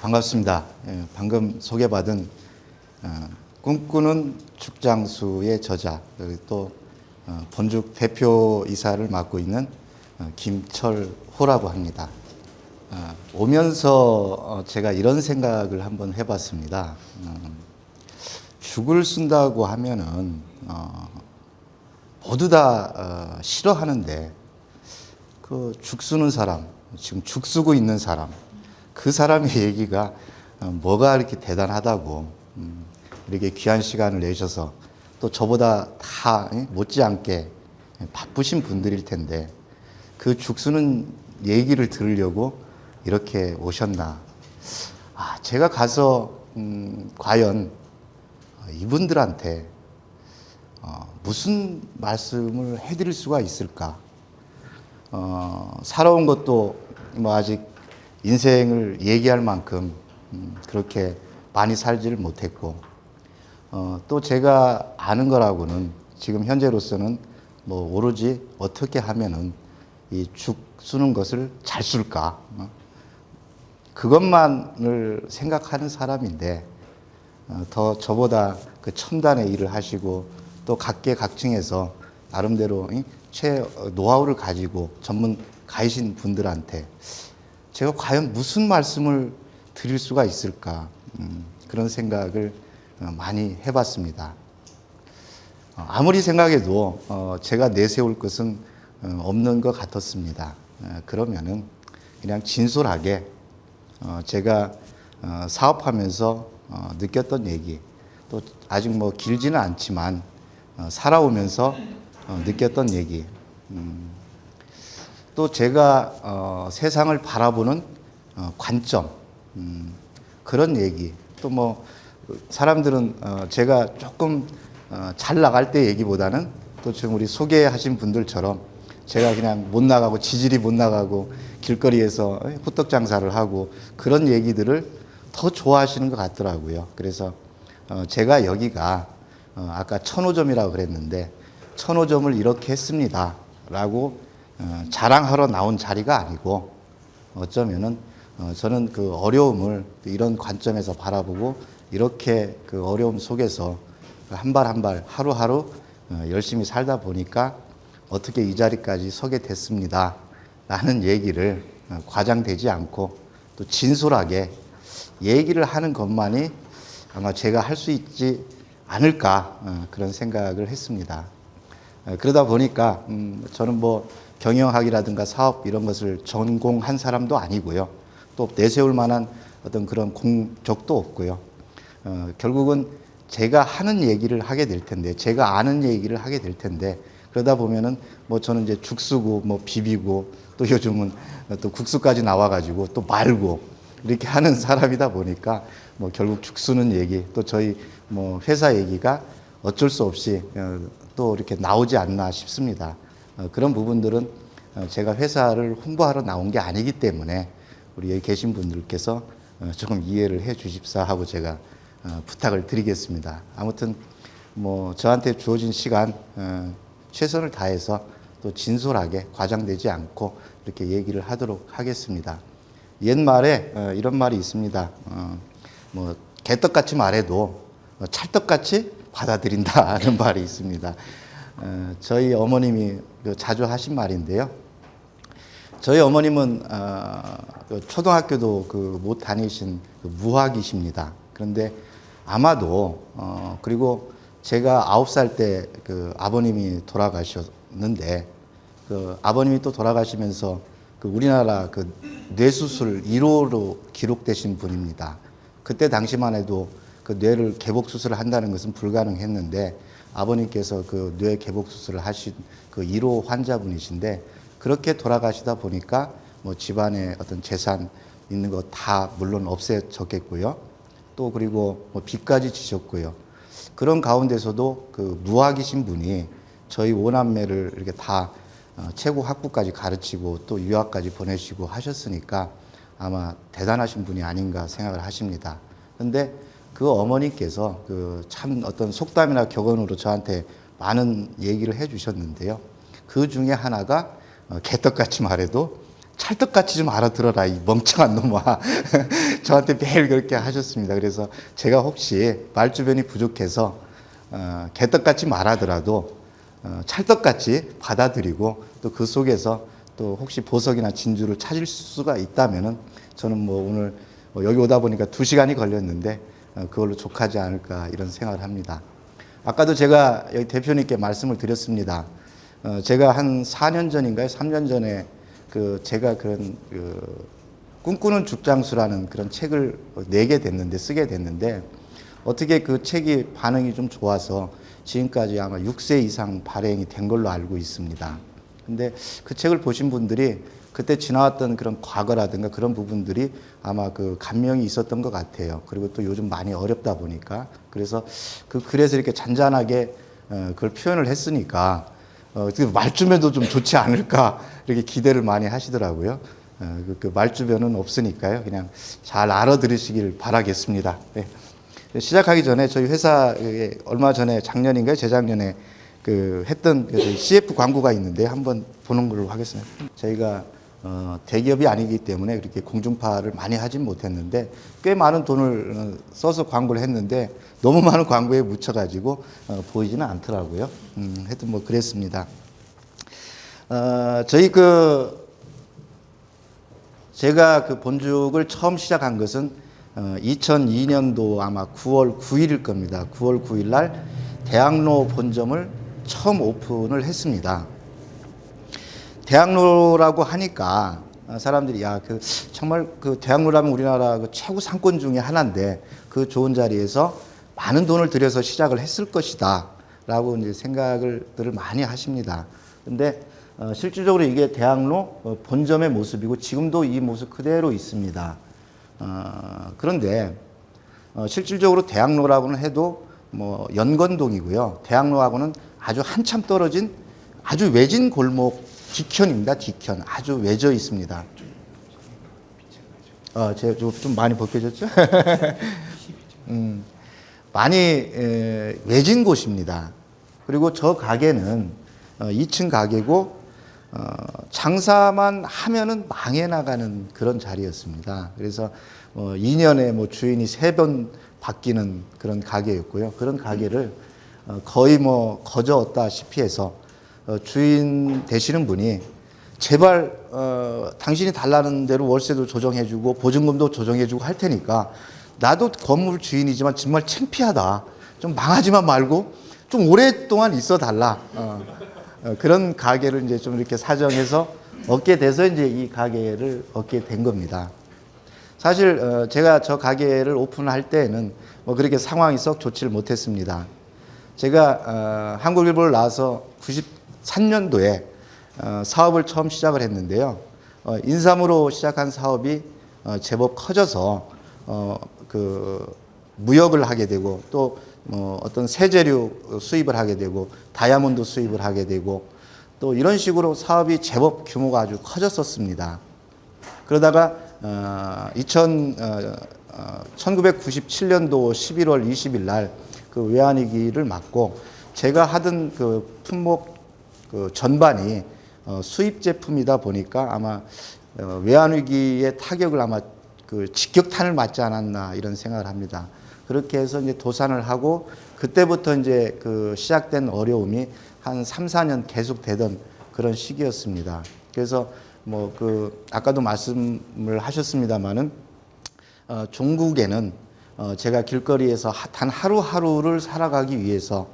반갑습니다. 방금 소개받은 꿈꾸는 죽장수의 저자, 그리고 또 본죽 대표이사를 맡고 있는 김철호라고 합니다. 오면서 제가 이런 생각을 한번 해봤습니다. 죽을 쓴다고 하면은 모두 다 싫어하는데 그 죽 쓰는 사람, 지금 죽 쓰고 있는 사람, 그 사람의 얘기가 뭐가 이렇게 대단하다고 이렇게 귀한 시간을 내셔서 또 저보다 다 못지않게 바쁘신 분들일 텐데 그 죽 쓰는 얘기를 들으려고 이렇게 오셨나. 제가 가서 과연 이분들한테 무슨 말씀을 해드릴 수가 있을까. 살아온 것도 뭐 아직 인생을 얘기할 만큼 그렇게 많이 살지를 못했고, 또 제가 아는 거라고는 지금 현재로서는 뭐 오로지 어떻게 하면은 이 죽 쓰는 것을 잘 쓸까, 그것만을 생각하는 사람인데, 더 저보다 그 첨단의 일을 하시고 또 각계각층에서 나름대로 노하우를 가지고 전문가이신 분들한테 제가 과연 무슨 말씀을 드릴 수가 있을까, 그런 생각을 많이 해봤습니다. 아무리 생각해도 제가 내세울 것은 없는 것 같았습니다. 그러면은 그냥 진솔하게 제가 사업하면서 느꼈던 얘기, 또 아직 뭐 길지는 않지만 살아오면서 느꼈던 얘기, 또 제가 세상을 바라보는 관점, 그런 얘기, 또 뭐 사람들은 제가 조금 잘 나갈 때 얘기보다는 또 지금 우리 소개하신 분들처럼 제가 그냥 못 나가고 지질이 못 나가고 길거리에서 호떡 장사를 하고 그런 얘기들을 더 좋아하시는 것 같더라고요. 그래서 제가 여기가 아까 1005점이라고 그랬는데 1005점을 이렇게 했습니다 라고 자랑하러 나온 자리가 아니고, 어쩌면은 저는 그 어려움을 이런 관점에서 바라보고 이렇게 그 어려움 속에서 한 발 한 발 하루하루 열심히 살다 보니까 어떻게 이 자리까지 서게 됐습니다 라는 얘기를 과장되지 않고 또 진솔하게 얘기를 하는 것만이 아마 제가 할 수 있지 않을까, 그런 생각을 했습니다. 그러다 보니까 저는 뭐 경영학이라든가 사업 이런 것을 전공한 사람도 아니고요. 또 내세울 만한 어떤 그런 공적도 없고요. 결국은 제가 하는 얘기를 하게 될 텐데, 제가 아는 얘기를 하게 될 텐데, 그러다 보면은 뭐 저는 이제 죽 쓰고 뭐 비비고 또 요즘은 또 국수까지 나와가지고 또 말고 이렇게 하는 사람이다 보니까 뭐 결국 죽 쓰는 얘기, 또 저희 뭐 회사 얘기가 어쩔 수 없이 또 이렇게 나오지 않나 싶습니다. 그런 부분들은 제가 회사를 홍보하러 나온 게 아니기 때문에 우리 여기 계신 분들께서 조금 이해를 해 주십사 하고 제가 부탁을 드리겠습니다. 아무튼 뭐 저한테 주어진 시간 최선을 다해서 또 진솔하게 과장되지 않고 이렇게 얘기를 하도록 하겠습니다. 옛말에 이런 말이 있습니다. 뭐 개떡같이 말해도 찰떡같이 받아들인다는 말이 있습니다. 저희 어머님이 자주 하신 말인데요. 저희 어머님은 초등학교도 못 다니신 무학이십니다. 그런데 아마도 그리고 제가 9살 때 아버님이 돌아가셨는데 아버님이 또 돌아가시면서 우리나라 뇌수술 1호로 기록되신 분입니다. 그때 당시만 해도 뇌를 개복 수술을 한다는 것은 불가능했는데 아버님께서 뇌 개복 수술을 하신 1호 환자분이신데, 그렇게 돌아가시다 보니까 뭐 집안에 어떤 재산 있는 거 다 물론 없애졌겠고요. 또 그리고 뭐 빚까지 지셨고요. 그런 가운데서도 무학이신 분이 저희 5남매를 이렇게 다 최고 학부까지 가르치고 또 유학까지 보내시고 하셨으니까 아마 대단하신 분이 아닌가 생각을 하십니다. 그런데 그 어머니께서 참 어떤 속담이나 격언으로 저한테 많은 얘기를 해 주셨는데요. 그 중에 하나가 개떡같이 말해도 찰떡같이 좀 알아들어라 이 멍청한 놈아. 저한테 매일 그렇게 하셨습니다. 그래서 제가 혹시 말주변이 부족해서 개떡같이 말하더라도 찰떡같이 받아들이고 또 그 속에서 또 혹시 보석이나 진주를 찾을 수가 있다면은 저는 뭐 오늘 여기 오다 보니까 2시간이 걸렸는데 그걸로 족하지 않을까 이런 생각을 합니다. 아까도 제가 여기 대표님께 말씀을 드렸습니다. 제가 한 4년 전인가요? 3년 전에 제가 그런 꿈꾸는 죽장수라는 그런 책을 쓰게 됐는데 어떻게 그 책이 반응이 좀 좋아서 지금까지 아마 6세 이상 발행이 된 걸로 알고 있습니다. 근데 그 책을 보신 분들이 그때 지나왔던 그런 과거라든가 그런 부분들이 아마 그 감명이 있었던 것 같아요. 그리고 또 요즘 많이 어렵다 보니까 그래서 그래서 이렇게 잔잔하게 그걸 표현을 했으니까 말주변도 좀 좋지 않을까 이렇게 기대를 많이 하시더라고요. 그 말주변은 없으니까요. 그냥 잘 알아들으시길 바라겠습니다. 네. 시작하기 전에 저희 회사에 얼마 전에 작년인가요? 재작년에 했던 CF 광고가 있는데 한번 보는 걸로 하겠습니다. 저희가 대기업이 아니기 때문에 그렇게 공중파를 많이 하진 못했는데 꽤 많은 돈을 써서 광고를 했는데 너무 많은 광고에 묻혀가지고 보이지는 않더라고요. 하여튼 뭐 그랬습니다. 제가 본죽을 처음 시작한 것은 2002년도 아마 9월 9일일 겁니다. 9월 9일 날 대학로 본점을 처음 오픈을 했습니다. 대학로라고 하니까 사람들이 정말 대학로라면 우리나라 최고 상권 중에 하나인데 그 좋은 자리에서 많은 돈을 들여서 시작을 했을 것이다 라고 이제 생각들을 많이 하십니다. 근데 실질적으로 이게 대학로 본점의 모습이고 지금도 이 모습 그대로 있습니다. 그런데 실질적으로 대학로라고는 해도 뭐 연건동이고요. 대학로하고는 아주 한참 떨어진 아주 외진 골목 뒤편입니다. 뒤편 아주 외져 있습니다. 제가 좀 많이 벗겨졌죠? 많이 외진 곳입니다. 그리고 저 가게는 2층 가게고 장사만 하면은 망해 나가는 그런 자리였습니다. 그래서 2년에 뭐 주인이 3번 바뀌는 그런 가게였고요. 그런 가게를 거의 뭐 거저었다시피 해서 주인 되시는 분이 제발 당신이 달라는 대로 월세도 조정해주고 보증금도 조정해주고 할 테니까 나도 건물 주인이지만 정말 창피하다. 좀 망하지만 말고 좀 오랫동안 있어 달라. 그런 가게를 이제 좀 이렇게 사정해서 얻게 돼서 이제 이 가게를 얻게 된 겁니다. 사실 제가 저 가게를 오픈할 때에는 뭐 그렇게 상황이 썩 좋지를 못했습니다. 제가 한국일보를 나와서 93년도에 사업을 처음 시작을 했는데요. 인삼으로 시작한 사업이 제법 커져서 무역을 하게 되고 또 어떤 세제류 수입을 하게 되고 다이아몬드 수입을 하게 되고 또 이런 식으로 사업이 제법 규모가 아주 커졌었습니다. 그러다가 1997년도 11월 20일 날 외환위기를 맞고 제가 하던 품목 전반이 수입 제품이다 보니까 아마 외환위기의 타격을 아마 직격탄을 맞지 않았나 이런 생각을 합니다. 그렇게 해서 이제 도산을 하고 그때부터 이제 시작된 어려움이 한 3, 4년 계속 되던 그런 시기였습니다. 그래서 뭐 아까도 말씀을 하셨습니다마는 종국에는 제가 길거리에서 단 하루하루를 살아가기 위해서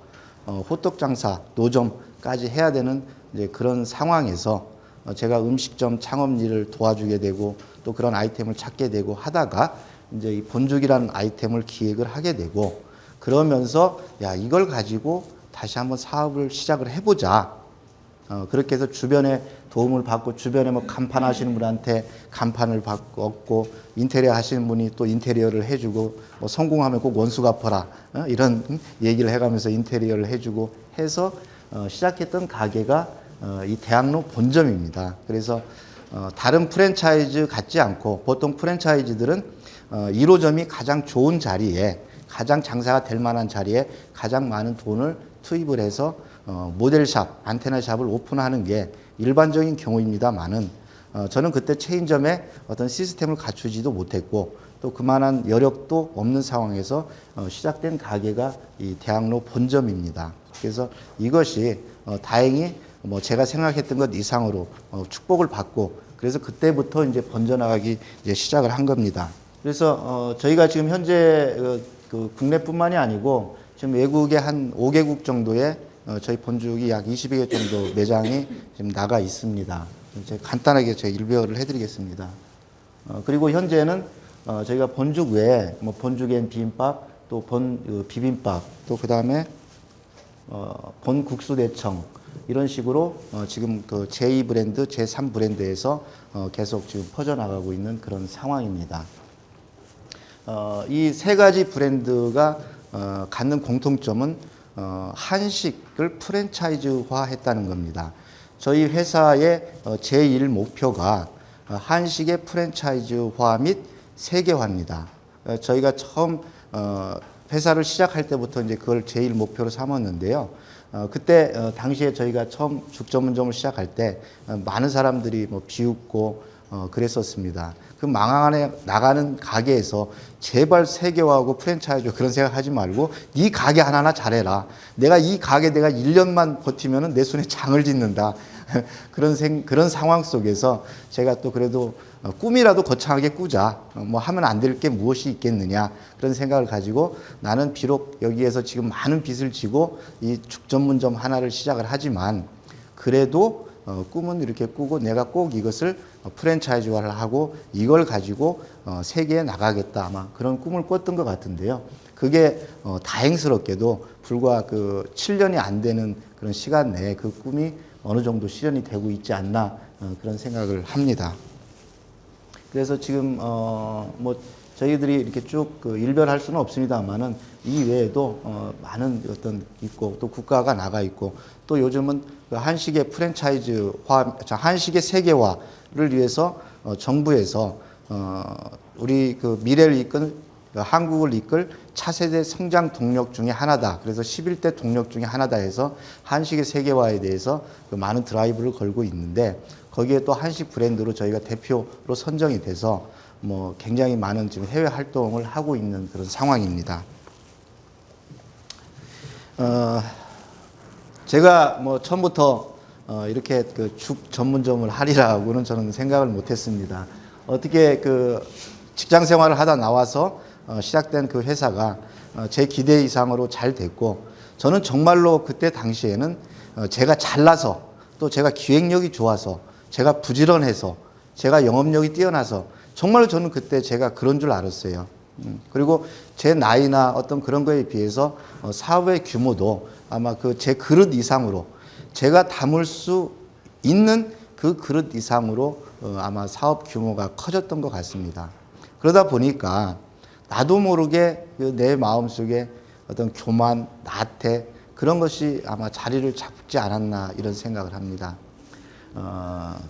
호떡 장사, 노점까지 해야 되는 이제 그런 상황에서 제가 음식점 창업 일을 도와주게 되고 또 그런 아이템을 찾게 되고 하다가 이제 이 본죽이라는 아이템을 기획을 하게 되고 그러면서 이걸 가지고 다시 한번 사업을 시작을 해보자. 그렇게 해서 주변에 도움을 받고 주변에 뭐 간판 하시는 분한테 간판을 받고 얻고 인테리어 하시는 분이 또 인테리어를 해주고 뭐 성공하면 꼭 원수 갚아라 이런 얘기를 해가면서 인테리어를 해주고 해서 시작했던 가게가 이 대학로 본점입니다. 그래서 다른 프랜차이즈 같지 않고 보통 프랜차이즈들은 1호점이 가장 좋은 자리에 가장 장사가 될 만한 자리에 가장 많은 돈을 투입을 해서 모델샵, 안테나샵을 오픈하는 게 일반적인 경우입니다만은 저는 그때 체인점에 어떤 시스템을 갖추지도 못했고 또 그만한 여력도 없는 상황에서 시작된 가게가 이 대학로 본점입니다. 그래서 이것이 다행히 뭐 제가 생각했던 것 이상으로 축복을 받고 그래서 그때부터 이제 번져나가기 이제 시작을 한 겁니다. 그래서 저희가 지금 현재 그 국내뿐만이 아니고 지금 외국에 한 5개국 정도의 저희 본죽이 약 20여 개 정도 매장이 지금 나가 있습니다. 제가 간단하게 제가 일별을 해드리겠습니다. 그리고 현재는 저희가 본죽 외에 뭐 본죽엔 비빔밥, 또 비빔밥, 또 그 다음에 본국수 대청 이런 식으로 지금 그 제2 브랜드, 제3 브랜드에서 계속 지금 퍼져나가고 있는 그런 상황입니다. 이 세 가지 브랜드가 갖는 공통점은 한식을 프랜차이즈화 했다는 겁니다. 저희 회사의 제1 목표가 한식의 프랜차이즈화 및 세계화입니다. 저희가 처음 회사를 시작할 때부터 이제 그걸 제1 목표로 삼았는데요. 그때 당시에 저희가 처음 죽 전문점을 시작할 때 많은 사람들이 뭐 비웃고 그랬었습니다. 그 망하게 나가는 가게에서 제발 세계화하고 프랜차이즈 그런 생각하지 말고 네 가게 하나하나 잘해라. 내가 이 가게 내가 1년만 버티면은 내 손에 장을 짓는다. 그런 상황 속에서 제가 또 그래도 꿈이라도 거창하게 꾸자. 뭐 하면 안 될 게 무엇이 있겠느냐. 그런 생각을 가지고 나는 비록 여기에서 지금 많은 빚을 지고 이 죽 전문점 하나를 시작을 하지만 그래도 꿈은 이렇게 꾸고 내가 꼭 이것을 프랜차이즈화를 하고 이걸 가지고 세계에 나가겠다. 아마 그런 꿈을 꿨던 것 같은데요. 그게 다행스럽게도 불과 그 7년이 안 되는 그런 시간 내에 그 꿈이 어느 정도 실현이 되고 있지 않나 그런 생각을 합니다. 그래서 지금 뭐 저희들이 이렇게 쭉 일별할 수는 없습니다만은 이 외에도 많은 어떤 있고 또 국가가 나가 있고 또 요즘은 그 한식의 프랜차이즈화, 한식의 세계화를 위해서 정부에서 우리 그 미래를 이끈 한국을 이끌 차세대 성장 동력 중에 하나다. 그래서 11대 동력 중에 하나다 해서 한식의 세계화에 대해서 그 많은 드라이브를 걸고 있는데 거기에 또 한식 브랜드로 저희가 대표로 선정이 돼서 뭐 굉장히 많은 지금 해외 활동을 하고 있는 그런 상황입니다. 제가 뭐 처음부터 이렇게 그 죽 전문점을 하리라고는 저는 생각을 못했습니다. 어떻게 그 직장 생활을 하다 나와서 시작된 그 회사가 제 기대 이상으로 잘 됐고 저는 정말로 그때 당시에는 제가 잘나서 또 제가 기획력이 좋아서 제가 부지런해서 제가 영업력이 뛰어나서 정말로 저는 그때 제가 그런 줄 알았어요. 그리고 제 나이나 어떤 그런 거에 비해서 사업의 규모도 아마 그 제 그릇 이상으로 제가 담을 수 있는 그 그릇 이상으로 아마 사업 규모가 커졌던 것 같습니다. 그러다 보니까 나도 모르게 내 마음속에 어떤 교만, 나태 그런 것이 아마 자리를 잡지 않았나 이런 생각을 합니다.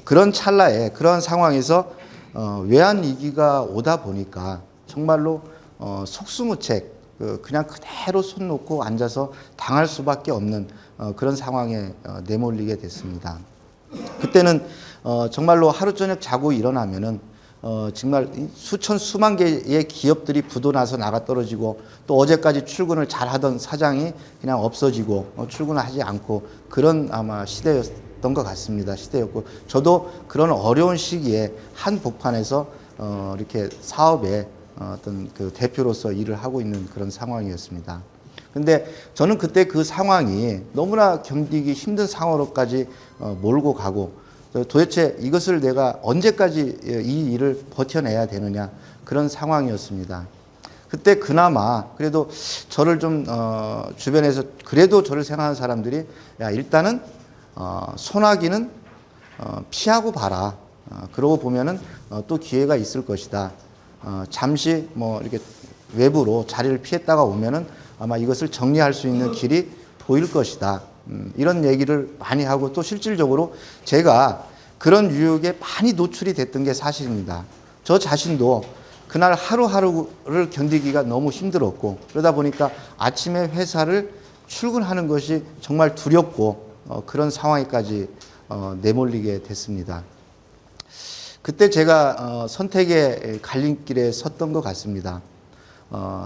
그런 찰나에 그런 상황에서 외환위기가 오다 보니까 정말로 속수무책 그냥 그대로 손 놓고 앉아서 당할 수밖에 없는 그런 상황에 내몰리게 됐습니다. 그때는 정말로 하루 저녁 자고 일어나면은 정말 수만 개의 기업들이 부도나서 나가 떨어지고 또 어제까지 출근을 잘 하던 사장이 그냥 없어지고 출근을 하지 않고 그런 아마 시대였던 것 같습니다. 시대였고 저도 그런 어려운 시기에 한 복판에서 이렇게 사업에 어떤 그 대표로서 일을 하고 있는 그런 상황이었습니다. 근데 저는 그때 그 상황이 너무나 견디기 힘든 상황으로까지 몰고 가고 도대체 이것을 내가 언제까지 이 일을 버텨내야 되느냐 그런 상황이었습니다. 그때 그나마 그래도 저를 좀 주변에서 그래도 저를 생각하는 사람들이 야 일단은 소나기는 피하고 봐라. 그러고 보면은 또 기회가 있을 것이다. 잠시 뭐 이렇게 외부로 자리를 피했다가 오면은 아마 이것을 정리할 수 있는 길이 보일 것이다. 이런 얘기를 많이 하고 또 실질적으로 제가 그런 유혹에 많이 노출이 됐던 게 사실입니다. 저 자신도 그날 하루하루를 견디기가 너무 힘들었고 그러다 보니까 아침에 회사를 출근하는 것이 정말 두렵고 그런 상황에까지 내몰리게 됐습니다. 그때 제가 선택의 갈림길에 섰던 것 같습니다.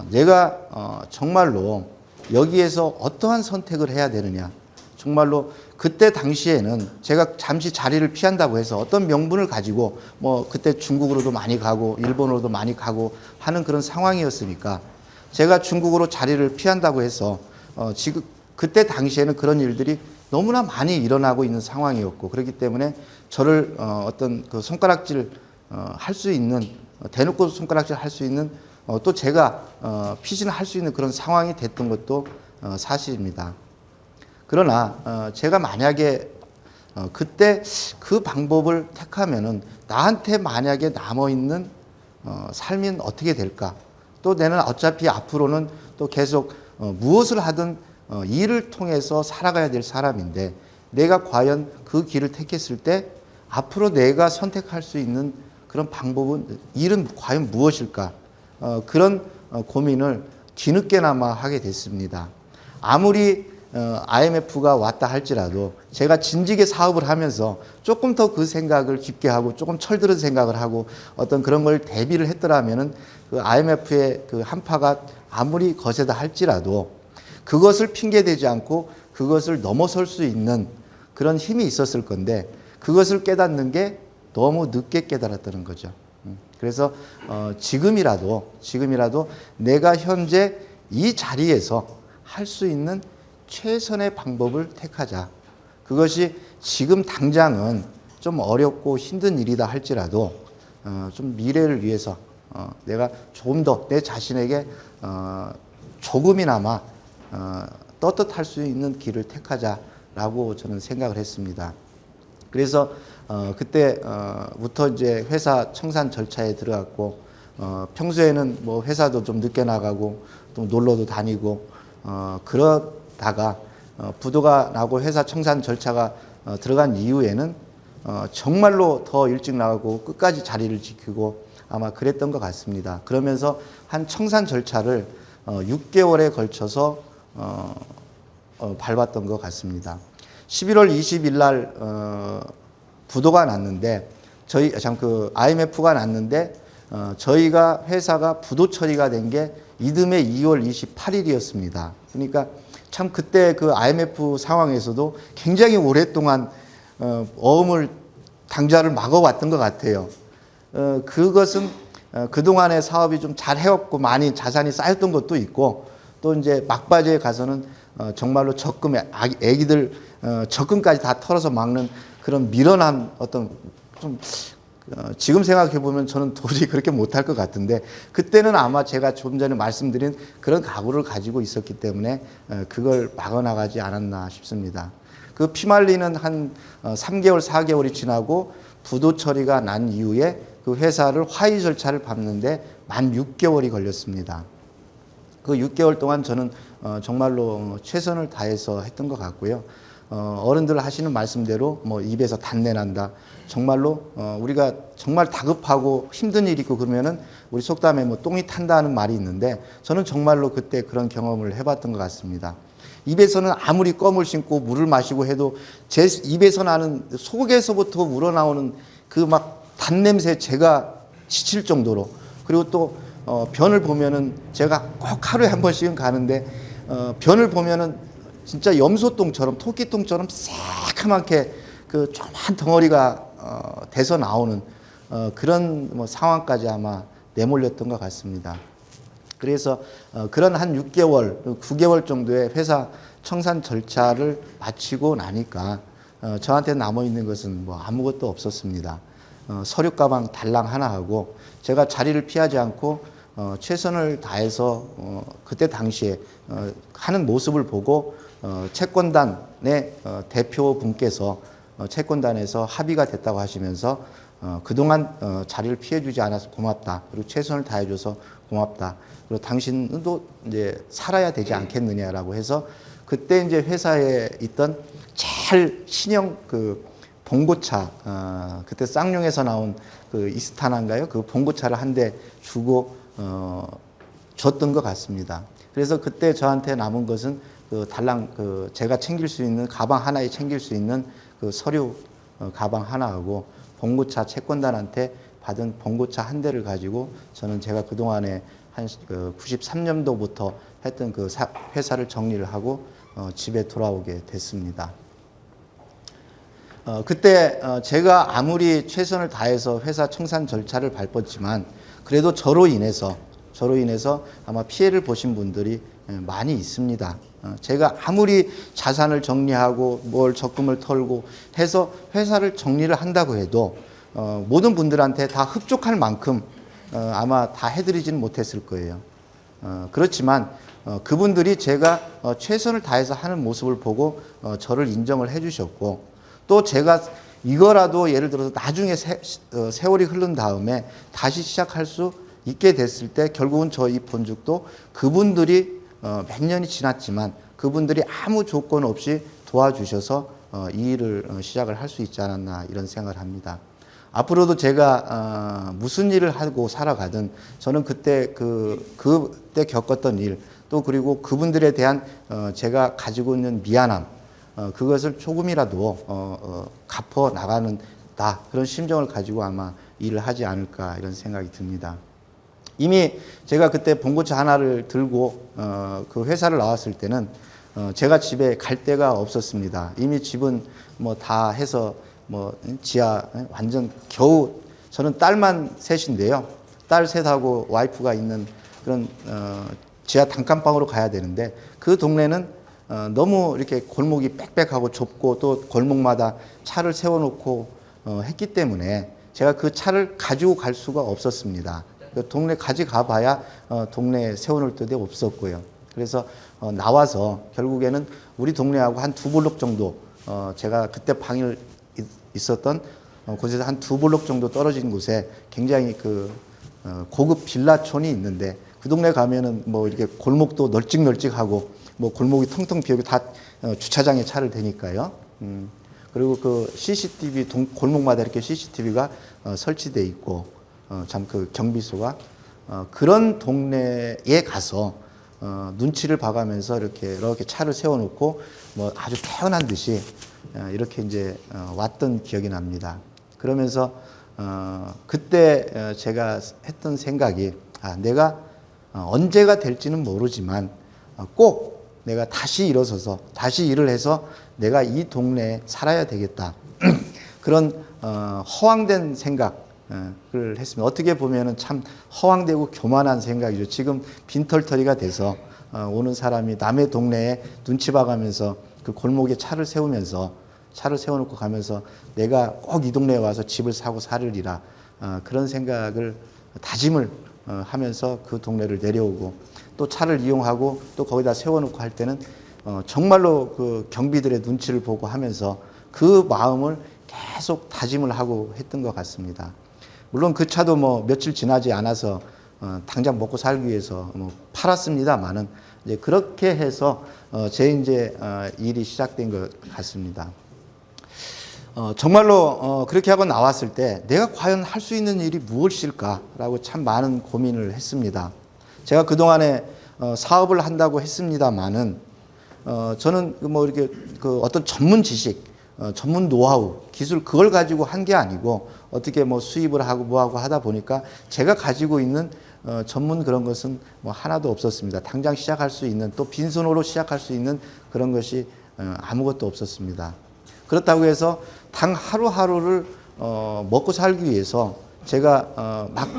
내가 정말로 여기에서 어떠한 선택을 해야 되느냐. 정말로 그때 당시에는 제가 잠시 자리를 피한다고 해서 어떤 명분을 가지고 뭐 그때 중국으로도 많이 가고 일본으로도 많이 가고 하는 그런 상황이었으니까 제가 중국으로 자리를 피한다고 해서 지금 그때 당시에는 그런 일들이 너무나 많이 일어나고 있는 상황이었고, 그렇기 때문에 저를 어떤 그 손가락질 할 수 있는, 대놓고 손가락질 할 수 있는, 또 제가 피신할 수 있는 그런 상황이 됐던 것도 사실입니다. 그러나 제가 만약에 그때 그 방법을 택하면은 나한테 만약에 남아있는 삶은 어떻게 될까? 또 내는 어차피 앞으로는 또 계속 무엇을 하든 일을 통해서 살아가야 될 사람인데, 내가 과연 그 길을 택했을 때 앞으로 내가 선택할 수 있는 그런 방법은, 일은 과연 무엇일까? 그런 고민을 뒤늦게나마 하게 됐습니다. 아무리 IMF가 왔다 할지라도 제가 진지하게 사업을 하면서 조금 더 그 생각을 깊게 하고 조금 철들은 생각을 하고 어떤 그런 걸 대비를 했더라면은 그 IMF의 그 한파가 아무리 거세다 할지라도 그것을 핑계대지 않고 그것을 넘어설 수 있는 그런 힘이 있었을 건데, 그것을 깨닫는 게 너무 늦게 깨달았다는 거죠. 그래서 지금이라도 내가 현재 이 자리에서 할 수 있는 최선의 방법을 택하자. 그것이 지금 당장은 좀 어렵고 힘든 일이다 할지라도 좀 미래를 위해서 내가 조금 더 내 자신에게 조금이나마 떳떳할 수 있는 길을 택하자라고 저는 생각을 했습니다. 그래서 그때부터 이제 회사 청산 절차에 들어갔고, 평소에는 뭐 회사도 좀 늦게 나가고 또 놀러도 다니고 그러다가 부도가 나고 회사 청산 절차가 들어간 이후에는 정말로 더 일찍 나가고 끝까지 자리를 지키고 아마 그랬던 것 같습니다. 그러면서 한 청산 절차를 6개월에 걸쳐서 밟았던 것 같습니다. 11월 20일 날 부도가 났는데, IMF가 났는데 저희가 회사가 부도 처리가 된 게 이듬해 2월 28일이었습니다. 그러니까 참 그때 그 IMF 상황에서도 굉장히 오랫동안 어음을 당좌를 막아왔던 것 같아요. 그것은 그동안의 사업이 좀 잘 해왔고 많이 자산이 쌓였던 것도 있고, 또 이제 막바지에 가서는 정말로 애기들 적금까지 다 털어서 막는 그런 밀어난 어떤 좀 지금 생각해 보면 저는 도저히 그렇게 못할 것 같은데, 그때는 아마 제가 좀 전에 말씀드린 그런 각오를 가지고 있었기 때문에 그걸 막아나가지 않았나 싶습니다. 그 피말리는 한 3개월, 4개월이 지나고 부도 처리가 난 이후에 그 회사를 화의 절차를 밟는데 만 6개월이 걸렸습니다. 그 6개월 동안 저는 정말로 최선을 다해서 했던 것 같고요. 어른들 하시는 말씀대로 뭐 입에서 단내 난다. 정말로 우리가 정말 다급하고 힘든 일이 있고 그러면은 우리 속담에 뭐 똥이 탄다는 말이 있는데, 저는 정말로 그때 그런 경험을 해봤던 것 같습니다. 입에서는 아무리 껌을 씹고 물을 마시고 해도 제 입에서 나는, 속에서부터 우러나오는 그 막 단냄새 제가 지칠 정도로, 그리고 또 변을 보면은 제가 꼭 하루에 한 번씩은 가는데 변을 보면은 진짜 염소똥처럼, 토끼똥처럼 새카맣게 그 조그만 덩어리가 돼서 나오는 그런 뭐 상황까지 아마 내몰렸던 것 같습니다. 그래서 그런 한 6개월, 9개월 정도의 회사 청산 절차를 마치고 나니까 저한테 남아있는 것은 뭐 아무것도 없었습니다. 서류 가방 달랑 하나 하고, 제가 자리를 피하지 않고 최선을 다해서 그때 당시에 하는 모습을 보고 채권단의 대표분께서 채권단에서 합의가 됐다고 하시면서 그동안 자리를 피해주지 않아서 고맙다. 그리고 최선을 다해줘서 고맙다. 그리고 당신도 이제 살아야 되지 않겠느냐라고 해서, 그때 이제 회사에 있던 제일 신형 그 봉고차, 그때 쌍용에서 나온 그 이스타나인가요? 그 봉고차를 한 대 주고 줬던 것 같습니다. 그래서 그때 저한테 남은 것은 그 달랑 제가 챙길 수 있는 가방 하나에 챙길 수 있는 그 서류 가방 하나하고 봉고차 채권단한테 받은 봉고차 한 대를 가지고 저는 제가 그동안에 한 93년도부터 했던 그 회사를 정리를 하고 집에 돌아오게 됐습니다. 그때 제가 아무리 최선을 다해서 회사 청산 절차를 밟았지만 그래도 저로 인해서 아마 피해를 보신 분들이 많이 있습니다. 제가 아무리 자산을 정리하고 뭘 적금을 털고 해서 회사를 정리를 한다고 해도 모든 분들한테 다 흡족할 만큼 아마 다 해드리지는 못했을 거예요. 그렇지만 그분들이 제가 최선을 다해서 하는 모습을 보고 저를 인정을 해주셨고, 또 제가 이거라도 예를 들어서 나중에 세월이 흐른 다음에 다시 시작할 수 있게 됐을 때 결국은 저희 본죽도 그분들이 몇 년이 지났지만 그분들이 아무 조건 없이 도와주셔서 이 일을 시작을 할 수 있지 않았나 이런 생각을 합니다. 앞으로도 제가 무슨 일을 하고 살아가든 저는 그때 그때 겪었던 일, 또 그리고 그분들에 대한 제가 가지고 있는 미안함, 그것을 조금이라도 갚아 나가는 그런 심정을 가지고 아마 일을 하지 않을까 이런 생각이 듭니다. 이미 제가 그때 봉고차 하나를 들고 그 회사를 나왔을 때는 제가 집에 갈 데가 없었습니다. 이미 집은 뭐 다 해서 뭐 지하 완전 겨우, 저는 딸만 셋인데요. 딸 셋하고 와이프가 있는 그런 지하 단칸방으로 가야 되는데, 그 동네는 너무 이렇게 골목이 빽빽하고 좁고 또 골목마다 차를 세워놓고 했기 때문에 제가 그 차를 가지고 갈 수가 없었습니다. 동네 가져가 봐야 동네에 세워놓을 데도 없었고요. 그래서 나와서 결국에는 우리 동네하고 한 2블록 정도, 제가 그때 방을 있었던 곳에서 한 2블록 정도 떨어진 곳에 굉장히 고급 빌라촌이 있는데, 그 동네 가면은 뭐 이렇게 골목도 널찍널찍하고 뭐 골목이 텅텅 비어있고 다 주차장에 차를 대니까요. 그리고 그 CCTV 골목마다 이렇게 CCTV가 설치돼 있고 참 그 경비소가 그런 동네에 가서 눈치를 봐가면서 이렇게 차를 세워놓고 뭐 아주 태어난 듯이 이렇게 이제 왔던 기억이 납니다. 그러면서 그때 제가 했던 생각이, 내가 언제가 될지는 모르지만 꼭 내가 다시 일어서서 다시 일을 해서 내가 이 동네에 살아야 되겠다. 그런 허황된 생각을 했습니다. 어떻게 보면은 참 허황되고 교만한 생각이죠. 지금 빈털터리가 돼서 오는 사람이 남의 동네에 눈치 봐가면서 그 골목에 차를 세워놓고 가면서 내가 꼭 이 동네에 와서 집을 사고 살으리라, 그런 생각을 다짐을 하면서 그 동네를 내려오고 또 차를 이용하고 또 거기다 세워놓고 할 때는 정말로 그 경비들의 눈치를 보고 하면서 그 마음을 계속 다짐을 하고 했던 것 같습니다. 물론 그 차도 뭐 며칠 지나지 않아서 당장 먹고 살기 위해서 뭐 팔았습니다만은 이제 그렇게 해서 제 이제 일이 시작된 것 같습니다. 정말로 그렇게 하고 나왔을 때 내가 과연 할 수 있는 일이 무엇일까라고 참 많은 고민을 했습니다. 제가 그동안에 사업을 한다고 했습니다만은 저는 뭐 이렇게 어떤 전문 지식, 전문 노하우, 기술, 그걸 가지고 한 게 아니고 어떻게 뭐 수입을 하고 뭐하고 하다 보니까 제가 가지고 있는 전문 그런 것은 뭐 하나도 없었습니다. 당장 시작할 수 있는, 또 빈손으로 시작할 수 있는 그런 것이 아무것도 없었습니다. 그렇다고 해서 당 하루하루를 먹고 살기 위해서 제가 막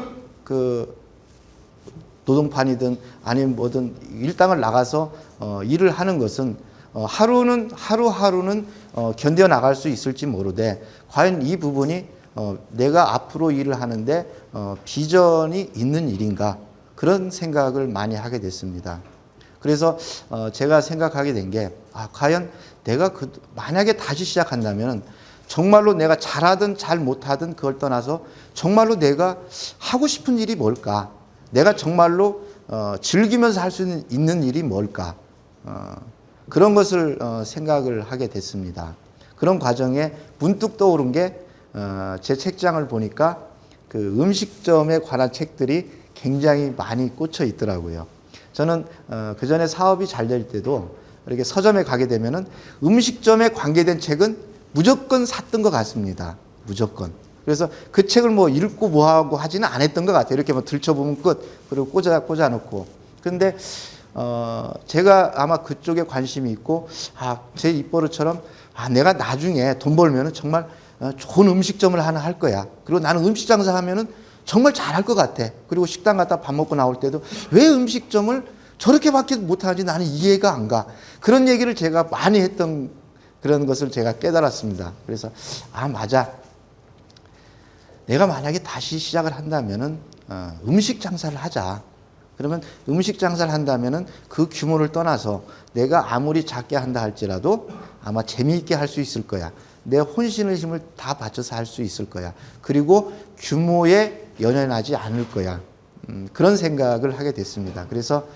노동판이든 아니면 뭐든 일당을 나가서 일을 하는 것은 하루하루는 견뎌 나갈 수 있을지 모르되, 과연 이 부분이 내가 앞으로 일을 하는데 비전이 있는 일인가, 그런 생각을 많이 하게 됐습니다. 그래서 제가 생각하게 된 게, 과연 내가 만약에 다시 시작한다면 정말로 내가 잘하든 잘 못하든 그걸 떠나서 정말로 내가 하고 싶은 일이 뭘까, 내가 정말로 즐기면서 할 수 있는 일이 뭘까, 그런 것을 생각을 하게 됐습니다. 그런 과정에 문득 떠오른 게, 제 책장을 보니까 그 음식점에 관한 책들이 굉장히 많이 꽂혀 있더라고요. 저는 그 전에 사업이 잘 될 때도 이렇게 서점에 가게 되면은 음식점에 관계된 책은 무조건 샀던 것 같습니다. 무조건. 그래서 그 책을 뭐 읽고 뭐 하고 하지는 않았던 것 같아요. 이렇게 뭐 들춰보면 끝. 그리고 꽂아 놓고. 근데 제가 아마 그쪽에 관심이 있고, 제 입버릇처럼, 내가 나중에 돈 벌면은 정말 좋은 음식점을 하나 할 거야. 그리고 나는 음식 장사 하면은 정말 잘할 것 같아. 그리고 식당 갔다 밥 먹고 나올 때도 왜 음식점을 저렇게밖에 못하는지 나는 이해가 안 가. 그런 얘기를 제가 많이 했던 그런 것을 제가 깨달았습니다. 그래서, 맞아. 내가 만약에 다시 시작을 한다면은, 음식 장사를 하자. 그러면 음식 장사를 한다면은 그 규모를 떠나서 내가 아무리 작게 한다 할지라도 아마 재미있게 할 수 있을 거야. 내 혼신의 힘을 다 바쳐서 할 수 있을 거야. 그리고 규모에 연연하지 않을 거야. 그런 생각을 하게 됐습니다. 그래서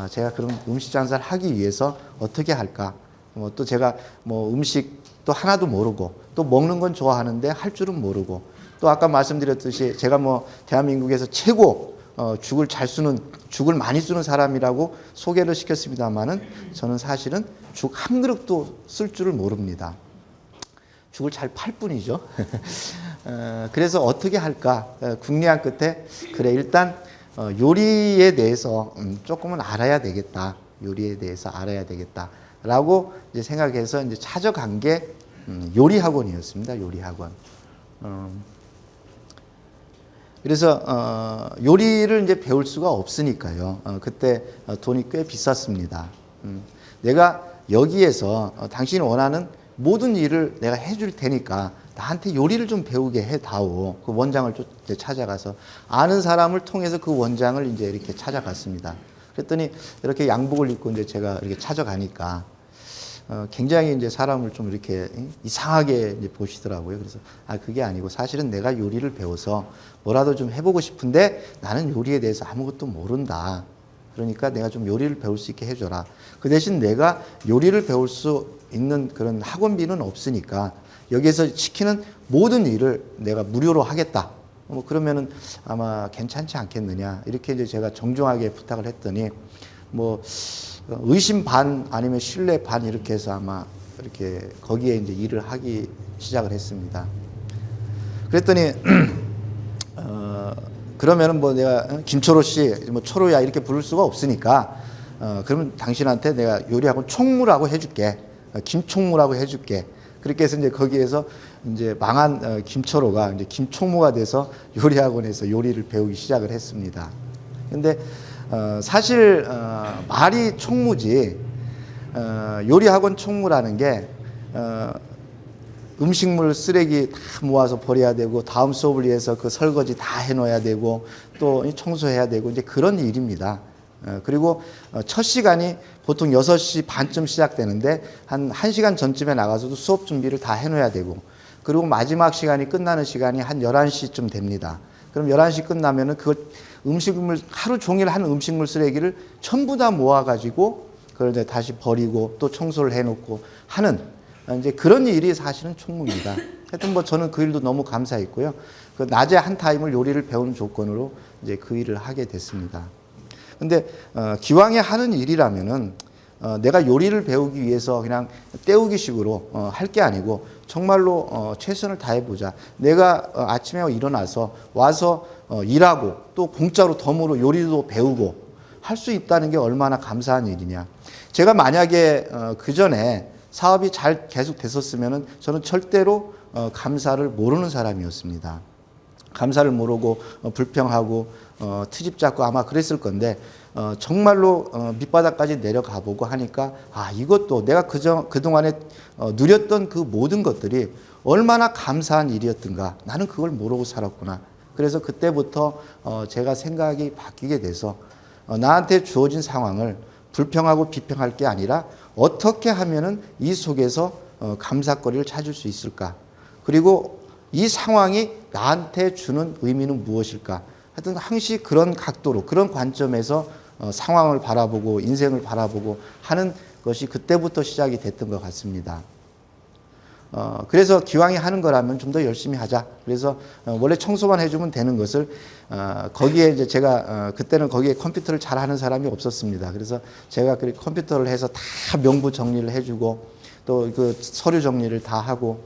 제가 그런 음식 장사를 하기 위해서 어떻게 할까? 또 제가 뭐 음식도 하나도 모르고 또 먹는 건 좋아하는데 할 줄은 모르고 또 아까 말씀드렸듯이 제가 뭐 대한민국에서 최고 죽을 많이 쓰는 사람이라고 소개를 시켰습니다만은 저는 사실은 죽 한 그릇도 쓸 줄을 모릅니다. 죽을 잘 팔 뿐이죠. 그래서 어떻게 할까? 궁리한 끝에 그래 일단 요리에 대해서 조금은 알아야 되겠다. 요리에 대해서 알아야 되겠다라고 이제 생각해서 이제 찾아간 게 요리 학원이었습니다. 요리 학원. 그래서 요리를 이제 배울 수가 없으니까요. 그때 돈이 꽤 비쌌습니다. 내가 여기에서 당신이 원하는 모든 일을 내가 해줄 테니까 나한테 요리를 좀 배우게 해다오. 그 원장을 찾아가서 아는 사람을 통해서 그 원장을 이제 이렇게 찾아갔습니다. 그랬더니 이렇게 양복을 입고 이제 제가 이렇게 찾아가니까 굉장히 이제 사람을 좀 이렇게 이상하게 이제 보시더라고요. 그래서 그게 아니고 사실은 내가 요리를 배워서 뭐라도 좀 해보고 싶은데 나는 요리에 대해서 아무것도 모른다. 그러니까 내가 좀 요리를 배울 수 있게 해줘라. 그 대신 내가 요리를 배울 수 있는 그런 학원비는 없으니까 여기에서 시키는 모든 일을 내가 무료로 하겠다. 그러면은 아마 괜찮지 않겠느냐. 이렇게 이제 제가 정중하게 부탁을 했더니 뭐 의심 반 아니면 신뢰 반 이렇게 해서 아마 이렇게 거기에 이제 일을 하기 시작을 했습니다. 그랬더니 그러면은 뭐 내가 김초로 씨, 뭐 초로야 이렇게 부를 수가 없으니까 그러면 당신한테 내가 요리학원 총무라고 해줄게. 김총무라고 해줄게. 그렇게 해서 이제 거기에서 이제 망한 김초로가 이제 김총무가 돼서 요리학원에서 요리를 배우기 시작을 했습니다. 근데 사실 말이 총무지 요리학원 총무라는 게 음식물 쓰레기 다 모아서 버려야 되고 다음 수업을 위해서 그 설거지 다 해놓아야 되고 또 청소해야 되고 이제 그런 일입니다. 그리고 첫 시간이 보통 6시 반쯤 시작되는데 한 1시간 전쯤에 나가서도 수업 준비를 다 해놓아야 되고 그리고 마지막 시간이 끝나는 시간이 한 11시쯤 됩니다. 그럼 11시 끝나면은 그걸 하루 종일 한 음식물 쓰레기를 전부 다 모아가지고 그걸 이제 다시 버리고 또 청소를 해놓고 하는 이제 그런 일이 사실은 총무입니다. 하여튼 뭐 저는 그 일도 너무 감사했고요. 그 낮에 한 타임을 요리를 배우는 조건으로 이제 그 일을 하게 됐습니다. 근데 기왕에 하는 일이라면은 내가 요리를 배우기 위해서 그냥 때우기식으로 할 게 아니고 정말로 최선을 다해보자. 내가 아침에 일어나서 와서 일하고 또 공짜로 덤으로 요리도 배우고 할 수 있다는 게 얼마나 감사한 일이냐. 제가 만약에 그 전에 사업이 잘 계속 됐었으면은 저는 절대로 감사를 모르는 사람이었습니다. 감사를 모르고 불평하고 트집 잡고 아마 그랬을 건데 정말로 밑바닥까지 내려가 보고 하니까 이것도 내가 그동안에 누렸던 그 모든 것들이 얼마나 감사한 일이었던가. 나는 그걸 모르고 살았구나. 그래서 그때부터 제가 생각이 바뀌게 돼서 나한테 주어진 상황을 불평하고 비평할 게 아니라 어떻게 하면은 이 속에서 감사거리를 찾을 수 있을까? 그리고 이 상황이 나한테 주는 의미는 무엇일까? 하여튼 항시 그런 각도로, 그런 관점에서 상황을 바라보고 인생을 바라보고 하는 것이 그때부터 시작이 됐던 것 같습니다. 그래서 기왕에 하는 거라면 좀 더 열심히 하자. 그래서 원래 청소만 해주면 되는 것을 거기에 이제 제가 그때는 거기에 컴퓨터를 잘 하는 사람이 없었습니다. 그래서 제가 그 컴퓨터를 해서 다 명부 정리를 해주고 또 그 서류 정리를 다 하고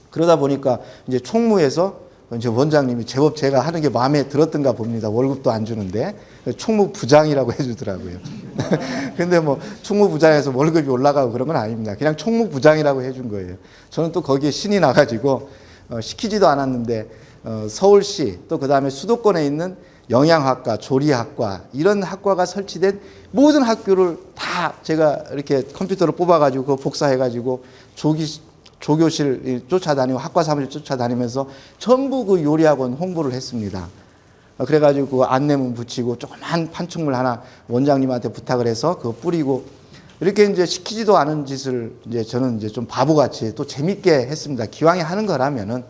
그러다 보니까 이제 총무에서 이제 원장님이 제법 제가 하는 게 마음에 들었던가 봅니다. 월급도 안 주는데 총무부장이라고 해주더라고요. 근데 뭐 총무부장에서 월급이 올라가고 그런 건 아닙니다. 그냥 총무부장이라고 해준 거예요. 저는 또 거기에 신이 나가지고 시키지도 않았는데 서울시 또 그다음에 수도권에 있는 영양학과, 조리학과 이런 학과가 설치된 모든 학교를 다 제가 이렇게 컴퓨터로 뽑아가지고 그거 복사해가지고 조교실 쫓아다니고 학과 사무실 쫓아다니면서 전부 그 요리학원 홍보를 했습니다. 그래가지고 그 안내문 붙이고 조그만 판촉물 하나 원장님한테 부탁을 해서 그거 뿌리고 이렇게 이제 시키지도 않은 짓을 이제 저는 이제 좀 바보같이 또 재밌게 했습니다. 기왕에 하는 거라면은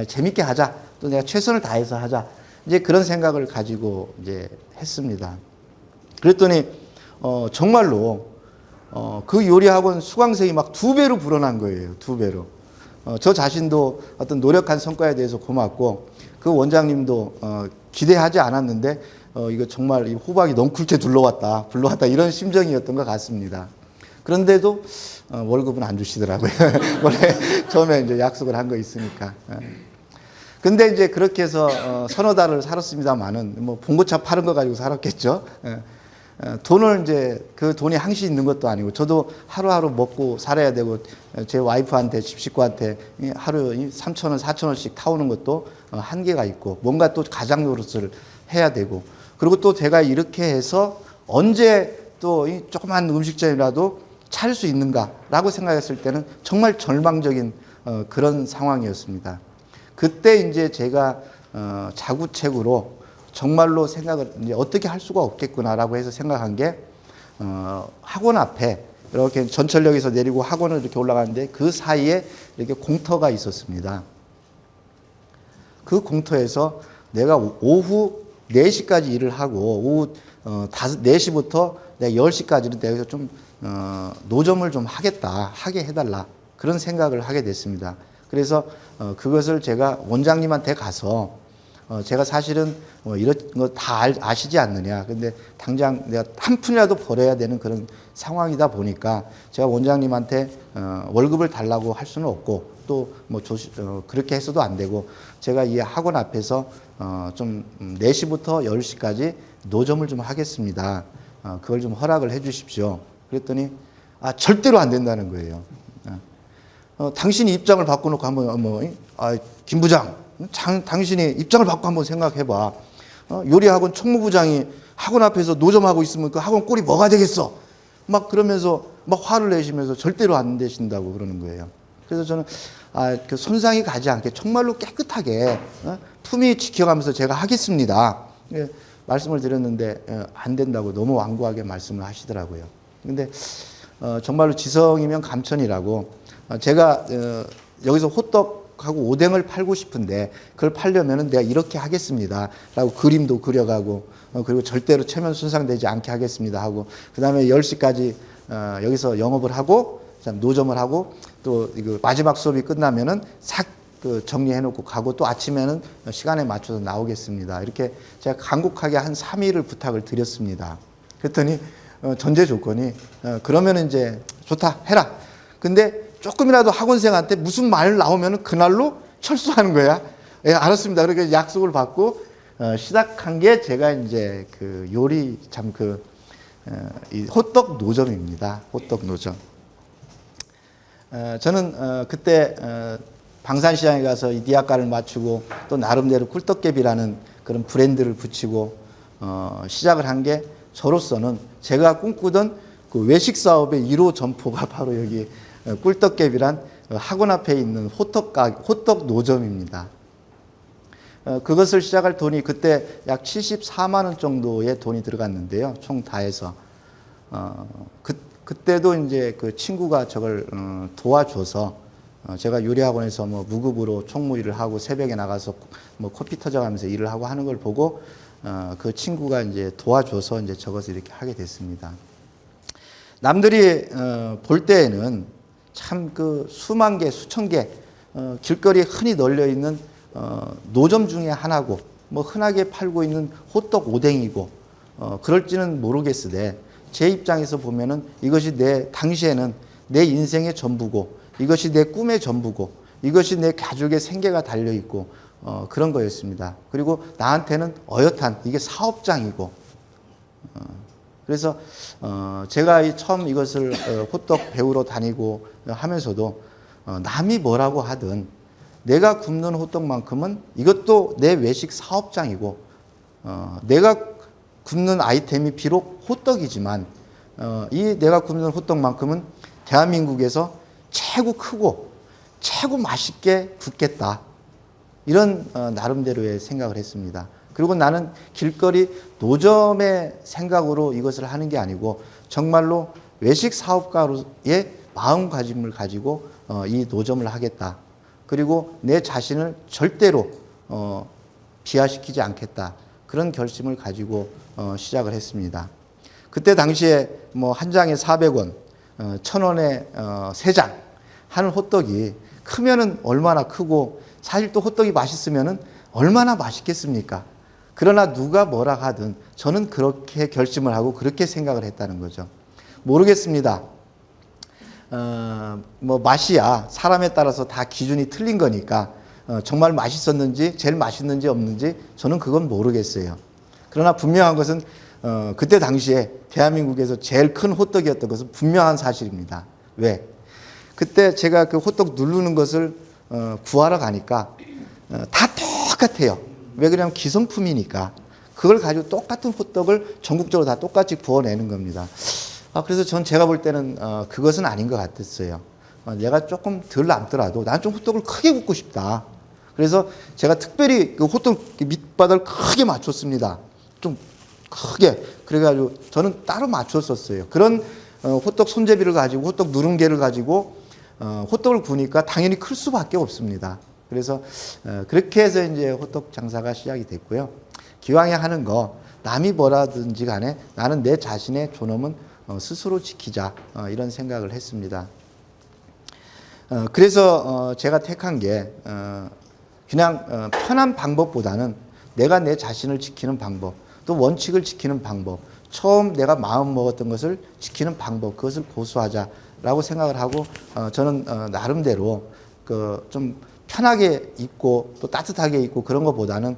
재밌게 하자. 또 내가 최선을 다해서 하자. 이제 그런 생각을 가지고 이제 했습니다. 그랬더니 정말로 그 요리학원 수강생이 막 2배로 불어난 거예요. 2배로. 저 자신도 어떤 노력한 성과에 대해서 고맙고 그 원장님도 기대하지 않았는데 이거 정말 이 호박이 넝쿨째 불러왔다 이런 심정이었던 것 같습니다. 그런데도 월급은 안 주시더라고요. 원래 처음에 이제 약속을 한 거 있으니까. 근데 이제 그렇게 해서 서너 달을 살았습니다만은 뭐 봉고차 파는 거 가지고 살았겠죠. 돈을 이제 그 돈이 항시 있는 것도 아니고 저도 하루하루 먹고 살아야 되고 제 와이프한테 집식구한테 하루 3,000원, 4,000원씩 타오는 것도 한계가 있고 뭔가 또 가장 노릇을 해야 되고 그리고 또 제가 이렇게 해서 언제 또 이 조그만 음식점이라도 차릴 수 있는가라고 생각했을 때는 정말 절망적인 그런 상황이었습니다. 그때 이제 제가 자구책으로 정말로 생각을 이제 어떻게 할 수가 없겠구나라고 해서 생각한 게 학원 앞에 이렇게 전철역에서 내리고 학원을 이렇게 올라가는데 그 사이에 이렇게 공터가 있었습니다. 그 공터에서 내가 오후 4시까지 일을 하고 오후 4시부터 내가 10시까지는 내가 좀 노점을 좀 하게 해달라 그런 생각을 하게 됐습니다. 그래서 그것을 제가 원장님한테 가서 제가 사실은 이런 거 다 아시지 않느냐. 근데 당장 내가 한 푼이라도 벌어야 되는 그런 상황이다 보니까 제가 원장님한테 월급을 달라고 할 수는 없고 또 뭐 그렇게 해서도 안 되고 제가 이 학원 앞에서 좀 4시부터 10시까지 노점을 좀 하겠습니다. 그걸 좀 허락을 해 주십시오. 그랬더니 절대로 안 된다는 거예요. 당신이 입장을 바꿔놓고 한번 김 부장 당신이 입장을 바꿔 한번 생각해봐. 요리학원 총무부장이 학원 앞에서 노점하고 있으면 그 학원 꼴이 뭐가 되겠어? 막 그러면서 막 화를 내시면서 절대로 안 되신다고 그러는 거예요. 그래서 저는 그 손상이 가지 않게 정말로 깨끗하게 품위 지켜가면서 제가 하겠습니다. 말씀을 드렸는데 안 된다고 너무 완고하게 말씀을 하시더라고요. 근데 정말로 지성이면 감천이라고 제가 여기서 호떡하고 오뎅을 팔고 싶은데 그걸 팔려면은 내가 이렇게 하겠습니다 라고 그림도 그려가고 그리고 절대로 체면 손상되지 않게 하겠습니다 하고 그 다음에 10시까지 여기서 영업을 하고 노점을 하고 또 이거 마지막 수업이 끝나면은 싹 정리해 놓고 가고 또 아침에는 시간에 맞춰서 나오겠습니다. 이렇게 제가 간곡하게 한 3일을 부탁을 드렸습니다. 그랬더니 전제 조건이 그러면 이제 좋다 해라. 근데 조금이라도 학원생한테 무슨 말 나오면 그날로 철수하는 거야. 예, 알았습니다. 그렇게 약속을 받고 시작한 게 제가 이제 그 요리 이 호떡 노점입니다. 호떡 노점. 저는 그때 방산시장에 가서 이 니아과를 맞추고 또 나름대로 꿀떡개비라는 그런 브랜드를 붙이고 시작을 한 게 저로서는 제가 꿈꾸던 그 외식 사업의 1호 점포가 바로 여기 꿀떡개비란 학원 앞에 있는 호떡 노점입니다. 그것을 시작할 돈이 그때 약 74만 원 정도의 돈이 들어갔는데요. 총 다 해서 그때도 이제 그 친구가 저걸 도와줘서 제가 요리학원에서 뭐 무급으로 총무 일을 하고 새벽에 나가서 뭐 커피 터져가면서 일을 하고 하는 걸 보고 그 친구가 이제 도와줘서 이제 저것을 이렇게 하게 됐습니다. 남들이 볼 때에는 참 그 수만 개, 수천 개 길거리에 흔히 널려 있는 노점 중에 하나고 뭐 흔하게 팔고 있는 호떡 오뎅이고 그럴지는 모르겠으되 제 입장에서 보면은 이것이 당시에는 내 인생의 전부고 이것이 내 꿈의 전부고 이것이 내 가족의 생계가 달려있고 그런 거였습니다. 그리고 나한테는 어엿한 이게 사업장이고 그래서 제가 처음 이것을 호떡 배우러 다니고 하면서도 남이 뭐라고 하든 내가 굽는 호떡만큼은 이것도 내 외식 사업장이고 내가 굽는 아이템이 비록 호떡이지만 이 내가 굽는 호떡만큼은 대한민국에서 최고 크고 최고 맛있게 굽겠다. 이런 나름대로의 생각을 했습니다. 그리고 나는 길거리 노점의 생각으로 이것을 하는 게 아니고 정말로 외식 사업가로의 마음가짐을 가지고 이 노점을 하겠다. 그리고 내 자신을 절대로 비하시키지 않겠다. 그런 결심을 가지고 시작을 했습니다. 그때 당시에 뭐 한 장에 400원, 1,000원에 3장 하는 호떡이 크면은 얼마나 크고 사실 또 호떡이 맛있으면은 얼마나 맛있겠습니까? 그러나 누가 뭐라 하든 저는 그렇게 결심을 하고 그렇게 생각을 했다는 거죠. 모르겠습니다. 뭐 맛이야 사람에 따라서 다 기준이 틀린 거니까 정말 맛있었는지 제일 맛있는지 없는지 저는 그건 모르겠어요. 그러나 분명한 것은 그때 당시에 대한민국에서 제일 큰 호떡이었던 것은 분명한 사실입니다. 왜? 그때 제가 그 호떡 누르는 것을 구하러 가니까 다 똑같아요. 왜 그러냐면 기성품이니까 그걸 가지고 똑같은 호떡을 전국적으로 다 똑같이 구워내는 겁니다. 그래서 전 제가 볼 때는 그것은 아닌 것 같았어요. 내가 조금 덜 남더라도 난 좀 호떡을 크게 굽고 싶다. 그래서 제가 특별히 그 호떡 밑바닥을 크게 맞췄습니다. 좀 크게. 그래가지고 저는 따로 맞췄었어요. 그런 호떡 손잡이를 가지고 호떡 누룽개를 가지고 호떡을 구우니까 당연히 클 수밖에 없습니다. 그래서 그렇게 해서 이제 호떡 장사가 시작이 됐고요. 기왕에 하는 거 남이 뭐라든지 간에 나는 내 자신의 존엄은 스스로 지키자 이런 생각을 했습니다. 그래서 제가 택한 게 그냥 편한 방법보다는 내가 내 자신을 지키는 방법 또 원칙을 지키는 방법 처음 내가 마음 먹었던 것을 지키는 방법 그것을 고수하자라고 생각을 하고 저는 나름대로 그 좀 편하게 입고 또 따뜻하게 입고 그런 것보다는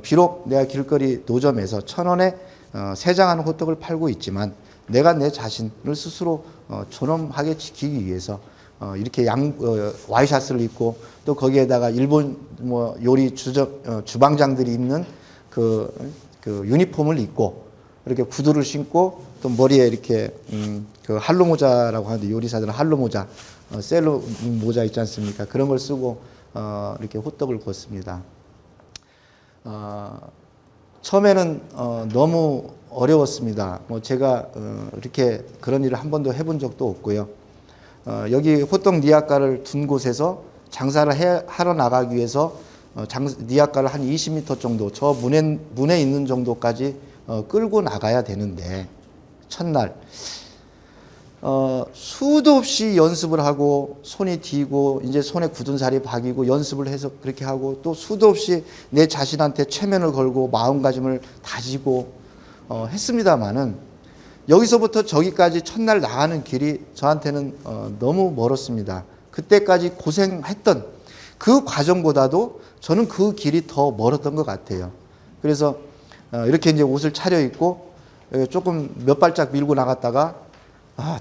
비록 내가 길거리 노점에서 1,000원에 3장 하는 호떡을 팔고 있지만 내가 내 자신을 스스로 존엄하게 지키기 위해서 이렇게 와이셔츠를 입고 또 거기에다가 일본 뭐 요리 주방장들이 입는 그 유니폼을 입고 이렇게 구두를 신고 또 머리에 이렇게 그 할로 모자라고 하는데 요리사들은 할로 모자, 셀로 모자 있지 않습니까? 그런 걸 쓰고 이렇게 호떡을 구웠습니다. 처음에는 너무 어려웠습니다. 뭐 제가 이렇게 그런 일을 한 번도 해본 적도 없고요. 여기 호떡 니아가를 둔 곳에서 장사를 하러 나가기 위해서 니아가를 한 20m 정도 저 문에 있는 정도까지 끌고 나가야 되는데 첫날 수도 없이 연습을 하고 손이 뒤고 이제 손에 굳은 살이 박이고 연습을 해서 그렇게 하고 또 수도 없이 내 자신한테 최면을 걸고 마음가짐을 다지고 했습니다마는 여기서부터 저기까지 첫날 나가는 길이 저한테는 너무 멀었습니다. 그때까지 고생했던 그 과정보다도 저는 그 길이 더 멀었던 것 같아요. 그래서 이렇게 이제 옷을 차려입고 조금 몇 발짝 밀고 나갔다가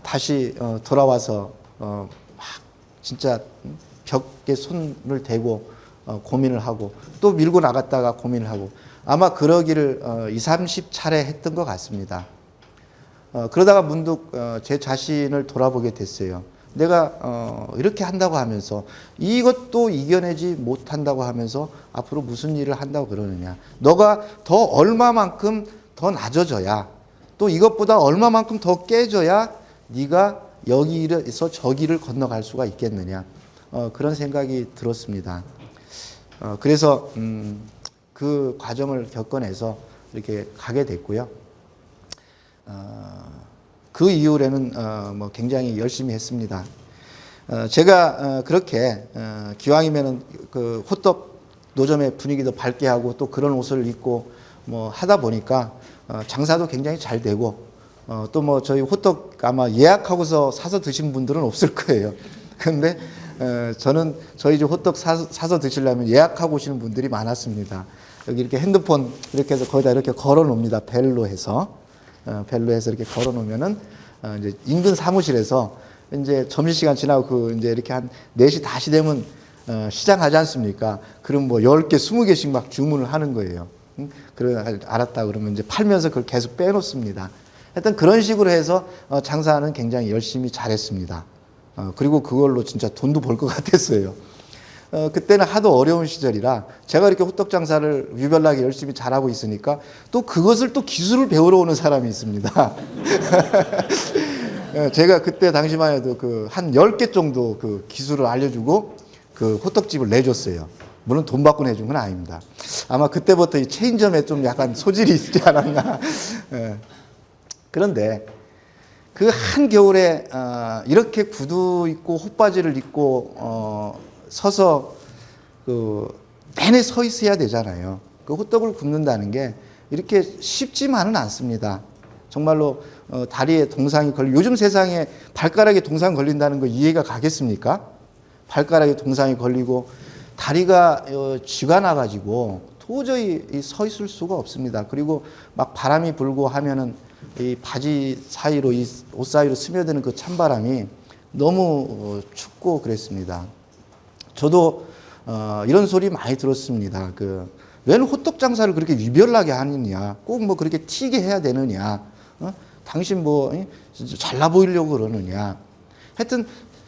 다시 돌아와서 막 진짜 벽에 손을 대고 고민을 하고 또 밀고 나갔다가 고민을 하고 아마 그러기를 20, 30차례 했던 것 같습니다. 그러다가 문득 제 자신을 돌아보게 됐어요. 내가 이렇게 한다고 하면서 이것도 이겨내지 못한다고 하면서 앞으로 무슨 일을 한다고 그러느냐. 너가 더 얼마만큼 더 낮아져야 또 이것보다 얼마만큼 더 깨져야 네가 여기에서 저기를 건너갈 수가 있겠느냐. 그런 생각이 들었습니다. 그래서 그 과정을 겪어내서 이렇게 가게 됐고요. 그 이후에는 뭐 굉장히 열심히 했습니다. 제가 그렇게 기왕이면은 그 호떡 노점의 분위기도 밝게 하고 또 그런 옷을 입고 뭐 하다 보니까 장사도 굉장히 잘 되고 또 뭐 저희 호떡 아마 예약하고서 사서 드신 분들은 없을 거예요. 근데 저는 저희 집 호떡 사서 드시려면 예약하고 오시는 분들이 많았습니다. 여기 이렇게 핸드폰 이렇게 해서 거기다 이렇게 걸어 놓습니다. 벨로 해서 이렇게 걸어 놓으면은 이제 인근 사무실에서 이제 점심시간 지나고 그 이제 이렇게 한 4시 다시 되면 시장하지 않습니까? 그럼 뭐 10개, 20개씩 막 주문을 하는 거예요. 그래 알았다 그러면 이제 팔면서 그걸 계속 빼놓습니다. 하여튼 그런 식으로 해서 장사는 굉장히 열심히 잘했습니다. 그리고 그걸로 진짜 돈도 벌 것 같았어요. 그때는 하도 어려운 시절이라 제가 이렇게 호떡 장사를 유별나게 열심히 잘하고 있으니까 또 그것을 또 기술을 배우러 오는 사람이 있습니다. 제가 그때 당시만 해도 그 한 10개 정도 그 기술을 알려주고 그 호떡집을 내줬어요. 물론 돈 받고 내준 건 아닙니다. 아마 그때부터 이 체인점에 좀 약간 소질이 있지 않았나. 그런데 그 한겨울에 이렇게 구두 입고 헛바지를 입고 서서 그 내내 서 있어야 되잖아요. 그 호떡을 굽는다는 게 이렇게 쉽지만은 않습니다. 정말로 다리에 동상이 요즘 세상에 발가락에 동상 걸린다는 거 이해가 가겠습니까? 발가락에 동상이 걸리고 다리가 쥐가 나가지고 도저히 서 있을 수가 없습니다. 그리고 막 바람이 불고 하면은 이 바지 사이로 이 옷 사이로 스며드는 그 찬바람이 너무 춥고 그랬습니다. 저도 이런 소리 많이 들었습니다. 왜 호떡 장사를 그렇게 유별나게 하느냐? 꼭 뭐 그렇게 튀게 해야 되느냐? 당신 뭐 잘나 보이려고 그러느냐? 하여튼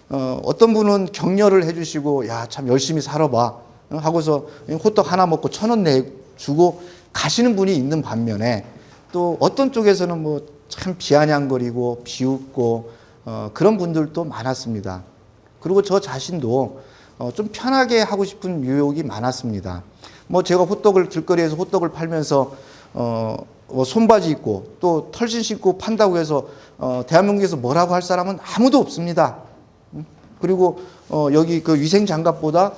어떤 분은 격려를 해주시고 야 참 열심히 살아봐 하고서 호떡 하나 먹고 1,000원 내주고 가시는 분이 있는 반면에 또 어떤 쪽에서는 뭐 참 비아냥거리고 비웃고 그런 분들도 많았습니다. 그리고 저 자신도 좀 편하게 하고 싶은 유혹이 많았습니다. 뭐 제가 길거리에서 호떡을 팔면서 뭐 손바지 입고 또 털신 신고 판다고 해서 대한민국에서 뭐라고 할 사람은 아무도 없습니다. 그리고 여기 그 위생 장갑보다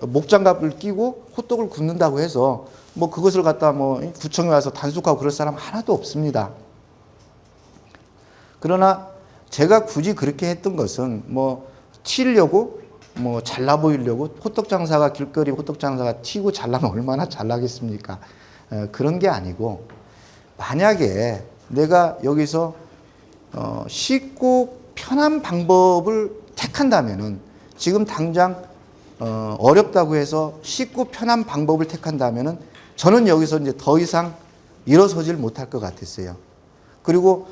목장갑을 끼고 호떡을 굽는다고 해서 뭐 그것을 갖다 뭐 구청에 와서 단속하고 그럴 사람 하나도 없습니다. 그러나 제가 굳이 그렇게 했던 것은 뭐 튀려고 뭐 잘나 보이려고 호떡 장사가 길거리 호떡 장사가 튀고 잘나면 얼마나 잘나겠습니까? 그런 게 아니고 만약에 내가 여기서 쉽고 편한 방법을 택한다면은 지금 당장 어렵다고 해서 쉽고 편한 방법을 택한다면은 저는 여기서 이제 더 이상 일어서질 못할 것 같았어요. 그리고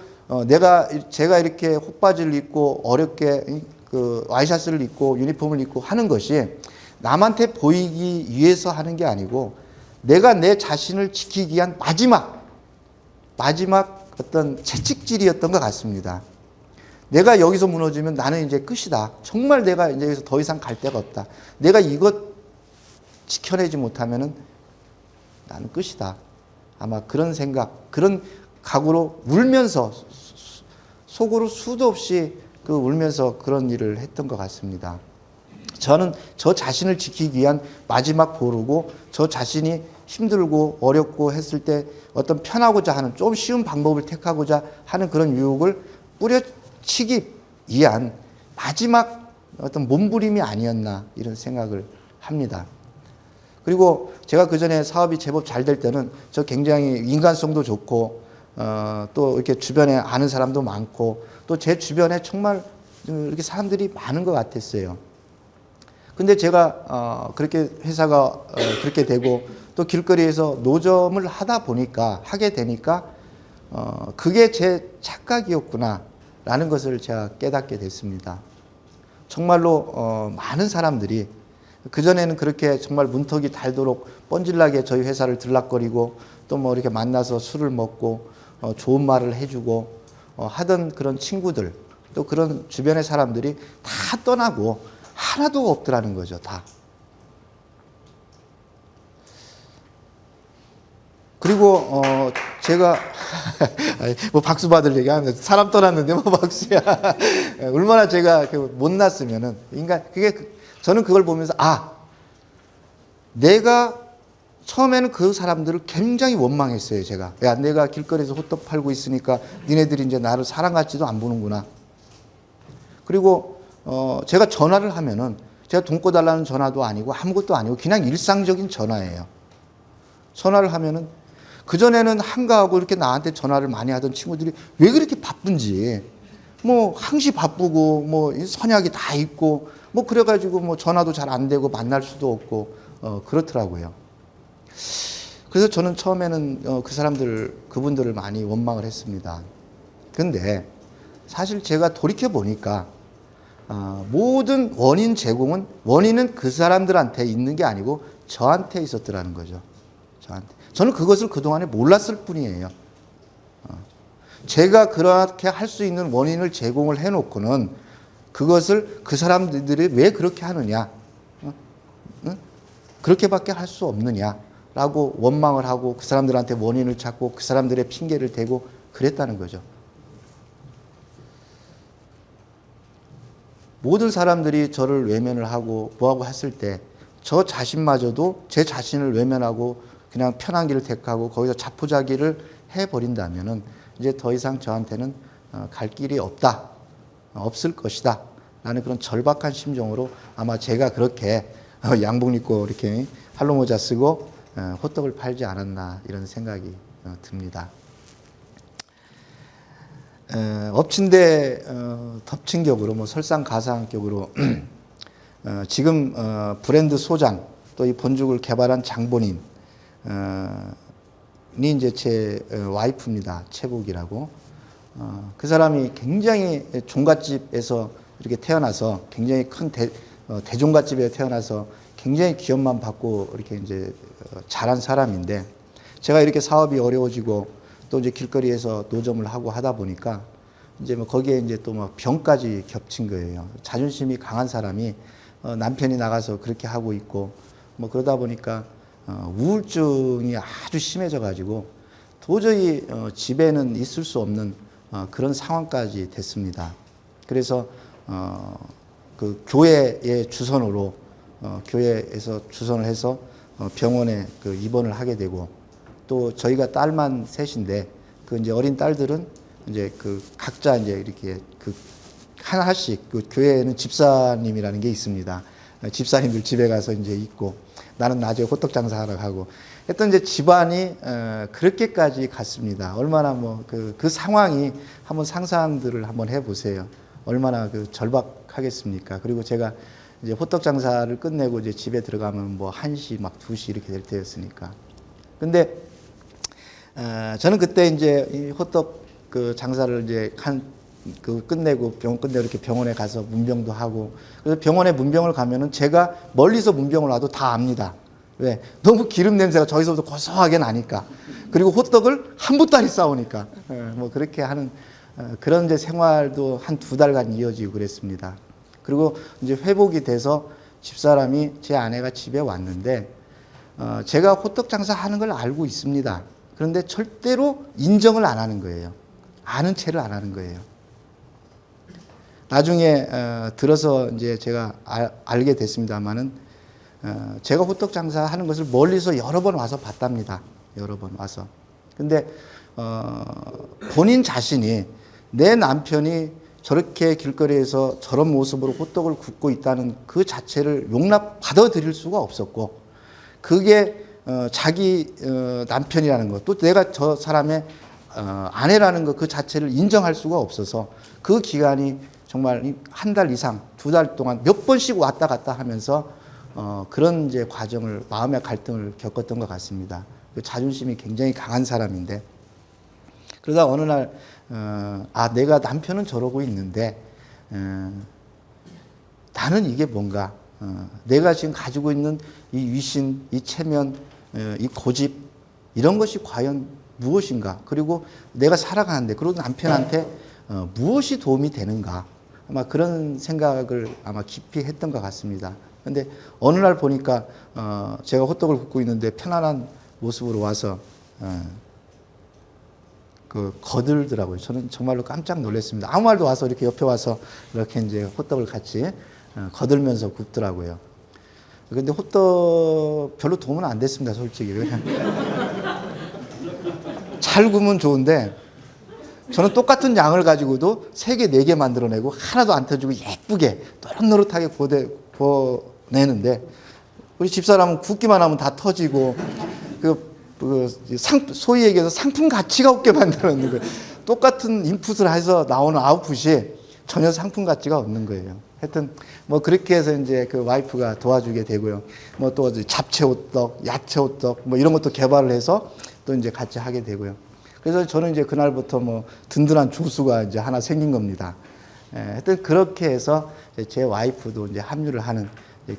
제가 이렇게 헛바지를 입고 어렵게 그 와이셔츠를 입고 유니폼을 입고 하는 것이 남한테 보이기 위해서 하는 게 아니고 내가 내 자신을 지키기 위한 마지막 어떤 채찍질이었던 것 같습니다. 내가 여기서 무너지면 나는 이제 끝이다. 정말 내가 이제 여기서 더 이상 갈 데가 없다. 내가 이것 지켜내지 못하면은 나는 끝이다. 아마 그런 생각, 그런 각오로 울면서 속으로 수도 없이 울면서 그런 일을 했던 것 같습니다. 저는 저 자신을 지키기 위한 마지막 보루고 저 자신이 힘들고 어렵고 했을 때 어떤 편하고자 하는 좀 쉬운 방법을 택하고자 하는 그런 유혹을 뿌려치기 위한 마지막 어떤 몸부림이 아니었나 이런 생각을 합니다. 그리고 제가 그 전에 사업이 제법 잘 될 때는 저 굉장히 인간성도 좋고 또 이렇게 주변에 아는 사람도 많고 또 제 주변에 정말 이렇게 사람들이 많은 것 같았어요. 근데 제가 그렇게 회사가 그렇게 되고 또 길거리에서 노점을 하게 되니까 그게 제 착각이었구나라는 것을 제가 깨닫게 됐습니다. 정말로 많은 사람들이 그전에는 그렇게 정말 문턱이 달도록 뻔질나게 저희 회사를 들락거리고 또 뭐 이렇게 만나서 술을 먹고 좋은 말을 해주고 하던 그런 친구들 또 그런 주변의 사람들이 다 떠나고 하나도 없더라는 거죠, 다. 그리고 제가 뭐 박수 받을 얘기하면 사람 떠났는데 뭐 박수야. 얼마나 제가 못났으면은 저는 그걸 보면서 내가 처음에는 그 사람들을 굉장히 원망했어요, 제가. 야, 내가 길거리에서 호떡 팔고 있으니까 니네들이 이제 나를 사람 같지도 안 보는구나. 그리고 제가 전화를 하면은 제가 돈 꿔달라는 전화도 아니고 아무것도 아니고 그냥 일상적인 전화예요. 전화를 하면은 그전에는 한가하고 이렇게 나한테 전화를 많이 하던 친구들이 왜 그렇게 바쁜지, 뭐 항시 바쁘고 뭐 선약이 다 있고 뭐 그래가지고 뭐 전화도 잘 안 되고 만날 수도 없고 그렇더라고요. 그래서 저는 처음에는 그분들을 많이 원망을 했습니다. 근데 사실 제가 돌이켜 보니까 모든 원인 제공은 원인은 그 사람들한테 있는 게 아니고 저한테 있었더라는 거죠. 저는 그것을 그동안에 몰랐을 뿐이에요. 제가 그렇게 할 수 있는 원인을 제공을 해놓고는 그것을 그 사람들이 왜 그렇게 하느냐, 그렇게밖에 할 수 없느냐라고 원망을 하고 그 사람들한테 원인을 찾고 그 사람들의 핑계를 대고 그랬다는 거죠. 모든 사람들이 저를 외면을 하고 뭐하고 했을 때 저 자신마저도 제 자신을 외면하고 그냥 편한 길을 택하고 거기서 자포자기를 해버린다면은 이제 더 이상 저한테는 갈 길이 없을 것이다 라는 그런 절박한 심정으로 아마 제가 그렇게 양복 입고 이렇게 팔로모자 쓰고 호떡을 팔지 않았나 이런 생각이 듭니다. 엎친 데 덮친 격으로 뭐 설상가상격으로 지금 브랜드 소장 또 이 본죽을 개발한 장본인 이 이제 제 와이프입니다. 최복이라고. 그 사람이 굉장히 종갓집에서 이렇게 태어나서 굉장히 큰 대종갓집에 태어나서 굉장히 기업만 받고 이렇게 이제 자란 사람인데 제가 이렇게 사업이 어려워지고 또 이제 길거리에서 노점을 하고 하다 보니까 이제 뭐 거기에 이제 또 뭐 병까지 겹친 거예요. 자존심이 강한 사람이 남편이 나가서 그렇게 하고 있고 뭐 그러다 보니까 우울증이 아주 심해져 가지고 도저히 집에는 있을 수 없는 그런 상황까지 됐습니다. 그래서 그 교회의 주선으로 교회에서 주선을 해서 병원에 그 입원을 하게 되고 또 저희가 딸만 셋인데 그 이제 어린 딸들은 이제 그 각자 이제 이렇게 그 하나씩 그 교회에는 집사님이라는 게 있습니다. 집사님들 집에 가서 이제 있고 나는 낮에 호떡 장사하러 가고 했던 이제 집안이 그렇게까지 갔습니다. 얼마나 뭐 그 상황이 한번 상상들을 한번 해보세요. 얼마나 그 절박하겠습니까? 그리고 제가 이제 호떡 장사를 끝내고 이제 집에 들어가면 뭐 1시 막 2시 이렇게 될 때였으니까. 근데 저는 그때 이제 이 호떡 그 장사를 이제 끝내고 병원 끝내고 이렇게 병원에 가서 문병도 하고 그래서 병원에 문병을 가면은 제가 멀리서 문병을 와도 다 압니다. 왜? 너무 기름 냄새가 저기서부터 고소하게 나니까. 그리고 호떡을 한 보따리 싸우니까. 뭐 그렇게 하는 그런 이제 생활도 한 2달간 이어지고 그랬습니다. 그리고 이제 회복이 돼서 집사람이 제 아내가 집에 왔는데 제가 호떡 장사하는 걸 알고 있습니다. 그런데 절대로 인정을 안 하는 거예요. 아는 체를 안 하는 거예요. 나중에 들어서 이제 제가 알게 됐습니다만은 제가 호떡 장사하는 것을 멀리서 여러 번 와서 봤답니다. 여러 번 와서. 근데 본인 자신이 내 남편이 저렇게 길거리에서 저런 모습으로 호떡을 굽고 있다는 그 자체를 받아들일 수가 없었고 그게 자기 남편이라는 것, 또 내가 저 사람의 아내라는 것 그 자체를 인정할 수가 없어서 그 기간이 정말 1달 이상, 2달 동안 몇 번씩 왔다 갔다 하면서 그런 이제 과정을, 마음의 갈등을 겪었던 것 같습니다. 그 자존심이 굉장히 강한 사람인데 그러다 어느 날 내가 남편은 저러고 있는데 나는 이게 뭔가 내가 지금 가지고 있는 이 위신, 이 체면, 이 고집 이런 것이 과연 무엇인가? 그리고 내가 살아가는데 그리고 남편한테 무엇이 도움이 되는가? 아마 그런 생각을 아마 깊이 했던 것 같습니다. 그런데 어느 날 보니까 제가 호떡을 굽고 있는데 편안한 모습으로 와서 거들더라고요. 저는 정말로 깜짝 놀랐습니다. 아무 말도 와서 이렇게 옆에 와서 이렇게 이제 호떡을 같이 거들면서 굽더라고요. 근데 호떡 별로 도움은 안 됐습니다, 솔직히. 잘 구우면 좋은데 저는 똑같은 양을 가지고도 3개, 4개 만들어내고 하나도 안 터지고 예쁘게 노릇노릇하게 보내는데 우리 집사람은 굽기만 하면 다 터지고 소위 얘기해서 상품 가치가 없게 만들어내는 거예요. 똑같은 인풋을 해서 나오는 아웃풋이 전혀 상품 가치가 없는 거예요. 하여튼 뭐 그렇게 해서 이제 그 와이프가 도와주게 되고요. 뭐 또 잡채 호떡, 야채 호떡 뭐 이런 것도 개발을 해서 또 이제 같이 하게 되고요. 그래서 저는 이제 그날부터 뭐 든든한 조수가 이제 하나 생긴 겁니다. 하여튼 그렇게 해서 제 와이프도 이제 합류를 하는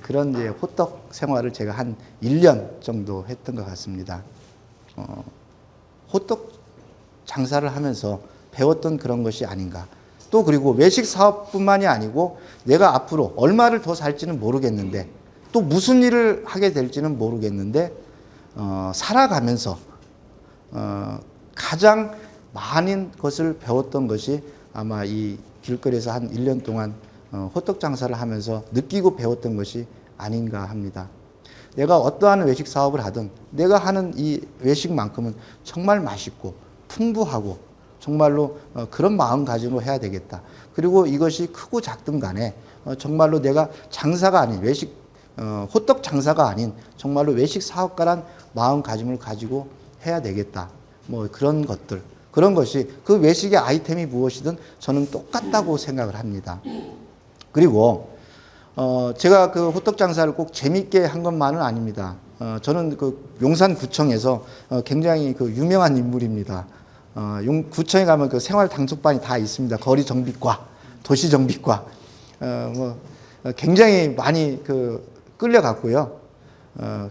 그런 이제 호떡 생활을 제가 한 1년 정도 했던 것 같습니다. 호떡 장사를 하면서 배웠던 그런 것이 아닌가. 또 그리고 외식 사업뿐만이 아니고 내가 앞으로 얼마를 더 살지는 모르겠는데 또 무슨 일을 하게 될지는 모르겠는데 살아가면서 가장 많은 것을 배웠던 것이 아마 이 길거리에서 한 1년 동안 호떡 장사를 하면서 느끼고 배웠던 것이 아닌가 합니다. 내가 어떠한 외식 사업을 하든 내가 하는 이 외식만큼은 정말 맛있고 풍부하고 정말로 그런 마음가짐으로 해야 되겠다. 그리고 이것이 크고 작든 간에 정말로 내가 장사가 아닌 호떡 장사가 아닌 정말로 외식 사업가란 마음가짐을 가지고 해야 되겠다. 뭐 그런 것들, 그런 것이 그 외식의 아이템이 무엇이든 저는 똑같다고 생각을 합니다. 그리고 제가 그 호떡 장사를 꼭 재밌게 한 것만은 아닙니다. 저는 그 용산구청에서 굉장히 그 유명한 인물입니다. 구청에 가면 그 생활 단속반이 다 있습니다. 거리 정비과, 도시 정비과, 굉장히 많이 끌려갔고요.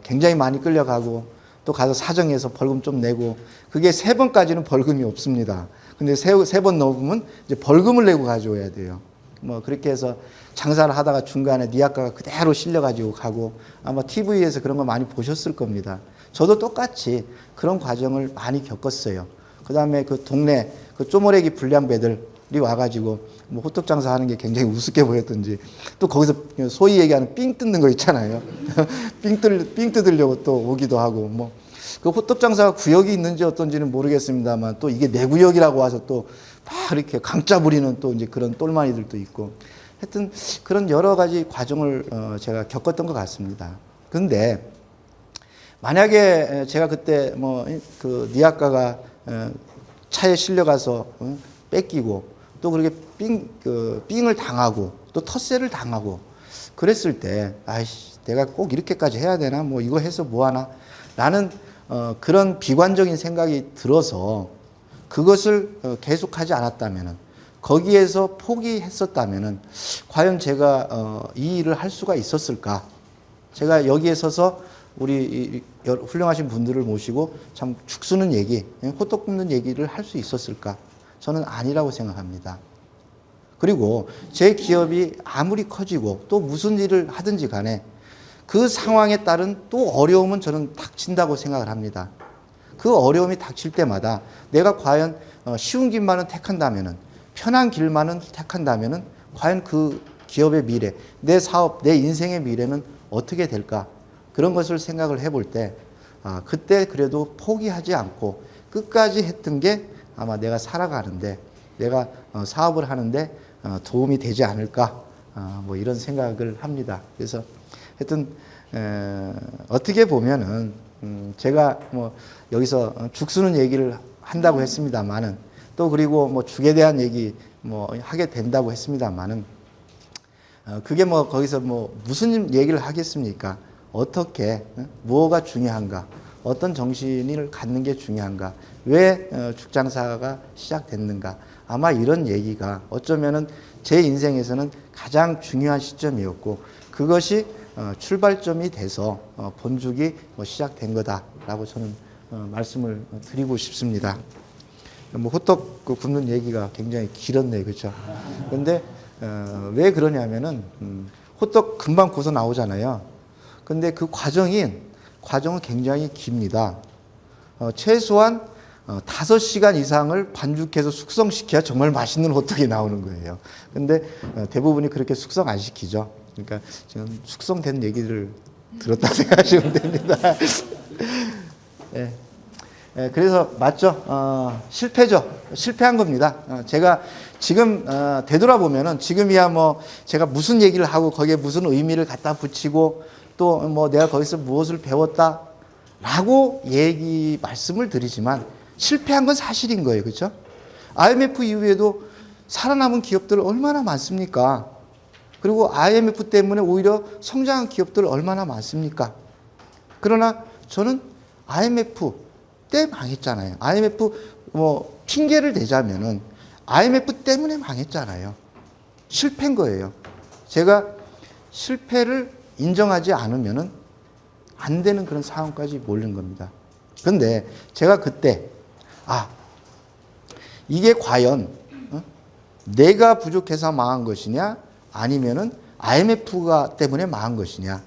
굉장히 많이 끌려가고 또 가서 사정해서 벌금 좀 내고 그게 3번까지는 벌금이 없습니다. 근데 3번 넘으면 이제 벌금을 내고 가져와야 돼요. 뭐 그렇게 해서 장사를 하다가 중간에 니아까가 그대로 실려가지고 가고 아마 TV에서 그런 거 많이 보셨을 겁니다. 저도 똑같이 그런 과정을 많이 겪었어요. 그 다음에 그 동네 그 쪼모래기 불량배들이 와가지고 뭐 호떡 장사하는 게 굉장히 우습게 보였던지 또 거기서 소위 얘기하는 삥 뜯는 거 있잖아요. 삥 뜯으려고 또 오기도 하고 뭐 그 호떡 장사가 구역이 있는지 어떤지는 모르겠습니다만 또 이게 내 구역이라고 와서 또 막 이렇게 강짜 부리는 또 이제 그런 똘마니들도 있고 하여튼 그런 여러 가지 과정을 제가 겪었던 것 같습니다. 근데 만약에 제가 그때 뭐 그 니아까가 차에 실려가서 뺏기고 또 그렇게 삥을 당하고 또 텃세를 당하고 그랬을 때 아이씨 내가 꼭 이렇게까지 해야 되나 뭐 이거 해서 뭐하나 라는 그런 비관적인 생각이 들어서 그것을 계속하지 않았다면은 거기에서 포기했었다면은 과연 제가 이 일을 할 수가 있었을까? 제가 여기에 서서 우리 훌륭하신 분들을 모시고 참 죽쓰는 얘기, 호떡 굽는 얘기를 할 수 있었을까? 저는 아니라고 생각합니다. 그리고 제 기업이 아무리 커지고 또 무슨 일을 하든지 간에 그 상황에 따른 또 어려움은 저는 닥친다고 생각을 합니다. 그 어려움이 닥칠 때마다 내가 과연 쉬운 길만은 택한다면은 편한 길만은 택한다면은 과연 그 기업의 미래, 내 사업, 내 인생의 미래는 어떻게 될까? 그런 것을 생각을 해볼 때 그때 그래도 포기하지 않고 끝까지 했던 게 아마 내가 살아가는데 내가 사업을 하는데 도움이 되지 않을까 뭐 이런 생각을 합니다. 그래서 하여튼 어떻게 보면은 제가 뭐 여기서 죽쓰는 얘기를 한다고 했습니다만은 또 그리고 뭐 죽에 대한 얘기 뭐 하게 된다고 했습니다만은 그게 뭐 거기서 뭐 무슨 얘기를 하겠습니까? 어떻게 뭐가 중요한가? 어떤 정신을 갖는 게 중요한가? 왜 죽장사가 시작됐는가? 아마 이런 얘기가 어쩌면은 제 인생에서는 가장 중요한 시점이었고 그것이 출발점이 돼서 본죽이 시작된 거다라고 저는 말씀을 드리고 싶습니다. 뭐 호떡 굽는 얘기가 굉장히 길었네요, 그렇죠? 그런데 왜 그러냐면은 호떡 금방 구워서 나오잖아요. 근데 그 과정은 굉장히 깁니다. 최소한 5시간 이상을 반죽해서 숙성시켜야 정말 맛있는 호떡이 나오는 거예요. 근데 대부분이 그렇게 숙성 안 시키죠. 그러니까 지금 숙성된 얘기를 들었다 생각하시면 됩니다. 네. 그래서 맞죠? 실패죠. 실패한 겁니다. 제가 지금 되돌아보면은 지금이야 뭐 제가 무슨 얘기를 하고 거기에 무슨 의미를 갖다 붙이고 또 뭐 내가 거기서 무엇을 배웠다라고 말씀을 드리지만 실패한 건 사실인 거예요. 그렇죠? IMF 이후에도 살아남은 기업들 얼마나 많습니까? 그리고 IMF 때문에 오히려 성장한 기업들 얼마나 많습니까? 그러나 저는 IMF 때 망했잖아요. IMF 뭐 핑계를 대자면은 IMF 때문에 망했잖아요. 실패인 거예요. 제가 실패를 인정하지 않으면은 안 되는 그런 상황까지 몰린 겁니다. 그런데 제가 그때 이게 과연 내가 부족해서 망한 것이냐 아니면은 IMF가 때문에 망한 것이냐.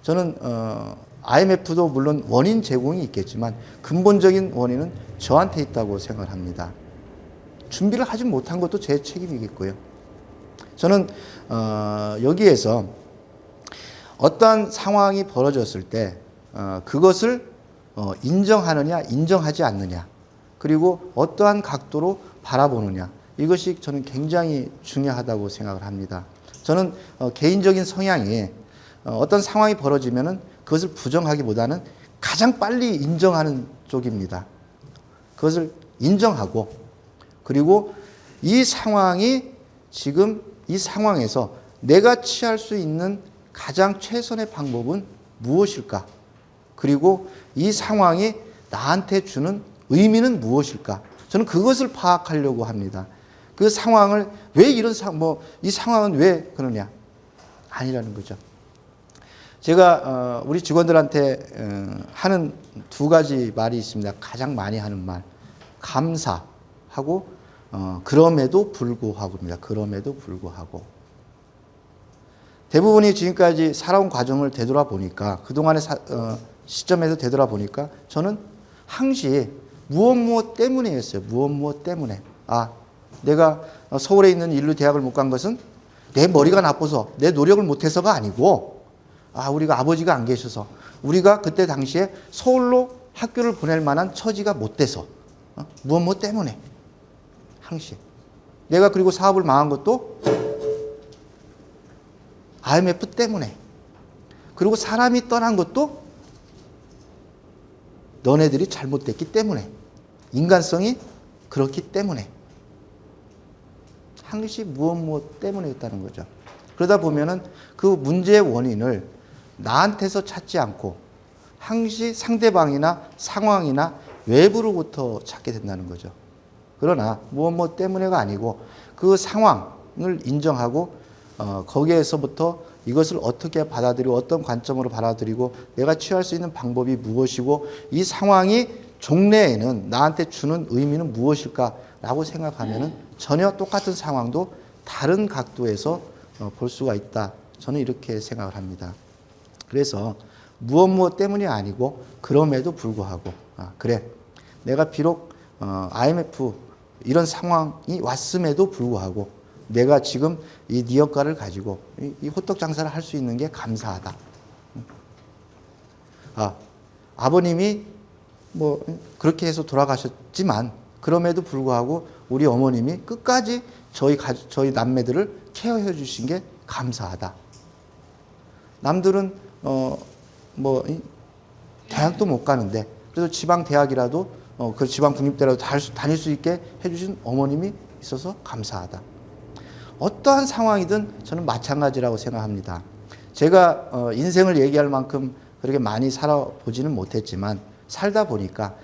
저는 IMF도 물론 원인 제공이 있겠지만 근본적인 원인은 저한테 있다고 생각을 합니다. 준비를 하지 못한 것도 제 책임이겠고요. 저는 여기에서 어떠한 상황이 벌어졌을 때 그것을 인정하느냐 인정하지 않느냐 그리고 어떠한 각도로 바라보느냐 이것이 저는 굉장히 중요하다고 생각을 합니다. 저는 개인적인 성향이 어떤 상황이 벌어지면은 그것을 부정하기보다는 가장 빨리 인정하는 쪽입니다. 그것을 인정하고 그리고 이 상황이 지금 이 상황에서 내가 취할 수 있는 가장 최선의 방법은 무엇일까? 그리고 이 상황이 나한테 주는 의미는 무엇일까? 저는 그것을 파악하려고 합니다. 그 상황을 왜 이 상황은 왜 그러냐? 아니라는 거죠. 제가 우리 직원들한테 하는 두 가지 말이 있습니다. 가장 많이 하는 말. 감사하고 그럼에도 불구하고입니다. 그럼에도 불구하고. 대부분이 지금까지 살아온 과정을 되돌아보니까 그동안의 시점에서 되돌아보니까 저는 항시 무엇 때문이었어요. 무엇 때문에. 내가 서울에 있는 인류대학을 못 간 것은 내 머리가 나빠서 내 노력을 못해서가 아니고 우리가 아버지가 안 계셔서 우리가 그때 당시에 서울로 학교를 보낼 만한 처지가 못 돼서 무엇 때문에 항시 내가 그리고 사업을 망한 것도 IMF 때문에 그리고 사람이 떠난 것도 너네들이 잘못됐기 때문에 인간성이 그렇기 때문에 항시 무엇 때문이었다는 거죠. 그러다 보면은 그 문제의 원인을 나한테서 찾지 않고 항시 상대방이나 상황이나 외부로부터 찾게 된다는 거죠. 그러나 무엇 때문에가 아니고 그 상황을 인정하고 거기에서부터 이것을 어떻게 받아들이고 어떤 관점으로 받아들이고 내가 취할 수 있는 방법이 무엇이고 이 상황이 종래에는 나한테 주는 의미는 무엇일까라고 생각하면은 전혀 똑같은 상황도 다른 각도에서 볼 수가 있다. 저는 이렇게 생각을 합니다. 그래서 무엇 때문이 아니고 그럼에도 불구하고 그래 내가 비록 IMF 이런 상황이 왔음에도 불구하고 내가 지금 이 니어가를 가지고 이 호떡 장사를 할 수 있는 게 감사하다. 아버님이 뭐 그렇게 해서 돌아가셨지만 그럼에도 불구하고 우리 어머님이 끝까지 저희 남매들을 케어해 주신 게 감사하다. 남들은 대학도 못 가는데 그래도 지방 대학이라도 그 지방 국립대라도 다닐 수 있게 해주신 어머님이 있어서 감사하다. 어떠한 상황이든 저는 마찬가지라고 생각합니다. 제가 인생을 얘기할 만큼 그렇게 많이 살아보지는 못했지만 살다 보니까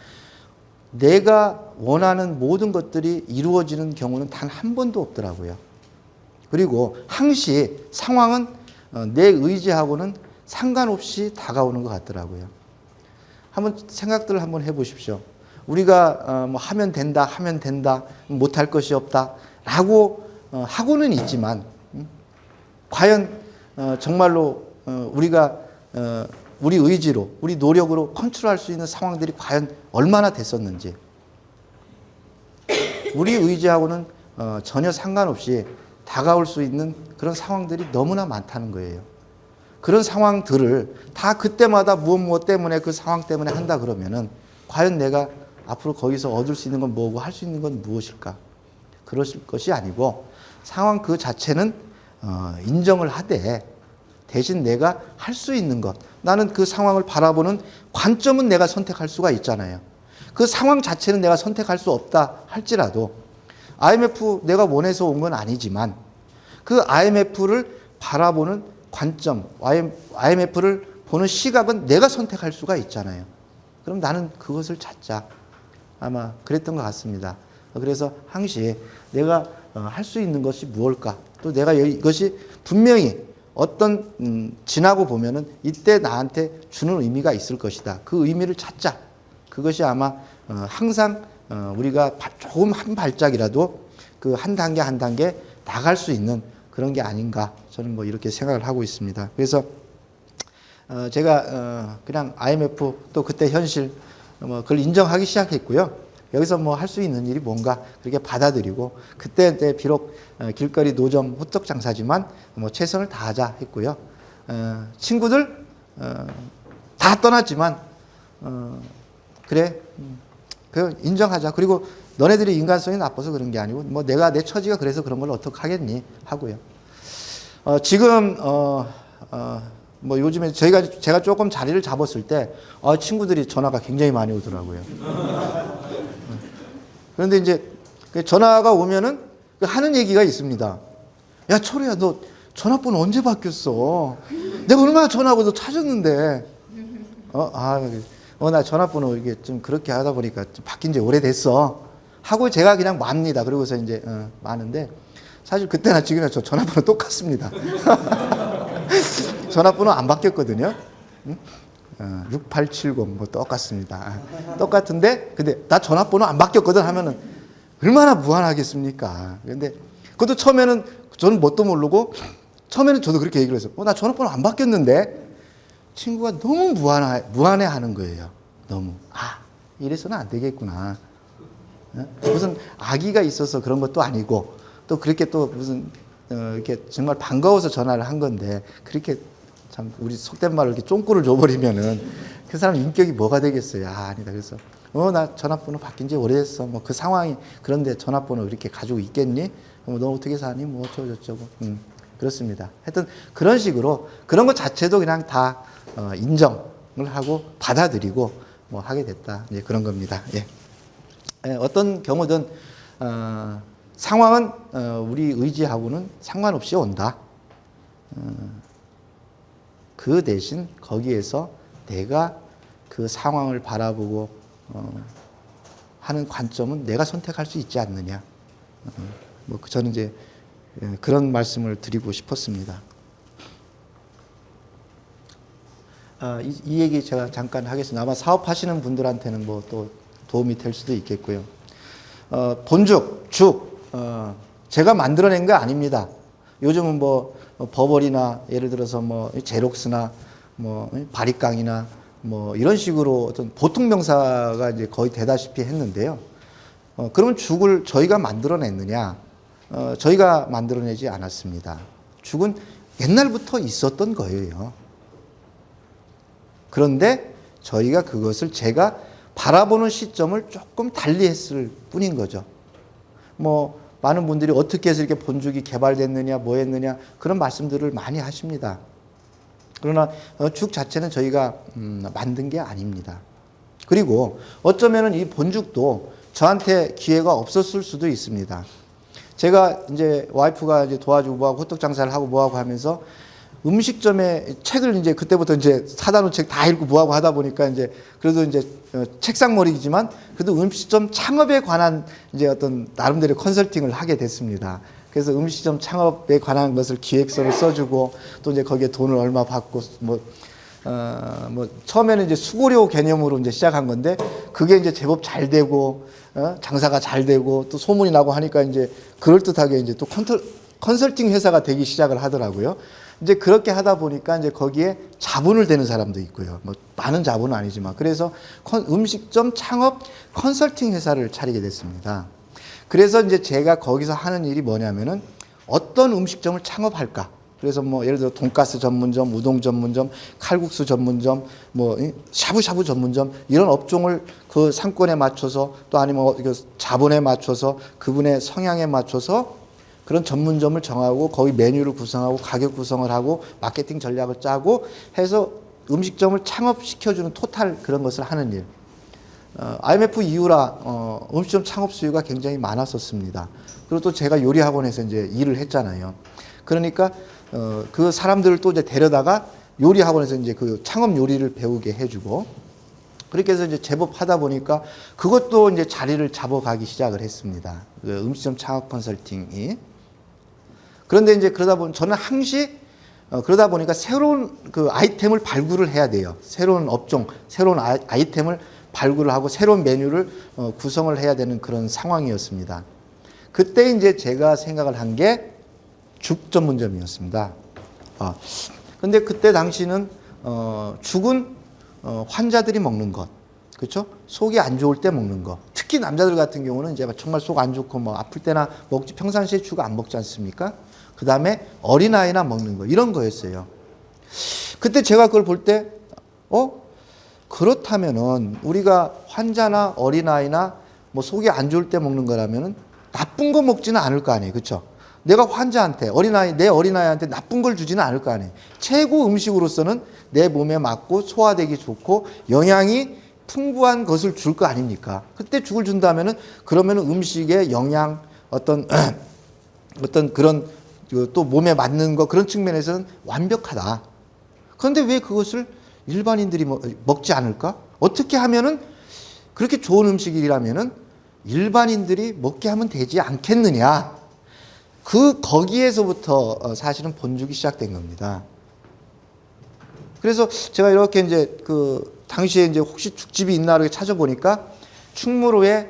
내가 원하는 모든 것들이 이루어지는 경우는 단 한 번도 없더라고요. 그리고 항시 상황은 내 의지하고는 상관없이 다가오는 것 같더라고요. 한번 생각들을 한번 해보십시오. 우리가 하면 된다, 못할 것이 없다라고 하고는 있지만 과연 정말로 우리가 우리 의지로, 우리 노력으로 컨트롤할 수 있는 상황들이 과연 얼마나 됐었는지 우리 의지하고는 전혀 상관없이 다가올 수 있는 그런 상황들이 너무나 많다는 거예요. 그런 상황들을 다 그때마다 무엇 때문에 그 상황 때문에 한다 그러면은 과연 내가 앞으로 거기서 얻을 수 있는 건 뭐고 할 수 있는 건 무엇일까? 그러실 것이 아니고 상황 그 자체는 인정을 하되 대신 내가 할 수 있는 것, 나는 그 상황을 바라보는 관점은 내가 선택할 수가 있잖아요. 그 상황 자체는 내가 선택할 수 없다 할지라도 IMF 내가 원해서 온 건 아니지만 그 IMF를 바라보는 관점, IMF를 보는 시각은 내가 선택할 수가 있잖아요. 그럼 나는 그것을 찾자. 아마 그랬던 것 같습니다. 그래서 항시 내가 할 수 있는 것이 무엇일까? 또 내가 이것이 분명히 어떤 지나고 보면은 이때 나한테 주는 의미가 있을 것이다. 그 의미를 찾자. 그것이 아마 항상 우리가 조금 한 발짝이라도 그 한 단계 한 단계 나갈 수 있는 그런 게 아닌가 저는 뭐 이렇게 생각을 하고 있습니다. 그래서 제가 그냥 IMF 또 그때 현실 그걸 인정하기 시작했고요. 여기서 뭐 할 수 있는 일이 뭔가 그렇게 받아들이고 그때 비록 길거리 노점 호떡 장사지만 뭐 최선을 다하자 했고요. 친구들 다 떠났지만 그래 그 인정하자. 그리고 너네들이 인간성이 나빠서 그런 게 아니고 뭐 내가 내 처지가 그래서 그런 걸 어떻게 하겠니 하고요. 지금 뭐 요즘에 제가 조금 자리를 잡았을 때 친구들이 전화가 굉장히 많이 오더라고요. 그런데 이제 전화가 오면은 하는 얘기가 있습니다. 야 철우야 너 전화번호 언제 바뀌었어? 내가 얼마나 전화하고 너 찾았는데. 나 전화번호 이게 좀 그렇게 하다 보니까 좀 바뀐 지 오래됐어. 하고 제가 그냥 맙니다. 그러고서 이제 마는데 사실 그때나 지금이나 저 전화번호 똑같습니다. 전화번호 안 바뀌었거든요. 6870 뭐 똑같습니다. 똑같은데 근데 나 전화번호 안 바뀌었거든 하면은 얼마나 무안하겠습니까? 근데 그것도 처음에는 저는 뭣도 모르고 처음에는 저도 그렇게 얘기를 했어요. 나 전화번호 안 바뀌었는데 친구가 너무 무안해하는 거예요. 너무 이래서는 안 되겠구나. 무슨 악의가 있어서 그런 것도 아니고 또 그렇게 또 무슨 이렇게 정말 반가워서 전화를 한 건데 그렇게 참 우리 속된 말로 이렇게 쫑꾸를 줘버리면은 그 사람 인격이 뭐가 되겠어요? 아니다. 그래서 나 전화번호 바뀐 지 오래됐어. 뭐 그 상황이 그런데 전화번호 이렇게 가지고 있겠니? 너 어떻게 사니? 뭐 어쩌고저쩌고. 그렇습니다. 하여튼 그런 식으로 그런 것 자체도 그냥 다 인정을 하고 받아들이고 뭐 하게 됐다. 이제 그런 겁니다. 예. 어떤 경우든 상황은 우리 의지하고는 상관없이 온다. 그 대신 거기에서 내가 그 상황을 바라보고 하는 관점은 내가 선택할 수 있지 않느냐. 뭐 저는 이제 그런 말씀을 드리고 싶었습니다. 이 얘기 제가 잠깐 하겠습니다. 아마 사업하시는 분들한테는 뭐 또 도움이 될 수도 있겠고요. 본죽, 제가 만들어낸 거 아닙니다. 요즘은 뭐 버버리나 예를 들어서 뭐 제록스나 뭐 바리깡이나 뭐 이런 식으로 어떤 보통 명사가 이제 거의 되다시피 했는데요. 그러면 죽을 저희가 만들어냈느냐? 저희가 만들어내지 않았습니다. 죽은 옛날부터 있었던 거예요. 그런데 저희가 그것을 제가 바라보는 시점을 조금 달리 했을 뿐인 거죠. 뭐 많은 분들이 어떻게 해서 이렇게 본죽이 개발됐느냐 뭐 했느냐 그런 말씀들을 많이 하십니다. 그러나 죽 자체는 저희가 만든 게 아닙니다. 그리고 어쩌면은 이 본죽도 저한테 기회가 없었을 수도 있습니다. 제가 이제 와이프가 이제 도와주고 뭐하고 호떡 장사를 하고 뭐하고 하면서 음식점에 책을 이제 그때부터 이제 사다 놓은 책 다 읽고 뭐하고 하다 보니까 이제 그래도 이제 책상머리이지만 그래도 음식점 창업에 관한 이제 어떤 나름대로 컨설팅을 하게 됐습니다. 그래서 음식점 창업에 관한 것을 기획서를 써주고 또 이제 거기에 돈을 얼마 받고 뭐 처음에는 이제 수고료 개념으로 이제 시작한 건데 그게 이제 제법 잘 되고 장사가 잘 되고 또 소문이 나고 하니까 이제 그럴듯하게 이제 또 컨설팅 회사가 되기 시작을 하더라고요. 이제 그렇게 하다 보니까 이제 거기에 자본을 대는 사람도 있고요. 뭐 많은 자본은 아니지만 그래서 음식점 창업 컨설팅 회사를 차리게 됐습니다. 그래서 이제 제가 거기서 하는 일이 뭐냐면은 어떤 음식점을 창업할까? 그래서 뭐 예를 들어 돈가스 전문점, 우동 전문점, 칼국수 전문점, 뭐 샤브샤브 전문점 이런 업종을 그 상권에 맞춰서 또 아니면 자본에 맞춰서 그분의 성향에 맞춰서 그런 전문점을 정하고 거기 메뉴를 구성하고 가격 구성을 하고 마케팅 전략을 짜고 해서 음식점을 창업시켜주는 토탈 그런 것을 하는 일. IMF 이후라 음식점 창업 수요가 굉장히 많았었습니다. 그리고 또 제가 요리학원에서 이제 일을 했잖아요. 그러니까 그 사람들을 또 이제 데려다가 요리학원에서 이제 그 창업 요리를 배우게 해주고 그렇게 해서 이제 제법 하다 보니까 그것도 이제 자리를 잡아가기 시작을 했습니다. 그 음식점 창업 컨설팅이. 그런데 이제 그러다 보면 저는 항시 그러다 보니까 새로운 그 아이템을 발굴을 해야 돼요. 새로운 업종, 새로운 아이템을 발굴을 하고 새로운 메뉴를 구성을 해야 되는 그런 상황이었습니다. 그때 이제 제가 생각을 한 게 죽 전문점이었습니다. 근데 그때 당시는 죽은 환자들이 먹는 것, 그렇죠? 속이 안 좋을 때 먹는 것. 특히 남자들 같은 경우는 이제 정말 속 안 좋고 뭐 아플 때나 먹지 평상시에 죽 안 먹지 않습니까? 그 다음에 어린아이나 먹는 거 이런 거였어요. 그때 제가 그걸 볼 때 그렇다면은 우리가 환자나 어린아이나 뭐 속이 안 좋을 때 먹는 거라면은 나쁜 거 먹지는 않을 거 아니에요. 그렇죠? 내가 환자한테 내 어린아이한테 나쁜 걸 주지는 않을 거 아니에요. 최고 음식으로서는 내 몸에 맞고 소화되기 좋고 영양이 풍부한 것을 줄 거 아닙니까? 그때 죽을 준다면은 그러면은 음식의 영양 어떤 그런 또 몸에 맞는 거 그런 측면에서는 완벽하다. 그런데 왜 그것을 일반인들이 먹지 않을까? 어떻게 하면은 그렇게 좋은 음식이라면은 일반인들이 먹게 하면 되지 않겠느냐? 거기에서부터 사실은 본죽이 시작된 겁니다. 그래서 제가 이렇게 이제 당시에 이제 혹시 죽집이 있나 이렇게 찾아보니까 충무로에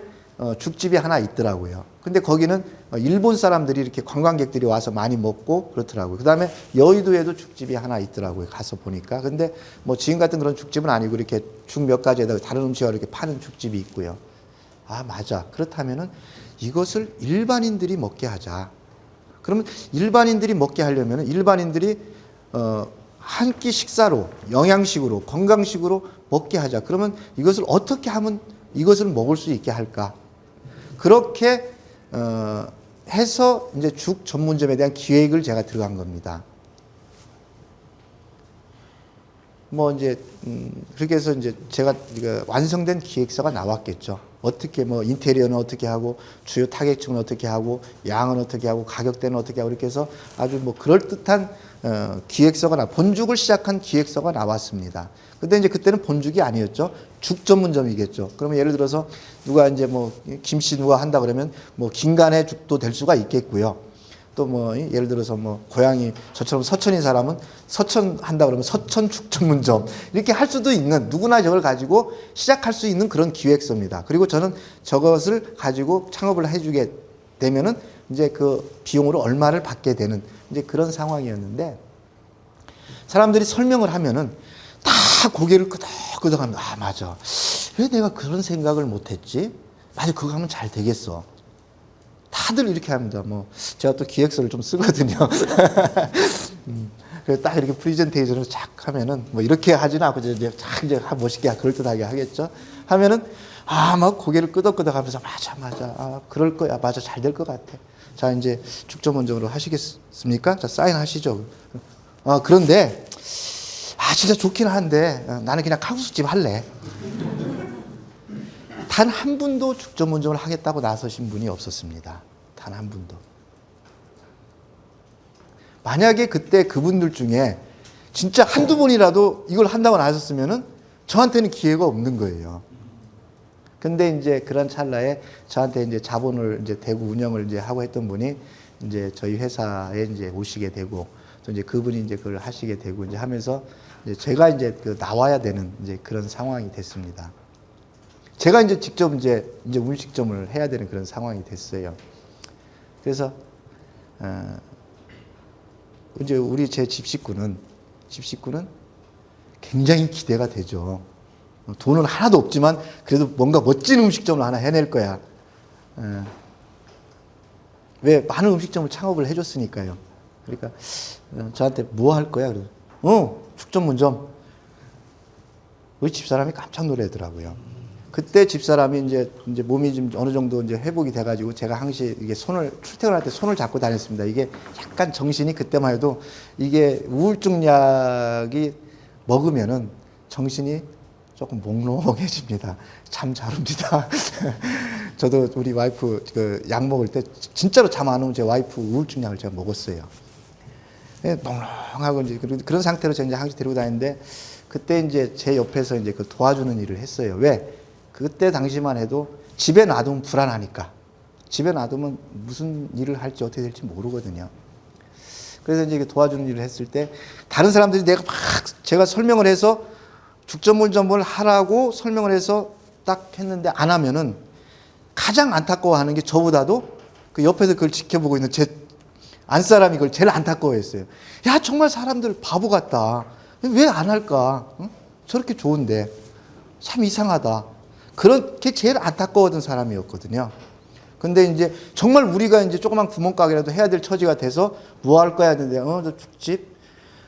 죽집이 하나 있더라고요. 근데 거기는 일본 사람들이 이렇게 관광객들이 와서 많이 먹고 그렇더라고요. 그 다음에 여의도에도 죽집이 하나 있더라고요. 가서 보니까. 근데 뭐 지금 같은 그런 죽집은 아니고 이렇게 죽 몇 가지에다가 다른 음식을 이렇게 파는 죽집이 있고요. 맞아. 그렇다면은 이것을 일반인들이 먹게 하자. 그러면 일반인들이 먹게 하려면은 일반인들이 한 끼 식사로 영양식으로 건강식으로 먹게 하자. 그러면 이것을 어떻게 하면 이것을 먹을 수 있게 할까? 그렇게 해서 이제 죽 전문점에 대한 기획을 제가 들어간 겁니다. 뭐 이제 그렇게 해서 이제 제가 완성된 기획서가 나왔겠죠. 어떻게 뭐 인테리어는 어떻게 하고 주요 타겟층은 어떻게 하고 양은 어떻게 하고 가격대는 어떻게 하고 이렇게 해서 아주 뭐 그럴듯한 기획서가 본죽을 시작한 기획서가 나왔습니다. 근데 이제 그때는 본죽이 아니었죠. 죽 전문점이겠죠. 그러면 예를 들어서 누가 이제 뭐 김씨 누가 한다 그러면 뭐 김간의 죽도 될 수가 있겠고요. 또 뭐 예를 들어서 뭐 고향이 저처럼 서천인 사람은 서천 한다 그러면 서천 죽 전문점 이렇게 할 수도 있는 누구나 저걸 가지고 시작할 수 있는 그런 기획서입니다. 그리고 저는 저것을 가지고 창업을 해주게 되면은 이제 그 비용으로 얼마를 받게 되는 이제 그런 상황이었는데 사람들이 설명을 하면은 다 고개를 끄덕끄덕합니다. 맞아. 왜 내가 그런 생각을 못했지? 맞아, 그거 하면 잘 되겠어. 다들 이렇게 합니다. 뭐 제가 또 기획서를 좀 쓰거든요. 그래서 딱 이렇게 프레젠테이션을 착 하면은 뭐 이렇게 하지는 않고 이제 멋있게 그럴듯하게 하겠죠. 하면은 막 고개를 끄덕끄덕하면서 맞아. 그럴 거야. 맞아, 잘 될 것 같아. 자, 이제 죽 전문점으로 하시겠습니까? 자, 사인하시죠. 그런데 진짜 좋긴 한데 나는 그냥 칼국수집 할래. 단 한 분도 죽 전문점을 하겠다고 나서신 분이 없었습니다. 단 한 분도. 만약에 그때 그분들 중에 진짜 한두 분이라도 이걸 한다고 나섰으면은 저한테는 기회가 없는 거예요. 근데 이제 그런 찰나에 저한테 이제 자본을 이제 대고 운영을 이제 하고 했던 분이 이제 저희 회사에 이제 오시게 되고 또 이제 그분이 이제 그걸 하시게 되고 이제 하면서 이제 제가 이제 나와야 되는 이제 그런 상황이 됐습니다. 제가 이제 직접 이제 음식점을 해야 되는 그런 상황이 됐어요. 그래서 이제 우리 제 집식구는 굉장히 기대가 되죠. 돈은 하나도 없지만 그래도 뭔가 멋진 음식점을 하나 해낼 거야. 왜 많은 음식점을 창업을 해줬으니까요. 그러니까 저한테 뭐 할 거야? 그래서 축전문점. 우리 집사람이 깜짝 놀라더라고요. 그때 집사람이 이제 몸이 좀 어느 정도 이제 회복이 돼가지고 제가 항시 이게 출퇴근할 때 손을 잡고 다녔습니다. 이게 약간 정신이 그때만 해도 이게 우울증 약이 먹으면은 정신이 조금 몽롱해집니다. 잠 잘 옵니다. 저도 우리 와이프 그 약 먹을 때 진짜로 잠 안 오면 제 와이프 우울증 약을 제가 먹었어요. 몽롱하고 이제 그런 상태로 제가 이제 항시 데리고 다니는데 그때 이제 제 옆에서 이제 그 도와주는 일을 했어요. 왜? 그때 당시만 해도 집에 놔두면 불안하니까. 집에 놔두면 무슨 일을 할지 어떻게 될지 모르거든요. 그래서 이제 도와주는 일을 했을 때 다른 사람들이 제가 설명을 해서 죽전물점을 하라고 설명을 해서 딱 했는데 안 하면은 가장 안타까워하는 게 저보다도 그 옆에서 그걸 지켜보고 있는 제 안사람이 그걸 제일 안타까워했어요. 야, 정말 사람들 바보 같다. 왜 안 할까? 응? 저렇게 좋은데. 참 이상하다. 그렇게 제일 안타까워하던 사람이었거든요. 근데 이제 정말 우리가 이제 조그만 구멍가게라도 해야 될 처지가 돼서 뭐 할 거야 했는데, 저 죽집?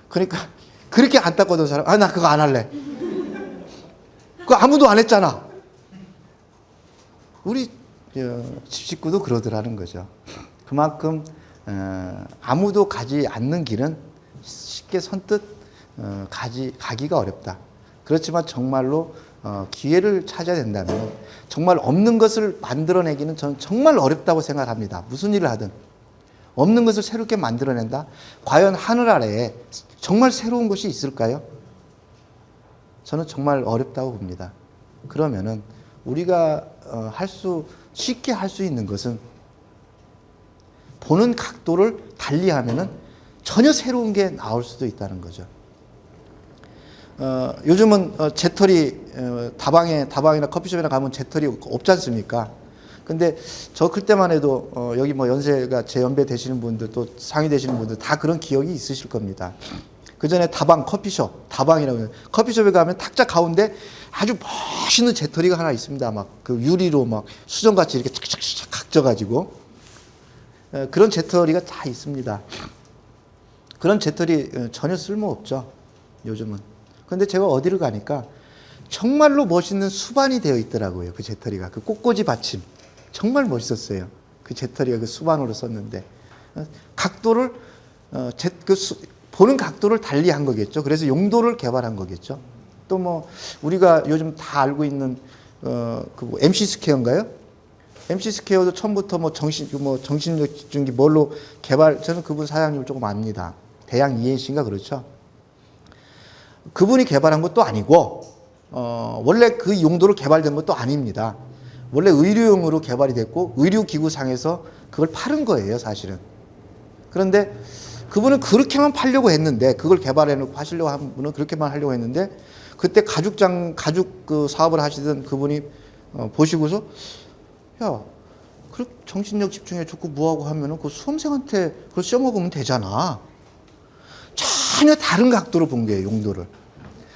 그러니까 그렇게 안타까워하던 사람, 나 그거 안 할래. 그거 아무도 안 했잖아. 우리 집 식구도 그러더라는 거죠. 그만큼 아무도 가지 않는 길은 쉽게 선뜻 가기가 어렵다. 그렇지만 정말로 기회를 찾아야 된다면 정말 없는 것을 만들어내기는 저는 정말 어렵다고 생각합니다. 무슨 일을 하든 없는 것을 새롭게 만들어낸다. 과연 하늘 아래에 정말 새로운 것이 있을까요? 저는 정말 어렵다고 봅니다. 그러면은 우리가 쉽게 할 수 있는 것은 보는 각도를 달리하면은 전혀 새로운 게 나올 수도 있다는 거죠. 요즘은 재털이 다방이나 커피숍이나 가면 재털이 없지 않습니까? 근데 저 그때만 해도 여기 뭐 연세가 제 연배 되시는 분들 또 상위 되시는 분들 다 그런 기억이 있으실 겁니다. 그 전에 다방이라고 해요. 커피숍에 가면 탁자 가운데 아주 멋있는 재털이가 하나 있습니다. 막 그 유리로 막 수정같이 이렇게 착착착 각져가지고 그런 재털이가 다 있습니다. 그런 재털이 전혀 쓸모없죠. 요즘은. 근데 제가 어디를 가니까 정말로 멋있는 수반이 되어 있더라고요. 그 재털이가. 그 꽃꽂이 받침. 정말 멋있었어요. 그 재털이가 그 수반으로 썼는데. 각도를, 보는 각도를 달리 한 거겠죠. 그래서 용도를 개발한 거겠죠. 또 뭐, 우리가 요즘 다 알고 있는, MC 스퀘어인가요? MC 스퀘어도 처음부터 정신력 집중기 뭘로 저는 그분 사장님을 조금 압니다. 대양 이행시인가 그렇죠? 그분이 개발한 것도 아니고, 원래 그 용도로 개발된 것도 아닙니다. 원래 의료용으로 개발이 됐고, 의료기구상에서 그걸 파는 거예요, 사실은. 그런데 그분은 그렇게만 팔려고 했는데, 그걸 개발해놓고 하시려고 한 분은 그렇게만 하려고 했는데, 그때 가죽 그 사업을 하시던 그분이 보시고서, 야, 그 정신력 집중에 좋고 뭐하고 하면은 그 수험생한테 그걸 써먹으면 되잖아. 전혀 다른 각도로 본 거예요, 용도를.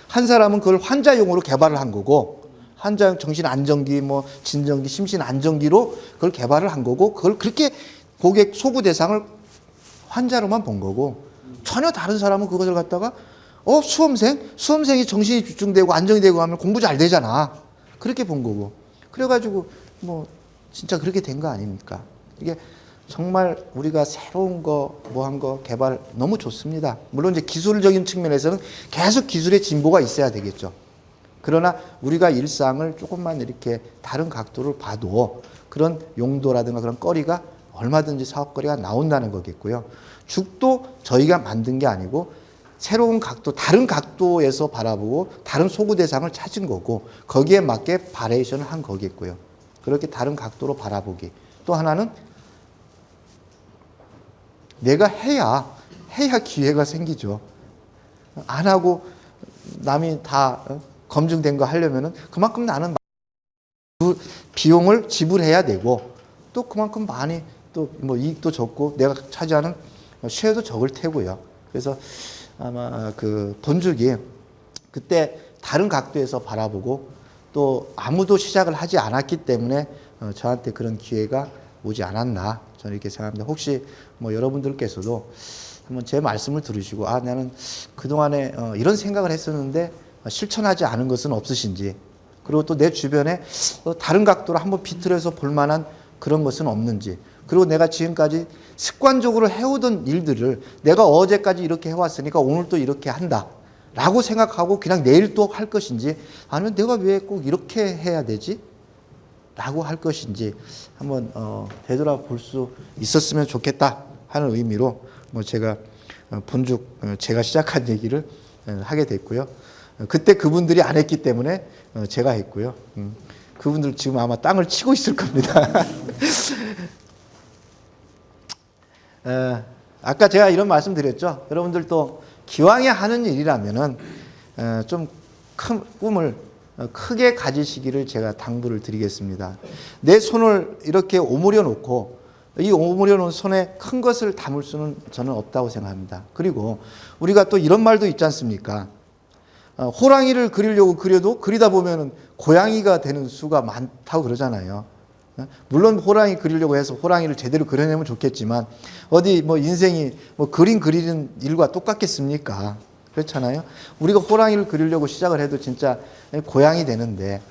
한 사람은 그걸 환자용으로 개발을 한 거고, 환자용 정신 안정기, 뭐 진정기, 심신 안정기로 그걸 개발을 한 거고, 그걸 그렇게 고객 소구 대상을 환자로만 본 거고, 전혀 다른 사람은 그것을 갖다가 수험생이 정신이 집중되고 안정이 되고 하면 공부 잘 되잖아. 그렇게 본 거고. 그래가지고 뭐 진짜 그렇게 된 거 아닙니까? 이게 정말 우리가 새로운 거, 뭐 한 거 개발 너무 좋습니다. 물론 이제 기술적인 측면에서는 계속 기술의 진보가 있어야 되겠죠. 그러나 우리가 일상을 조금만 이렇게 다른 각도를 봐도 그런 용도라든가 그런 거리가 얼마든지 사업거리가 나온다는 거겠고요. 죽도 저희가 만든 게 아니고 새로운 각도, 다른 각도에서 바라보고 다른 소구 대상을 찾은 거고 거기에 맞게 바리에이션을 한 거겠고요. 그렇게 다른 각도로 바라보기. 또 하나는 내가 해야 기회가 생기죠. 안 하고 남이 다 검증된 거 하려면은 그만큼 나는 비용을 지불해야 되고 또 그만큼 많이 또 뭐 이익도 적고 내가 차지하는 쉐어도 적을 테고요. 그래서 아마 그 본죽이 그때 다른 각도에서 바라보고 또 아무도 시작을 하지 않았기 때문에 저한테 그런 기회가 오지 않았나 저는 이렇게 생각합니다. 혹시 뭐 여러분들께서도 그러면 제 말씀을 들으시고 나는 그동안에 이런 생각을 했었는데 실천하지 않은 것은 없으신지, 그리고 또 내 주변에 다른 각도로 한번 비틀어서 볼 만한 그런 것은 없는지, 그리고 내가 지금까지 습관적으로 해오던 일들을 내가 어제까지 이렇게 해왔으니까 오늘 또 이렇게 한다 라고 생각하고 그냥 내일 또 할 것인지, 아니면 내가 왜 꼭 이렇게 해야 되지? 라고 할 것인지 한번 되돌아볼 수 있었으면 좋겠다 하는 의미로 제가 본죽 제가 시작한 얘기를 하게 됐고요. 그때 그분들이 안 했기 때문에 제가 했고요. 그분들 지금 아마 땅을 치고 있을 겁니다. 아까 제가 이런 말씀 드렸죠. 여러분들도 기왕에 하는 일이라면은 좀 큰 꿈을 크게 가지시기를 제가 당부를 드리겠습니다. 내 손을 이렇게 오므려 놓고 이 오므려 놓은 손에 큰 것을 담을 수는 저는 없다고 생각합니다. 그리고 우리가 또 이런 말도 있지 않습니까? 호랑이를 그리려고 그려도 그리다 보면은 고양이가 되는 수가 많다고 그러잖아요. 물론 호랑이 그리려고 해서 호랑이를 제대로 그려내면 좋겠지만 어디 인생이 그림 그리는 일과 똑같겠습니까? 그렇잖아요. 우리가 호랑이를 그리려고 시작을 해도 진짜 고양이 되는데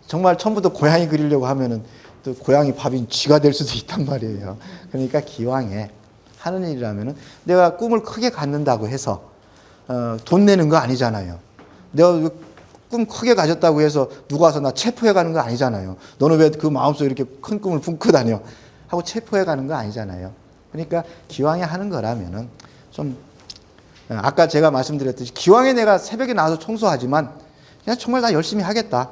정말 처음부터 고양이 그리려고 하면은 또 고양이 밥인 쥐가 될 수도 있단 말이에요. 그러니까 기왕에 하는 일이라면은 내가 꿈을 크게 갖는다고 해서 돈 내는 거 아니잖아요. 내가 꿈 크게 가졌다고 해서 누가 와서 나 체포해 가는 거 아니잖아요. 너는 왜 그 마음속에 이렇게 큰 꿈을 품고 다녀? 하고 체포해 가는 거 아니잖아요. 그러니까 기왕에 하는 거라면은 좀 아까 제가 말씀드렸듯이 기왕에 내가 새벽에 나와서 청소하지만 그냥 정말 나 열심히 하겠다.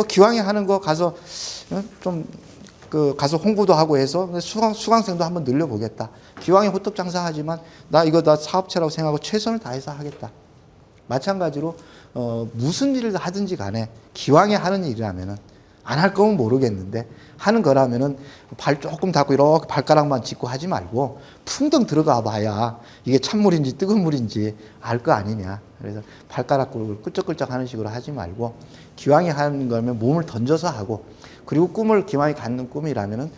기왕에 하는 거 가서 좀 가서 홍보도 하고 해서 수강생도 한번 늘려보겠다. 기왕에 호떡 장사하지만 나 사업체라고 생각하고 최선을 다해서 하겠다. 마찬가지로 무슨 일을 하든지 간에 기왕에 하는 일이라면은 안 할 거면 모르겠는데 하는 거라면은 발 조금 닫고 이렇게 발가락만 짚고 하지 말고 풍덩 들어가 봐야 이게 찬물인지 뜨거운 물인지 알 거 아니냐. 그래서 발가락 끄적끄적 하는 식으로 하지 말고 기왕에 하는 거면 몸을 던져서 하고, 그리고 꿈을 기왕에 갖는 꿈이라면은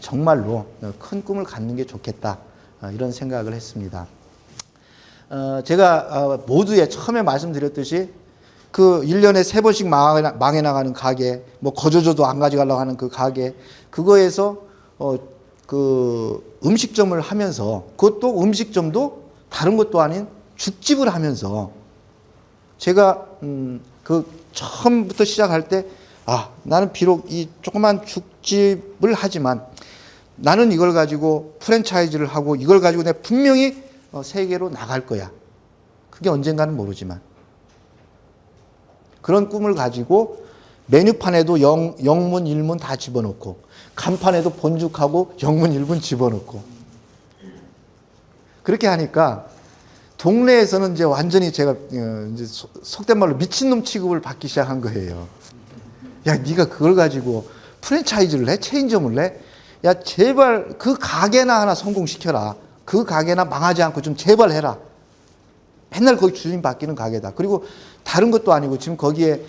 정말로 큰 꿈을 갖는 게 좋겠다. 이런 생각을 했습니다. 제가 모두에 처음에 말씀드렸듯이 그 1년에 3번씩 망해 나가는 가게, 거저줘도 안 가져가려고 하는 그 가게, 그거에서 그 음식점을 하면서, 그것도 음식점도 다른 것도 아닌 죽집을 하면서 제가 그 처음부터 시작할 때 나는 비록 이 조그만 죽집을 하지만 나는 이걸 가지고 프랜차이즈를 하고 이걸 가지고 내가 분명히 세계로 나갈 거야. 그게 언젠가는 모르지만 그런 꿈을 가지고 메뉴판에도 영문, 일문 다 집어넣고 간판에도 본죽하고 영문, 일문 집어넣고 그렇게 하니까 동네에서는 이제 완전히 제가 이제 속된 말로 미친놈 취급을 받기 시작한 거예요. 야, 네가 그걸 가지고 프랜차이즈를 해? 체인점을 해? 야, 제발 그 가게나 하나 성공시켜라. 그 가게나 망하지 않고 좀 제발 해라. 맨날 거기 주인 바뀌는 가게다. 그리고 다른 것도 아니고 지금 거기에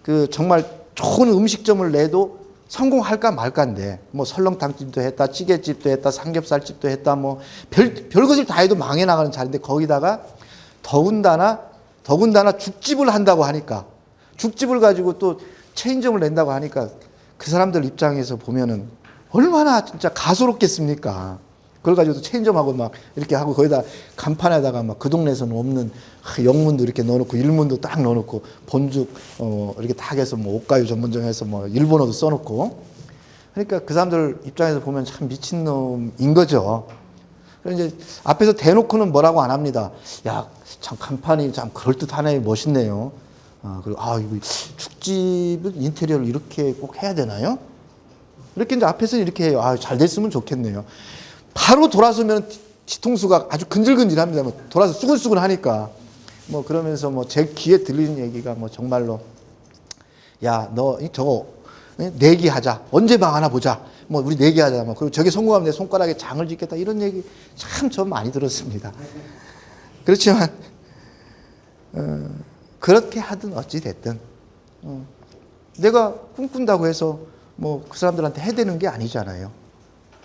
그 정말 좋은 음식점을 내도 성공할까 말까인데 설렁탕집도 했다, 찌개집도 했다, 삼겹살집도 했다, 별것을 다 해도 망해 나가는 자리인데 거기다가 더군다나 죽집을 한다고 하니까, 죽집을 가지고 또 체인점을 낸다고 하니까 그 사람들 입장에서 보면은 얼마나 진짜 가소롭겠습니까? 그걸 가지고 체인점하고 이렇게 하고 거기다 간판에다가 그 동네에서는 없는 영문도 이렇게 넣어놓고 일문도 딱 넣어놓고 본죽 이렇게 딱 해서 옷가유 전문점 해서 일본어도 써놓고, 그러니까 그 사람들 입장에서 보면 참 미친놈인 거죠. 그래서 이제 앞에서 대놓고는 뭐라고 안 합니다. 야, 참 간판이 참 그럴듯하네, 멋있네요. 그리고 이거 죽집 인테리어를 이렇게 꼭 해야 되나요? 이렇게 이제 앞에서는 이렇게 해요. 잘 됐으면 좋겠네요. 바로 돌아서면 뒤통수가 아주 근질근질합니다. 돌아서 수근수근 하니까 그러면서 제 귀에 들리는 얘기가 정말로 야, 너 저거 내기하자. 언제 망하나 보자. 우리 내기하자. 그리고 저게 성공하면 내 손가락에 장을 짓겠다. 이런 얘기 참 저 많이 들었습니다. 그렇지만 그렇게 하든 어찌 됐든 내가 꿈꾼다고 해서 그 사람들한테 해대는 게 아니잖아요.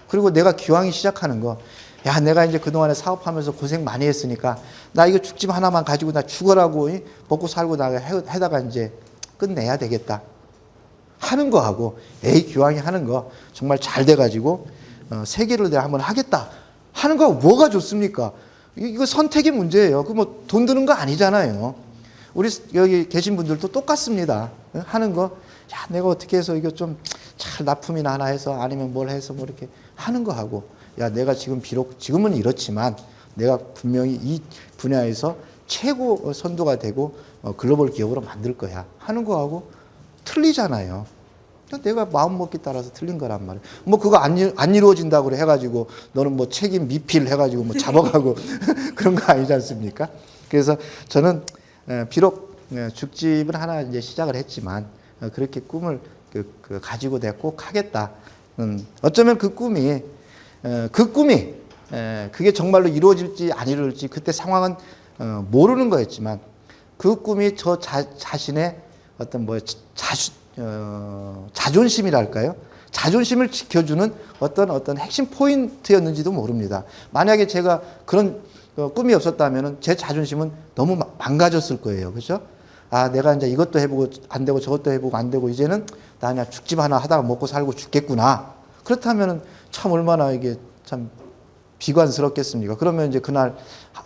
그리고 내가 기왕에 시작하는 거, 야, 내가 이제 그동안에 사업하면서 고생 많이 했으니까 나 이거 죽집 하나만 가지고 나 죽어라고 먹고 살고 나가 해다가 이제 끝내야 되겠다 하는 거하고, 에이 기왕에 하는 거 정말 잘 돼가지고 세계를 내가 한번 하겠다 하는 거하고 뭐가 좋습니까? 이거 선택의 문제예요. 그 뭐 돈 드는 거 아니잖아요. 우리 여기 계신 분들도 똑같습니다. 하는 거, 야, 내가 어떻게 해서 이거 좀 잘 납품이나 하나 해서 아니면 뭘 해서 뭐 이렇게 하는 거 하고, 야, 내가 지금 비록 지금은 이렇지만 내가 분명히 이 분야에서 최고 선도가 되고 글로벌 기업으로 만들 거야 하는 거하고 틀리잖아요. 내가 마음 먹기 따라서 틀린 거란 말이에요. 뭐 그거 안 이루어진다고 해가지고 너는 뭐 책임 미필 해가지고 뭐 잡아가고 그런 거 아니지 않습니까? 그래서 저는 비록 죽집을 하나 이제 시작을 했지만 그렇게 꿈을 가지고 내가 꼭 하겠다. 어쩌면 그 꿈이 그게 정말로 이루어질지 안 이루어질지 그때 상황은 모르는 거였지만, 그 꿈이 저 자신의 어떤 뭐 자존심이랄까요? 자존심을 지켜주는 어떤 핵심 포인트였는지도 모릅니다. 만약에 제가 그런 꿈이 없었다면 제 자존심은 너무 망가졌을 거예요. 그렇죠? 아, 내가 이제 이것도 해보고 안 되고 저것도 해보고 안 되고 이제는 나 그냥 죽집 하나 하다가 먹고 살고 죽겠구나. 그렇다면 참 얼마나 이게 참 비관스럽겠습니까? 그러면 이제 그날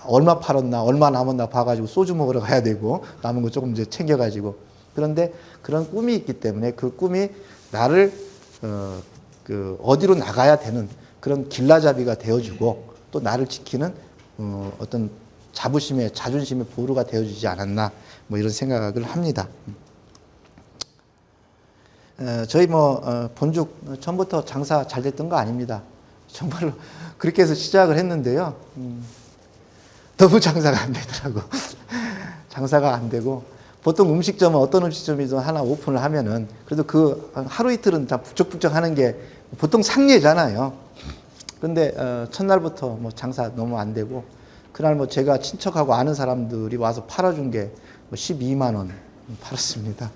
얼마 팔았나, 얼마 남았나 봐가지고 소주 먹으러 가야 되고 남은 거 조금 이제 챙겨가지고. 그런데 그런 꿈이 있기 때문에 그 꿈이 나를 어디로 나가야 되는 그런 길라잡이가 되어주고 또 나를 지키는 어떤 자존심의 보루가 되어주지 않았나, 뭐 이런 생각을 합니다. 저희 본죽 처음부터 장사 잘 됐던 거 아닙니다. 정말로 그렇게 해서 시작을 했는데요. 너무 장사가 안 되더라고. 장사가 안 되고, 보통 음식점은 어떤 음식점이든 하나 오픈을 하면은 그래도 그 하루 이틀은 다 북적북적 하는 게 보통 상례잖아요. 근데 첫날부터 뭐 장사 너무 안 되고, 그날 뭐 제가 친척하고 아는 사람들이 와서 팔아준 게 12만 원 팔았습니다.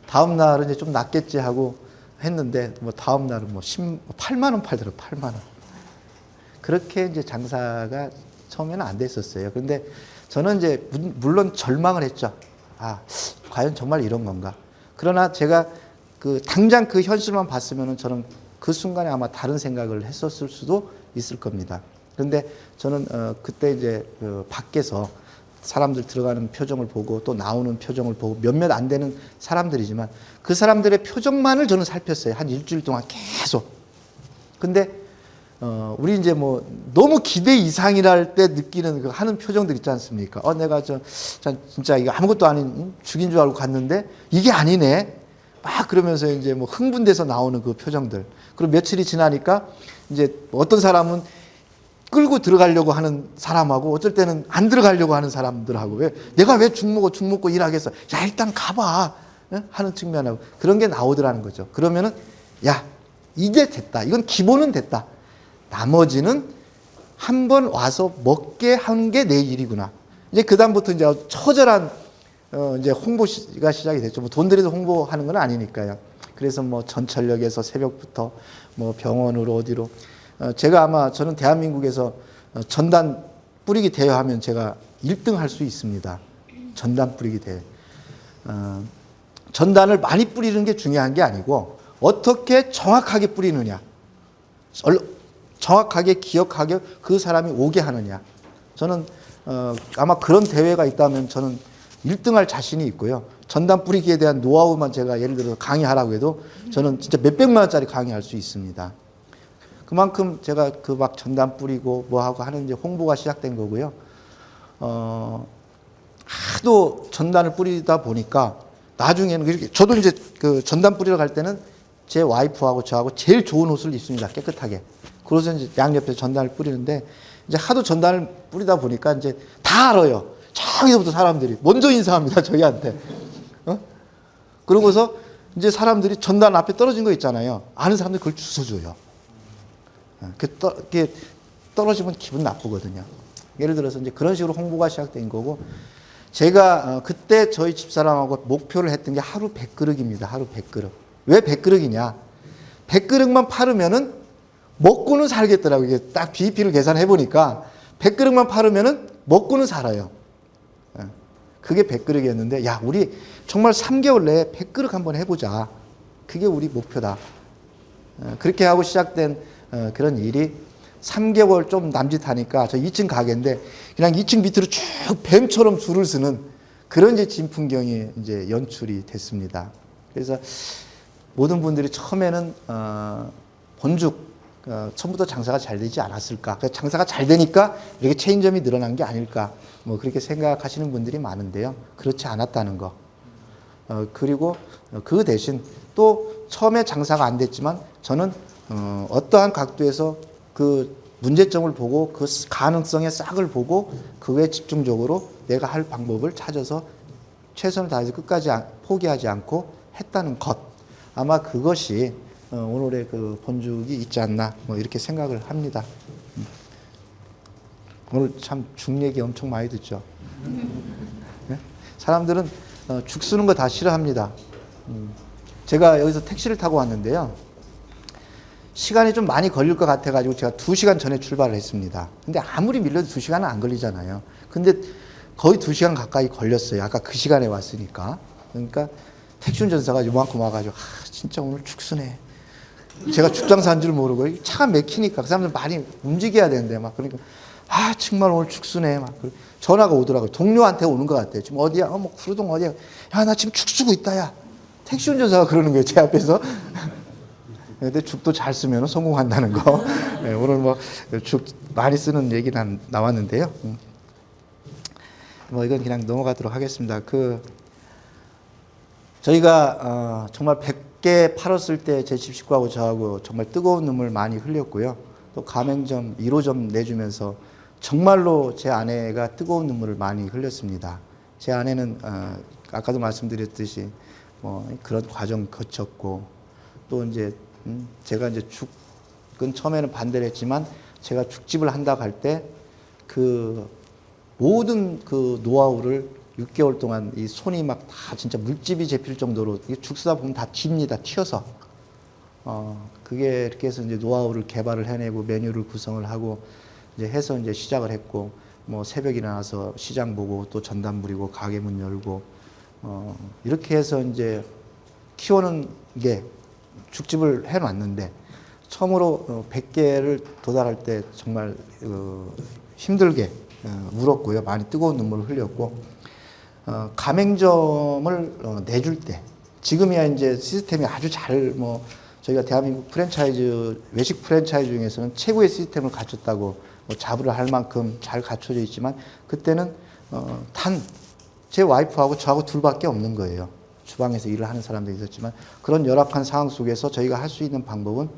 다음 날은 이제 좀 낫겠지 하고 했는데 뭐 다음 날은 뭐 8만 원 팔더라고요. 8만 원. 그렇게 이제 장사가 처음에는 안 됐었어요. 근데 저는 이제 물론 절망을 했죠. 아, 과연 정말 이런 건가? 그러나 제가 당장 그 현실만 봤으면은 저는 그 순간에 아마 다른 생각을 했었을 수도 있을 겁니다. 그런데 저는 그때 이제 밖에서 사람들 들어가는 표정을 보고 또 나오는 표정을 보고 몇몇 안 되는 사람들이지만 그 사람들의 표정만을 저는 살폈어요. 한 일주일 동안 계속. 근데 우리 이제 뭐 너무 기대 이상이랄 때 느끼는 그 하는 표정들 있지 않습니까? 내가 진짜 이거 아무것도 아닌 죽인 줄 알고 갔는데 이게 아니네. 막 그러면서 이제 뭐 흥분돼서 나오는 그 표정들. 그리고 며칠이 지나니까 이제 어떤 사람은 끌고 들어가려고 하는 사람하고 어쩔 때는 안 들어가려고 하는 사람들하고, 내가 왜 죽 먹고 일하겠어? 야, 일단 가봐. 하는 측면하고 그런 게 나오더라는 거죠. 그러면은 야, 이제 됐다. 이건 기본은 됐다. 나머지는 한번 와서 먹게 하는 게 내 일이구나. 이제 그다음부터 이제 처절한 이제 홍보가 시작이 됐죠. 뭐 돈 들여서 홍보하는 건 아니니까요. 그래서 뭐 전철역에서 새벽부터 뭐 병원으로 어디로. 제가 아마 저는 대한민국에서 전단 뿌리기 대회 하면 제가 1등 할 수 있습니다. 전단 뿌리기 대회. 전단을 많이 뿌리는 게 중요한 게 아니고 어떻게 정확하게 뿌리느냐. 정확하게 기억하게 그 사람이 오게 하느냐. 저는 아마 그런 대회가 있다면 저는 1등할 자신이 있고요. 전단 뿌리기에 대한 노하우만 제가 예를 들어서 강의하라고 해도 저는 진짜 몇백만 원짜리 강의할 수 있습니다. 그만큼 제가 막 전단 뿌리고 뭐하고 하는 이제 홍보가 시작된 거고요. 하도 전단을 뿌리다 보니까 나중에는 이렇게 저도 이제 그 전단 뿌리러 갈 때는 제 와이프하고 저하고 제일 좋은 옷을 입습니다. 깨끗하게. 그래서 이제 양옆에 전단을 뿌리는데 이제 하도 전단을 뿌리다 보니까 이제 다 알아요. 저기서부터 사람들이 먼저 인사합니다. 저희한테. 그러고서 이제 사람들이 전단 앞에 떨어진 거 있잖아요. 아는 사람들이 그걸 주워줘요. 그게 떨어지면 기분 나쁘거든요. 예를 들어서 이제 그런 식으로 홍보가 시작된 거고, 제가 그때 저희 집사람하고 목표를 했던 게 하루 100그릇입니다. 하루 100그릇. 왜 100그릇이냐? 100그릇만 팔으면은 먹고는 살겠더라고요. 이게 딱 BEP를 계산해 보니까 100그릇만 팔으면은 먹고는 살아요. 그게 100그릇이었는데, 야, 우리 정말 3개월 내에 100그릇 한번 해보자. 그게 우리 목표다. 그렇게 하고 시작된 그런 일이 3개월 좀 남짓하니까 저 2층 가게인데 그냥 2층 밑으로 쭉 뱀처럼 줄을 서는 그런 이제 진풍경이 이제 연출이 됐습니다. 그래서 모든 분들이 처음에는 본죽 처음부터 장사가 잘 되지 않았을까? 장사가 잘 되니까 이렇게 체인점이 늘어난 게 아닐까? 뭐 그렇게 생각하시는 분들이 많은데요. 그렇지 않았다는 거. 그리고 그 대신 또 처음에 장사가 안 됐지만 저는 어떠한 각도에서 그 문제점을 보고 그 가능성의 싹을 보고 그에 집중적으로 내가 할 방법을 찾아서 최선을 다해서 끝까지 포기하지 않고 했다는 것. 아마 그것이 오늘의 그 본죽이 있지 않나 뭐 이렇게 생각을 합니다. 오늘 참 죽 얘기 엄청 많이 듣죠. 네? 사람들은 죽 쓰는 거 다 싫어합니다. 제가 여기서 택시를 타고 왔는데요. 시간이 좀 많이 걸릴 것 같아가지고 제가 2시간 전에 출발을 했습니다. 근데 아무리 밀려도 2시간은 안 걸리잖아요. 근데 거의 2시간 가까이 걸렸어요. 아까 그 시간에 왔으니까. 그러니까 택시 운전사가 요만큼 와가지고 진짜 오늘 죽 쓰네. 제가 죽장사한 줄 모르고 차가 막히니까 그 사람들 많이 움직여야 되는데 막 그러니까 정말 오늘 죽쓰네 막 전화가 오더라고요. 동료한테 오는 것 같아요. 지금 어디야? 뭐 구로동 어디야? 야, 나 지금 죽 쓰고 있다 야. 택시 운전사가 그러는 거예요. 제 앞에서. 근데 죽도 잘 쓰면 성공한다는 거. 네, 오늘 뭐 죽 많이 쓰는 얘기는 나왔는데요. 뭐 이건 그냥 넘어가도록 하겠습니다. 저희가 정말 100개 팔았을 때 제 집식구하고 저하고 정말 뜨거운 눈물 많이 흘렸고요. 또 가맹점 1호점 내주면서 정말로 제 아내가 뜨거운 눈물을 많이 흘렸습니다. 제 아내는 아까도 말씀드렸듯이 뭐 그런 과정 거쳤고 또 이제 제가 이제 죽은 처음에는 반대를 했지만 제가 죽집을 한다고 할 때 그 모든 그 노하우를 6개월 동안 이 손이 막 다 진짜 물집이 잡힐 정도로 죽 쓰다 보면 다 튑니다. 튀어서. 그게 이렇게 해서 이제 노하우를 개발을 해내고 메뉴를 구성을 하고 이제 해서 이제 시작을 했고 뭐 새벽에 일어나서 시장 보고 또 전담 부리고 가게 문 열고 이렇게 해서 이제 키우는 게 죽집을 해놨는데 처음으로 100개를 도달할 때 정말 힘들게 울었고요. 많이 뜨거운 눈물을 흘렸고 가맹점을 내줄 때 지금이야 이제 시스템이 아주 잘 저희가 대한민국 프랜차이즈 외식 프랜차이즈 중에서는 최고의 시스템을 갖췄다고 자부를 할 만큼 잘 갖춰져 있지만 그때는 단 제 와이프하고 저하고 둘밖에 없는 거예요. 주방에서 일을 하는 사람도 있었지만 그런 열악한 상황 속에서 저희가 할 수 있는 방법은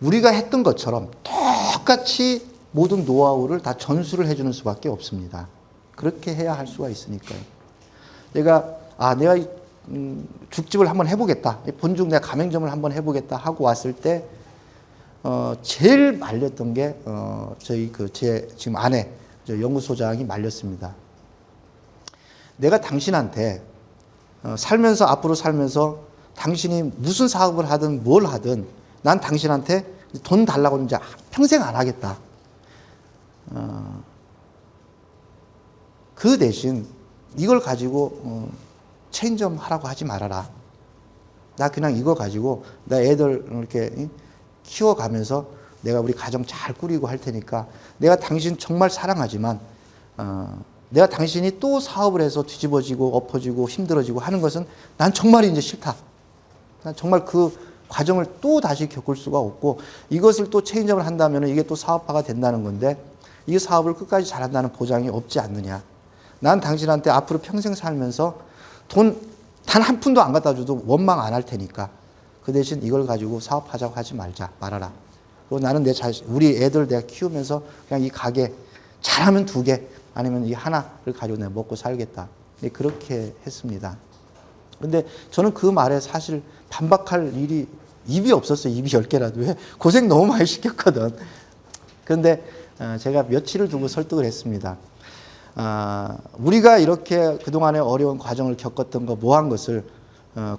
우리가 했던 것처럼 똑같이 모든 노하우를 다 전수를 해주는 수밖에 없습니다. 그렇게 해야 할 수가 있으니까요. 내가 죽집을 한번 해보겠다. 본죽 내가 가맹점을 한번 해보겠다 하고 왔을 때 제일 말렸던 게 저희 제 지금 아내 연구소장이 말렸습니다. 내가 당신한테 살면서 앞으로 살면서 당신이 무슨 사업을 하든 뭘 하든 난 당신한테 돈 달라고 이제 평생 안 하겠다. 그 대신 이걸 가지고 체인점 하라고 하지 말아라. 나 그냥 이거 가지고 나 애들 이렇게 키워가면서 내가 우리 가정 잘 꾸리고 할 테니까 내가 당신 정말 사랑하지만 내가 당신이 또 사업을 해서 뒤집어지고 엎어지고 힘들어지고 하는 것은 난 정말 이제 싫다. 난 정말 그 과정을 또 다시 겪을 수가 없고 이것을 또 체인점을 한다면 이게 또 사업화가 된다는 건데 이 사업을 끝까지 잘한다는 보장이 없지 않느냐. 난 당신한테 앞으로 평생 살면서 돈 단 한 푼도 안 갖다 줘도 원망 안 할 테니까 그 대신 이걸 가지고 사업하자고 하지 말아라. 그리고 나는 우리 애들 내가 키우면서 그냥 이 가게 잘하면 2개 아니면 이 하나를 가지고 내가 먹고 살겠다. 그렇게 했습니다. 근데 저는 그 말에 사실 반박할 일이 입이 없었어요. 입이 10개라도. 왜? 고생 너무 많이 시켰거든. 그런데 제가 며칠을 두고 설득을 했습니다. 우리가 이렇게 그동안의 어려운 과정을 겪었던 거 뭐 한 것을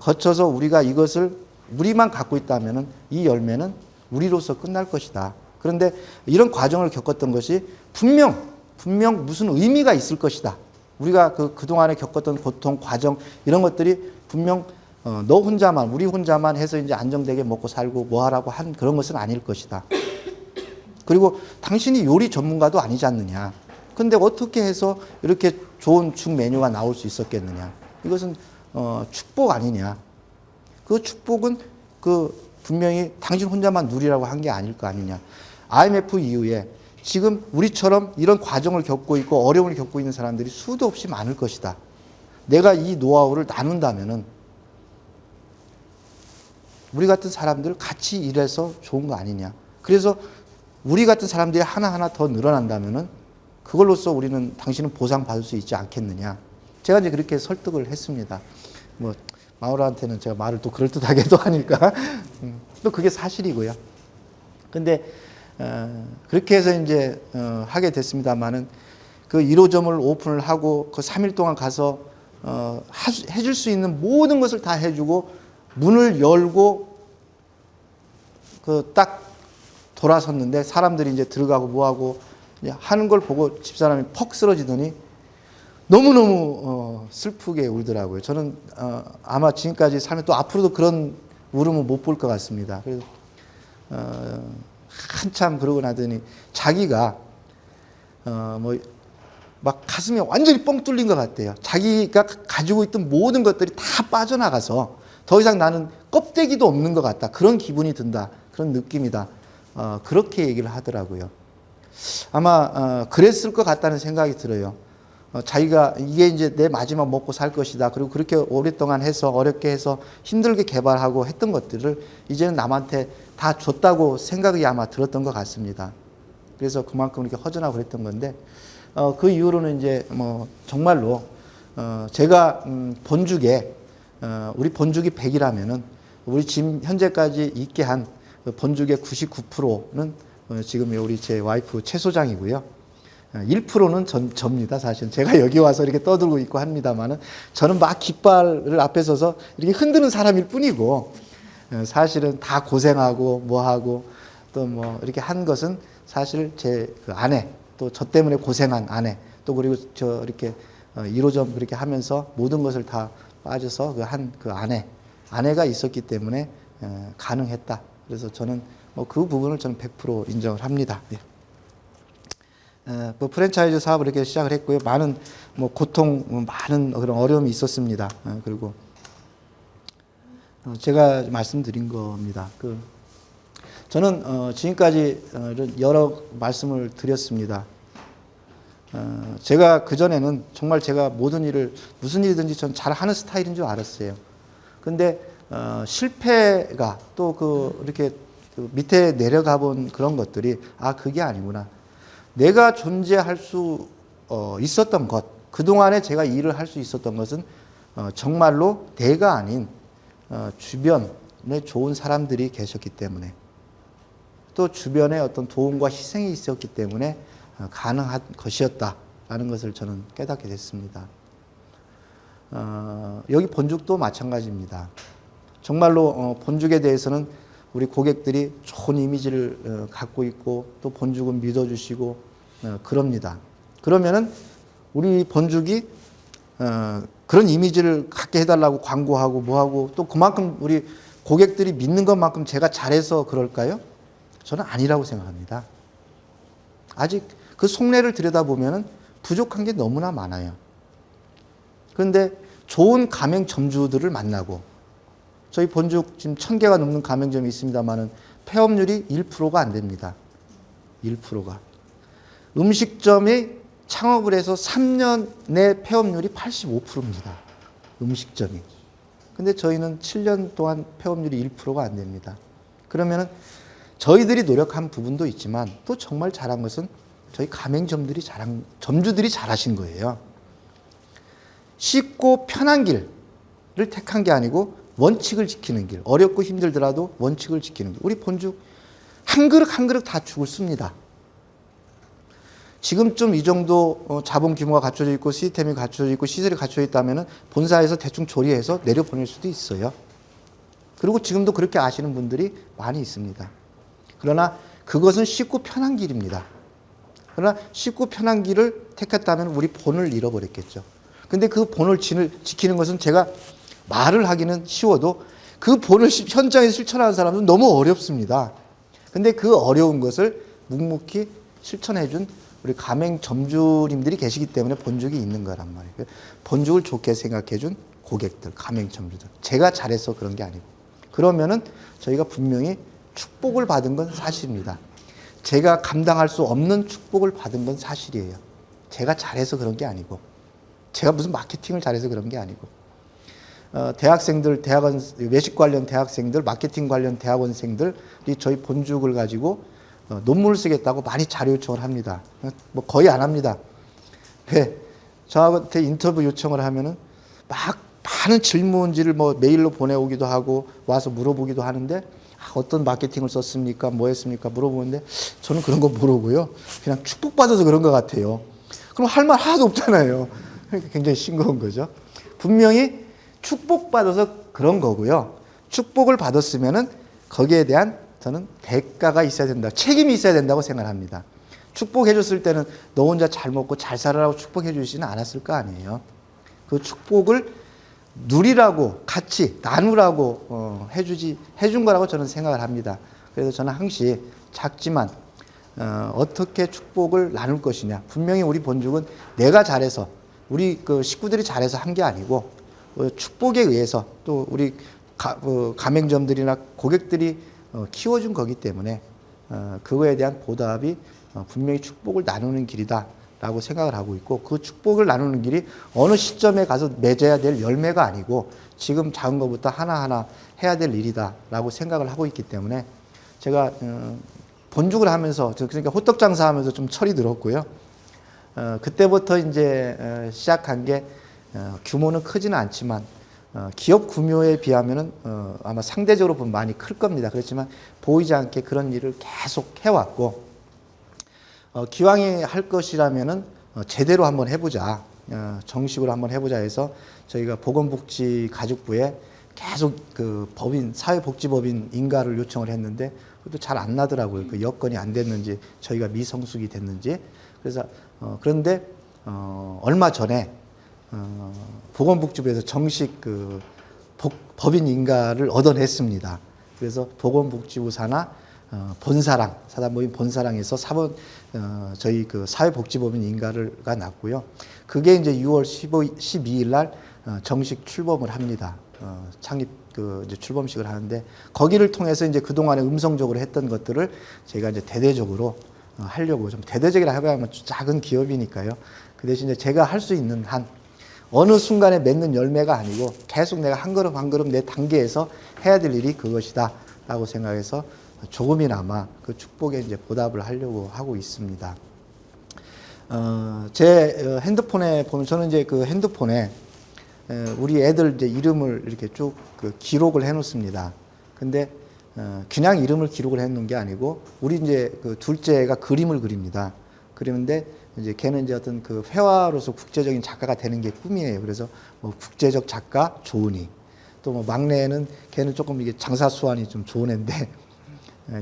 거쳐서 우리가 이것을 우리만 갖고 있다면 이 열매는 우리로서 끝날 것이다. 그런데 이런 과정을 겪었던 것이 분명 무슨 의미가 있을 것이다. 우리가 그동안에 겪었던 고통, 과정, 이런 것들이 분명 너 혼자만, 우리 혼자만 해서 이제 안정되게 먹고 살고 뭐 하라고 한 그런 것은 아닐 것이다. 그리고 당신이 요리 전문가도 아니지 않느냐. 근데 어떻게 해서 이렇게 좋은 죽 메뉴가 나올 수 있었겠느냐. 이것은 축복 아니냐. 그 축복은 분명히 당신 혼자만 누리라고 한 게 아닐 거 아니냐. IMF 이후에 지금 우리처럼 이런 과정을 겪고 있고 어려움을 겪고 있는 사람들이 수도 없이 많을 것이다. 내가 이 노하우를 나눈다면은 우리 같은 사람들 같이 일해서 좋은 거 아니냐. 그래서 우리 같은 사람들이 하나하나 더 늘어난다면은 그걸로써 우리는 당신은 보상받을 수 있지 않겠느냐. 제가 이제 그렇게 설득을 했습니다. 뭐 마우라한테는 제가 말을 또 그럴듯하게도 하니까 또 그게 사실이고요. 근데 그렇게 해서 이제 하게 됐습니다만은 그 1호점을 오픈을 하고 그 3일 동안 가서 해줄 수 있는 모든 것을 다 해주고 문을 열고 딱 돌아섰는데 사람들이 이제 들어가고 뭐하고 하는 걸 보고 집사람이 퍽 쓰러지더니 너무너무 슬프게 울더라고요. 저는 아마 지금까지 살면 또 앞으로도 그런 울음을 못 볼 것 같습니다. 그래서 한참 그러고 나더니 자기가 막 가슴이 완전히 뻥 뚫린 것 같대요. 자기가 가지고 있던 모든 것들이 다 빠져나가서 더 이상 나는 껍데기도 없는 것 같다. 그런 기분이 든다. 그런 느낌이다. 그렇게 얘기를 하더라고요. 아마 그랬을 것 같다는 생각이 들어요. 자기가 이게 이제 내 마지막 먹고 살 것이다. 그리고 그렇게 오랫동안 해서 어렵게 해서 힘들게 개발하고 했던 것들을 이제는 남한테 다 줬다고 생각이 아마 들었던 것 같습니다. 그래서 그만큼 이렇게 허전하고 그랬던 건데 그 이후로는 이제 뭐 정말로 제가 본죽에 우리 본죽이 100이라면은 우리 지금 현재까지 있게 한 본죽의 99%는 지금 우리 제 와이프 최 소장이고요. 1%는 접니다. 사실 제가 여기 와서 이렇게 떠들고 있고 합니다만은 저는 막 깃발을 앞에 서서 이렇게 흔드는 사람일 뿐이고 사실은 다 고생하고 뭐하고 또 뭐 이렇게 한 것은 사실 제 그 아내 또 저 때문에 고생한 아내 또 그리고 저 이렇게 1호점 그렇게 하면서 모든 것을 다 빠져서 그 아내가 있었기 때문에 가능했다. 그래서 저는 뭐 그 부분을 저는 100% 인정을 합니다. 예. 뭐 프랜차이즈 사업을 이렇게 시작을 했고요. 많은 뭐 고통, 많은 그런 어려움이 있었습니다. 그리고 제가 말씀드린 겁니다. 저는 지금까지 여러 말씀을 드렸습니다. 제가 그전에는 정말 제가 모든 일을 무슨 일이든지 전 잘하는 스타일인 줄 알았어요. 근데 실패가 또 이렇게 밑에 내려가 본 그런 것들이 그게 아니구나. 내가 존재할 수 있었던 것, 그동안에 제가 일을 할 수 있었던 것은 정말로 내가 아닌 주변에 좋은 사람들이 계셨기 때문에 또 주변에 어떤 도움과 희생이 있었기 때문에 가능한 것이었다라는 것을 저는 깨닫게 됐습니다. 여기 본죽도 마찬가지입니다. 정말로 본죽에 대해서는 우리 고객들이 좋은 이미지를 갖고 있고 또 본죽은 믿어주시고 그럽니다. 그러면은 우리 본죽이 그런 이미지를 갖게 해달라고 광고하고 뭐하고 또 그만큼 우리 고객들이 믿는 것만큼 제가 잘해서 그럴까요? 저는 아니라고 생각합니다. 아직 그 속내를 들여다보면 부족한 게 너무나 많아요. 그런데 좋은 가맹점주들을 만나고 저희 본죽 지금 1000개가 넘는 가맹점이 있습니다만은 폐업률이 1%가 안 됩니다. 1%가. 음식점이 창업을 해서 3년 내 폐업률이 85%입니다. 음식점이. 근데 저희는 7년 동안 폐업률이 1%가 안 됩니다. 그러면은 저희들이 노력한 부분도 있지만 또 정말 잘한 것은 저희 가맹점주들이 잘하신 거예요. 쉽고 편한 길을 택한 게 아니고 원칙을 지키는 길. 어렵고 힘들더라도 원칙을 지키는 길. 우리 본죽 한 그릇 한 그릇 다 죽을 씁니다. 지금쯤 이 정도 자본 규모가 갖춰져 있고 시스템이 갖춰져 있고 시설이 갖춰져 있다면 본사에서 대충 조리해서 내려보낼 수도 있어요. 그리고 지금도 그렇게 아시는 분들이 많이 있습니다. 그러나 그것은 쉽고 편한 길입니다. 그러나 쉽고 편한 길을 택했다면 우리 본을 잃어버렸겠죠. 근데 그 본을 지키는 것은 제가 말을 하기는 쉬워도 그 본을 현장에서 실천하는 사람은 너무 어렵습니다. 근데 그 어려운 것을 묵묵히 실천해 준 우리 가맹 점주님들이 계시기 때문에 본죽이 있는 거란 말이에요. 본죽을 좋게 생각해 준 고객들, 가맹 점주들. 제가 잘해서 그런 게 아니고. 그러면은 저희가 분명히 축복을 받은 건 사실입니다. 제가 감당할 수 없는 축복을 받은 건 사실이에요. 제가 잘해서 그런 게 아니고, 제가 무슨 마케팅을 잘해서 그런 게 아니고, 대학생들, 대학원, 외식 관련 대학생들, 마케팅 관련 대학원생들이 저희 본죽을 가지고 논문을 쓰겠다고 많이 자료 요청을 합니다. 뭐 거의 안 합니다. 왜? 저한테 인터뷰 요청을 하면은 막 많은 질문지를 뭐 메일로 보내오기도 하고 와서 물어보기도 하는데, 어떤 마케팅을 썼습니까? 뭐 했습니까? 물어보는데 저는 그런 거 모르고요. 그냥 축복받아서 그런 것 같아요. 그럼 할 말 하나도 없잖아요. 그러니까 굉장히 싱거운 거죠. 분명히 축복받아서 그런 거고요. 축복을 받았으면은 거기에 대한 저는 대가가 있어야 된다. 책임이 있어야 된다고 생각합니다. 축복해 줬을 때는 너 혼자 잘 먹고 잘 살아라고 축복해 주시지는 않았을 거 아니에요. 그 축복을 누리라고 같이 나누라고 해준 거라고 저는 생각을 합니다. 그래서 저는 항시 작지만 어떻게 축복을 나눌 것이냐. 분명히 우리 본죽은 내가 잘해서 우리 그 식구들이 잘해서 한 게 아니고 축복에 의해서 또 우리 가맹점들이나 고객들이 키워준 거기 때문에 그거에 대한 보답이 분명히 축복을 나누는 길이다 라고 생각을 하고 있고, 그 축복을 나누는 길이 어느 시점에 가서 맺어야 될 열매가 아니고 지금 작은 것부터 하나하나 해야 될 일이다 라고 생각을 하고 있기 때문에 제가 본죽을 하면서, 그러니까 호떡 장사하면서 좀 철이 들었고요. 그때부터 이제 시작한 게 규모는 크지는 않지만 기업 규모에 비하면은 아마 상대적으로 보면 많이 클 겁니다. 그렇지만 보이지 않게 그런 일을 계속 해왔고, 기왕에 할 것이라면은 제대로 한번 해보자, 정식으로 한번 해보자 해서 저희가 보건복지가족부에 계속 그 법인, 사회복지법인 인가를 요청을 했는데 그것도 잘 안 나더라고요. 그 여건이 안 됐는지 저희가 미성숙이 됐는지. 그래서 그런데 얼마 전에 보건복지부에서 정식 그 법인 인가를 얻어냈습니다. 그래서 보건복지부 산하 본사랑, 사단법인 본사랑에서 저희 그 사회복지법인 인가가 났고요. 그게 이제 6월 12일 날 정식 출범을 합니다. 창립 이제 출범식을 하는데, 거기를 통해서 이제 그동안에 음성적으로 했던 것들을 제가 이제 대대적으로 하려고, 좀 대대적이라 하면 작은 기업이니까요. 그 대신 이제 제가 할 수 있는 한 어느 순간에 맺는 열매가 아니고 계속 내가 한 걸음 한 걸음 내 단계에서 해야 될 일이 그것이다 라고 생각해서 조금이나마 그 축복에 이제 보답을 하려고 하고 있습니다. 제 핸드폰에 보면, 저는 이제 그 핸드폰에 우리 애들 이제 이름을 이렇게 쭉 그 기록을 해 놓습니다. 근데 그냥 이름을 기록을 해 놓은 게 아니고, 우리 이제 그 둘째가 그림을 그립니다. 그리는데 이제 걔는 이제 어떤 그 회화로서 국제적인 작가가 되는 게 꿈이에요. 그래서 뭐 국제적 작가 조은희, 또 뭐 막내는 걔는 조금 이게 장사 수완이 좀 좋은 애인데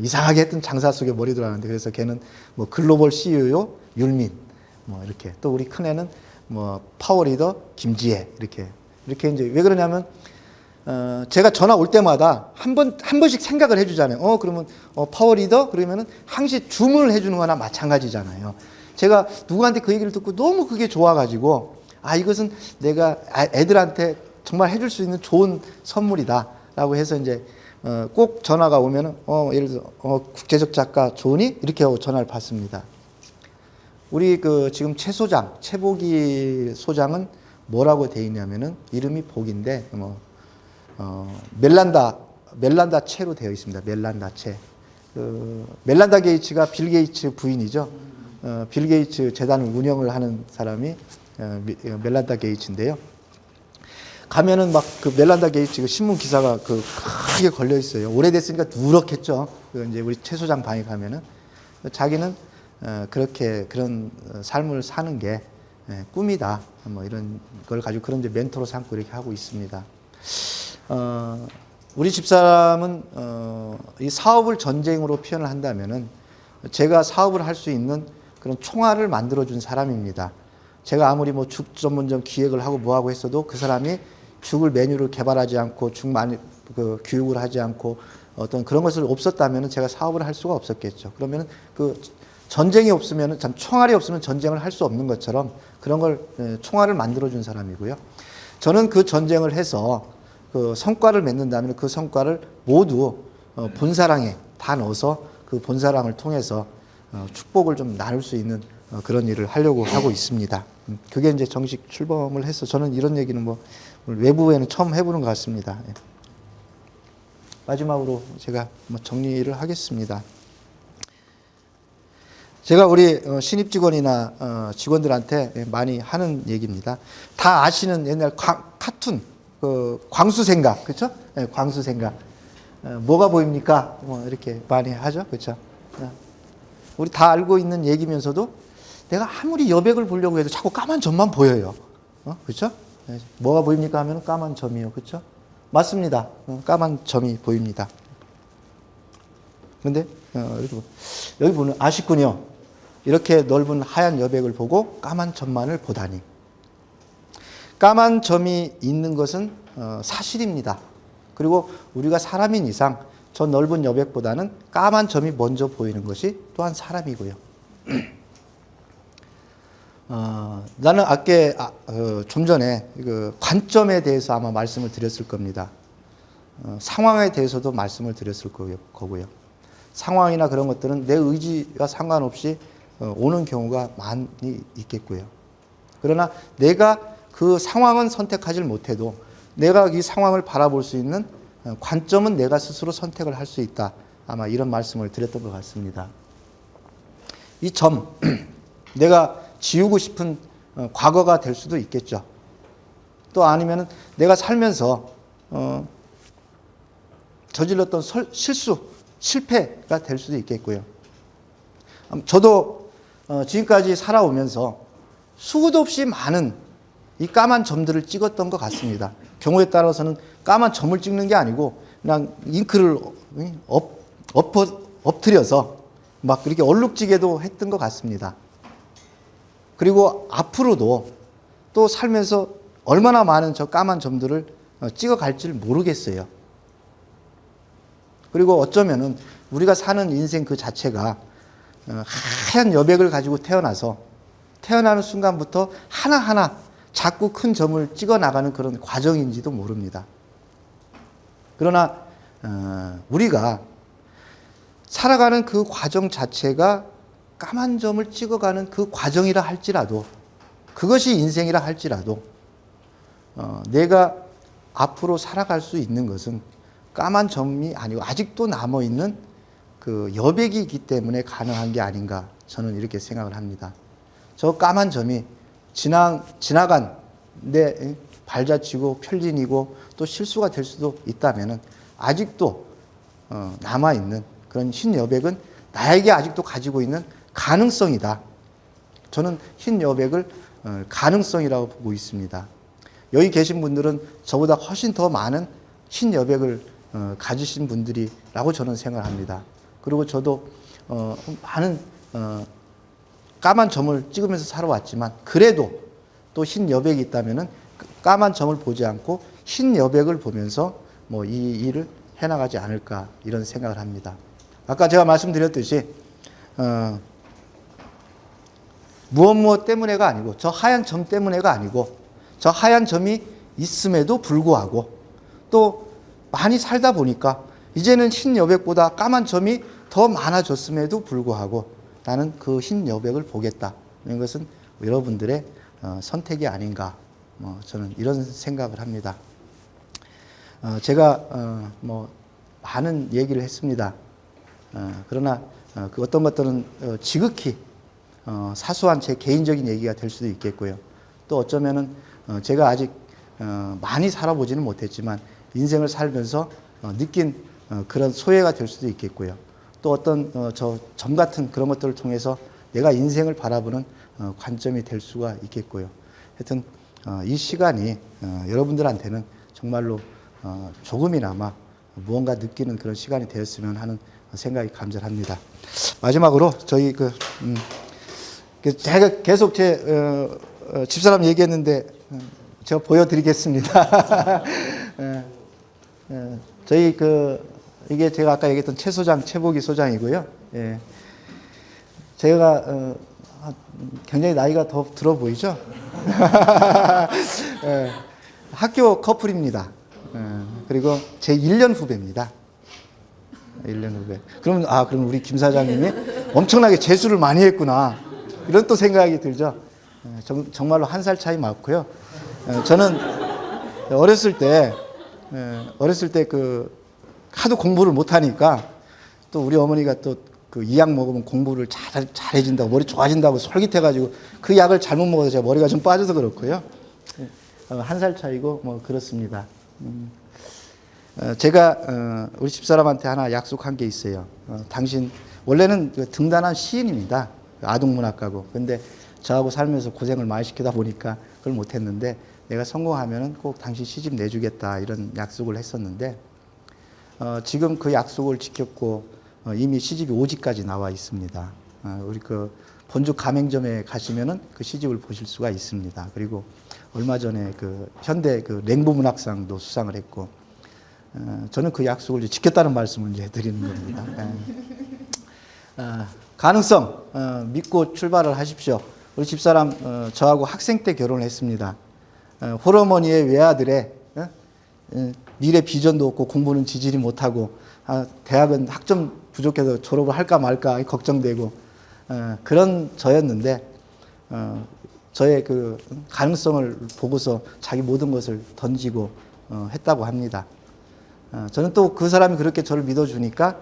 이상하게 했던 장사 속에 머리 들어가는데, 그래서 걔는 뭐 글로벌 CEO 율민, 뭐 이렇게, 또 우리 큰애는 뭐 파워리더 김지혜, 이렇게 이제 왜 그러냐면 제가 전화 올 때마다 한 번씩 생각을 해주잖아요. 그러면 파워리더 그러면은 항시 주문을 해주는 거나 마찬가지잖아요. 제가 누구한테 그 얘기를 듣고 너무 그게 좋아가지고, 이것은 내가 애들한테 정말 해줄 수 있는 좋은 선물이다라고 해서 이제 꼭 전화가 오면은 예를 들어 국제적 작가 조은희 이렇게 하고 전화를 받습니다. 우리 그 지금 최복이 소장은 뭐라고 돼 있냐면은 이름이 복인데 멜란다 채로 되어 있습니다. 멜란다 채. 멜란다 게이츠가 빌 게이츠 부인이죠. 빌 게이츠 재단을 운영을 하는 사람이 멜란다 게이츠인데요. 가면은 막 그 멜란다 게이츠 그 신문 기사가 그 크게 걸려 있어요. 오래됐으니까 누렇겠죠. 이제 우리 최 소장 방에 가면은 자기는 그런 삶을 사는 게 꿈이다. 뭐 이런 걸 가지고 그런 이제 멘토로 삼고 이렇게 하고 있습니다. 우리 집사람은 이 사업을 전쟁으로 표현을 한다면은 제가 사업을 할 수 있는 그런 총알을 만들어준 사람입니다. 제가 아무리 뭐 죽 전문점 기획을 하고 뭐하고 했어도 그 사람이 죽을 메뉴를 개발하지 않고 죽 많이 그 교육을 하지 않고 어떤 그런 것을 없었다면은 제가 사업을 할 수가 없었겠죠. 그러면은 그 전쟁이 없으면은 참 총알이 없으면 전쟁을 할 수 없는 것처럼 그런 걸 총알을 만들어준 사람이고요. 저는 그 전쟁을 해서 그 성과를 맺는다면 그 성과를 모두 본사랑에 다 넣어서 그 본사랑을 통해서 축복을 좀 나눌 수 있는 그런 일을 하려고 하고 있습니다. 그게 이제 정식 출범을 해서 저는 이런 얘기는 뭐 외부에는 처음 해보는 것 같습니다. 마지막으로 제가 뭐 정리를 하겠습니다. 제가 우리 신입 직원이나 직원들한테 많이 하는 얘기입니다. 다 아시는 옛날 카툰 그 광수생각, 그렇죠? 네, 광수생각. 뭐가 보입니까? 뭐 이렇게 많이 하죠, 그렇죠? 우리 다 알고 있는 얘기면서도 내가 아무리 여백을 보려고 해도 자꾸 까만 점만 보여요. 그렇죠? 네, 뭐가 보입니까? 하면 까만 점이요, 그렇죠? 맞습니다. 까만 점이 보입니다. 그런데 여기 보면 아쉽군요. 이렇게 넓은 하얀 여백을 보고 까만 점만을 보다니. 까만 점이 있는 것은 사실입니다. 그리고 우리가 사람인 이상 저 넓은 여백보다는 까만 점이 먼저 보이는 것이 또한 사람이고요. 나는 아까 좀 전에 그 관점에 대해서 아마 말씀을 드렸을 겁니다. 상황에 대해서도 말씀을 드렸을 거고요. 상황이나 그런 것들은 내 의지와 상관없이 오는 경우가 많이 있겠고요. 그러나 내가 그 상황은 선택하지 못해도 내가 이 상황을 바라볼 수 있는 관점은 내가 스스로 선택을 할 수 있다. 아마 이런 말씀을 드렸던 것 같습니다. 이 점, 내가 지우고 싶은 과거가 될 수도 있겠죠. 또 아니면 내가 살면서 저질렀던 실수, 실패가 될 수도 있겠고요. 저도 지금까지 살아오면서 수도 없이 많은 이 까만 점들을 찍었던 것 같습니다. 경우에 따라서는 까만 점을 찍는 게 아니고 그냥 잉크를 엎드려서 막 그렇게 얼룩지게도 했던 것 같습니다. 그리고 앞으로도 또 살면서 얼마나 많은 저 까만 점들을 찍어갈지 모르겠어요. 그리고 어쩌면은 우리가 사는 인생 그 자체가 하얀 여백을 가지고 태어나서 태어나는 순간부터 하나하나 자꾸 큰 점을 찍어 나가는 그런 과정인지도 모릅니다. 그러나 우리가 살아가는 그 과정 자체가 까만 점을 찍어가는 그 과정이라 할지라도 그것이 인생이라 할지라도 내가 앞으로 살아갈 수 있는 것은 까만 점이 아니고 아직도 남아있는 그 여백이기 때문에 가능한 게 아닌가 저는 이렇게 생각을 합니다. 저 까만 점이 지나간 내 발자취고 편린이고 또 실수가 될 수도 있다면은 아직도 남아있는 그런 흰 여백은 나에게 아직도 가지고 있는 가능성이다. 저는 흰 여백을 가능성이라고 보고 있습니다. 여기 계신 분들은 저보다 훨씬 더 많은 흰 여백을 가지신 분들이라고 저는 생각합니다. 그리고 저도 많은 까만 점을 찍으면서 살아왔지만 그래도 또 흰 여백이 있다면은 까만 점을 보지 않고 흰 여백을 보면서 뭐 이 일을 해나가지 않을까 이런 생각을 합니다. 아까 제가 말씀드렸듯이 무엇 때문에가 아니고 저 하얀 점 때문에가 아니고 저 하얀 점이 있음에도 불구하고 또 많이 살다 보니까 이제는 흰 여백보다 까만 점이 더 많아졌음에도 불구하고 나는 그 흰 여백을 보겠다. 이것은 여러분들의 선택이 아닌가. 저는 이런 생각을 합니다. 제가 뭐 많은 얘기를 했습니다. 그러나 그 어떤 것들은 지극히 사소한 제 개인적인 얘기가 될 수도 있겠고요. 또 어쩌면은 제가 아직 많이 살아보지는 못했지만 인생을 살면서 느낀 그런 소회가 될 수도 있겠고요. 또 어떤 저 점 같은 그런 것들을 통해서 내가 인생을 바라보는 관점이 될 수가 있겠고요. 하여튼 이 시간이 여러분들한테는 정말로 조금이나마 무언가 느끼는 그런 시간이 되었으면 하는 생각이 간절합니다. 마지막으로 저희 제가 계속 제 집사람 얘기했는데 제가 보여드리겠습니다. 저희 이게 제가 아까 얘기했던 최 소장, 최보기 소장이고요. 예. 제가 굉장히 나이가 더 들어 보이죠? 예. 학교 커플입니다. 그리고 제 1년 후배입니다. 1년 후배. 그럼 우리 김 사장님이 엄청나게 재수를 많이 했구나. 이런 또 생각이 들죠. 정말로 한 살 차이 많고요. 저는 어렸을 때 하도 공부를 못하니까 또 우리 어머니가 또 이 약 먹으면 공부를 잘해진다고 머리 좋아진다고 솔깃해가지고 그 약을 잘못 먹어서 제가 머리가 좀 빠져서 그렇고요. 한 살 차이고 뭐 그렇습니다. 제가 우리 집사람한테 하나 약속한 게 있어요. 당신 원래는 등단한 시인입니다. 아동문학가고. 근데 저하고 살면서 고생을 많이 시키다 보니까 그걸 못했는데 내가 성공하면은 꼭 당신 시집 내주겠다 이런 약속을 했었는데 지금 그 약속을 지켰고 이미 시집이 5집까지 나와 있습니다. 우리 본주 가맹점에 가시면은 그 시집을 보실 수가 있습니다. 그리고 얼마 전에 현대 랭보문학상도 수상을 했고 저는 그 약속을 지켰다는 말씀을 이제 드리는 겁니다. 가능성 믿고 출발을 하십시오. 우리 집사람 저하고 학생 때 결혼을 했습니다. 홀어머니의 외아들의 미래 비전도 없고 공부는 지질이 못하고 대학은 학점 부족해서 졸업을 할까 말까 걱정되고 그런 저였는데 저의 가능성을 보고서 자기 모든 것을 던지고 했다고 합니다. 저는 또 그 사람이 그렇게 저를 믿어주니까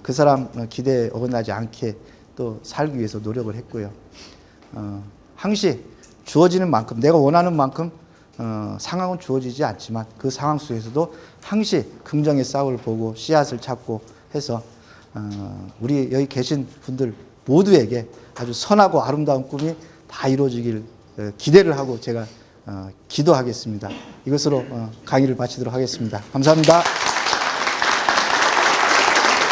그 사람 기대에 어긋나지 않게 또 살기 위해서 노력을 했고요. 항시 주어지는 만큼 내가 원하는 만큼 상황은 주어지지 않지만 그 상황 속에서도 항시 긍정의 싹을 보고 씨앗을 찾고 해서 우리 여기 계신 분들 모두에게 아주 선하고 아름다운 꿈이 다 이루어지길 기대를 하고 제가 기도하겠습니다. 이것으로 강의를 마치도록 하겠습니다. 감사합니다.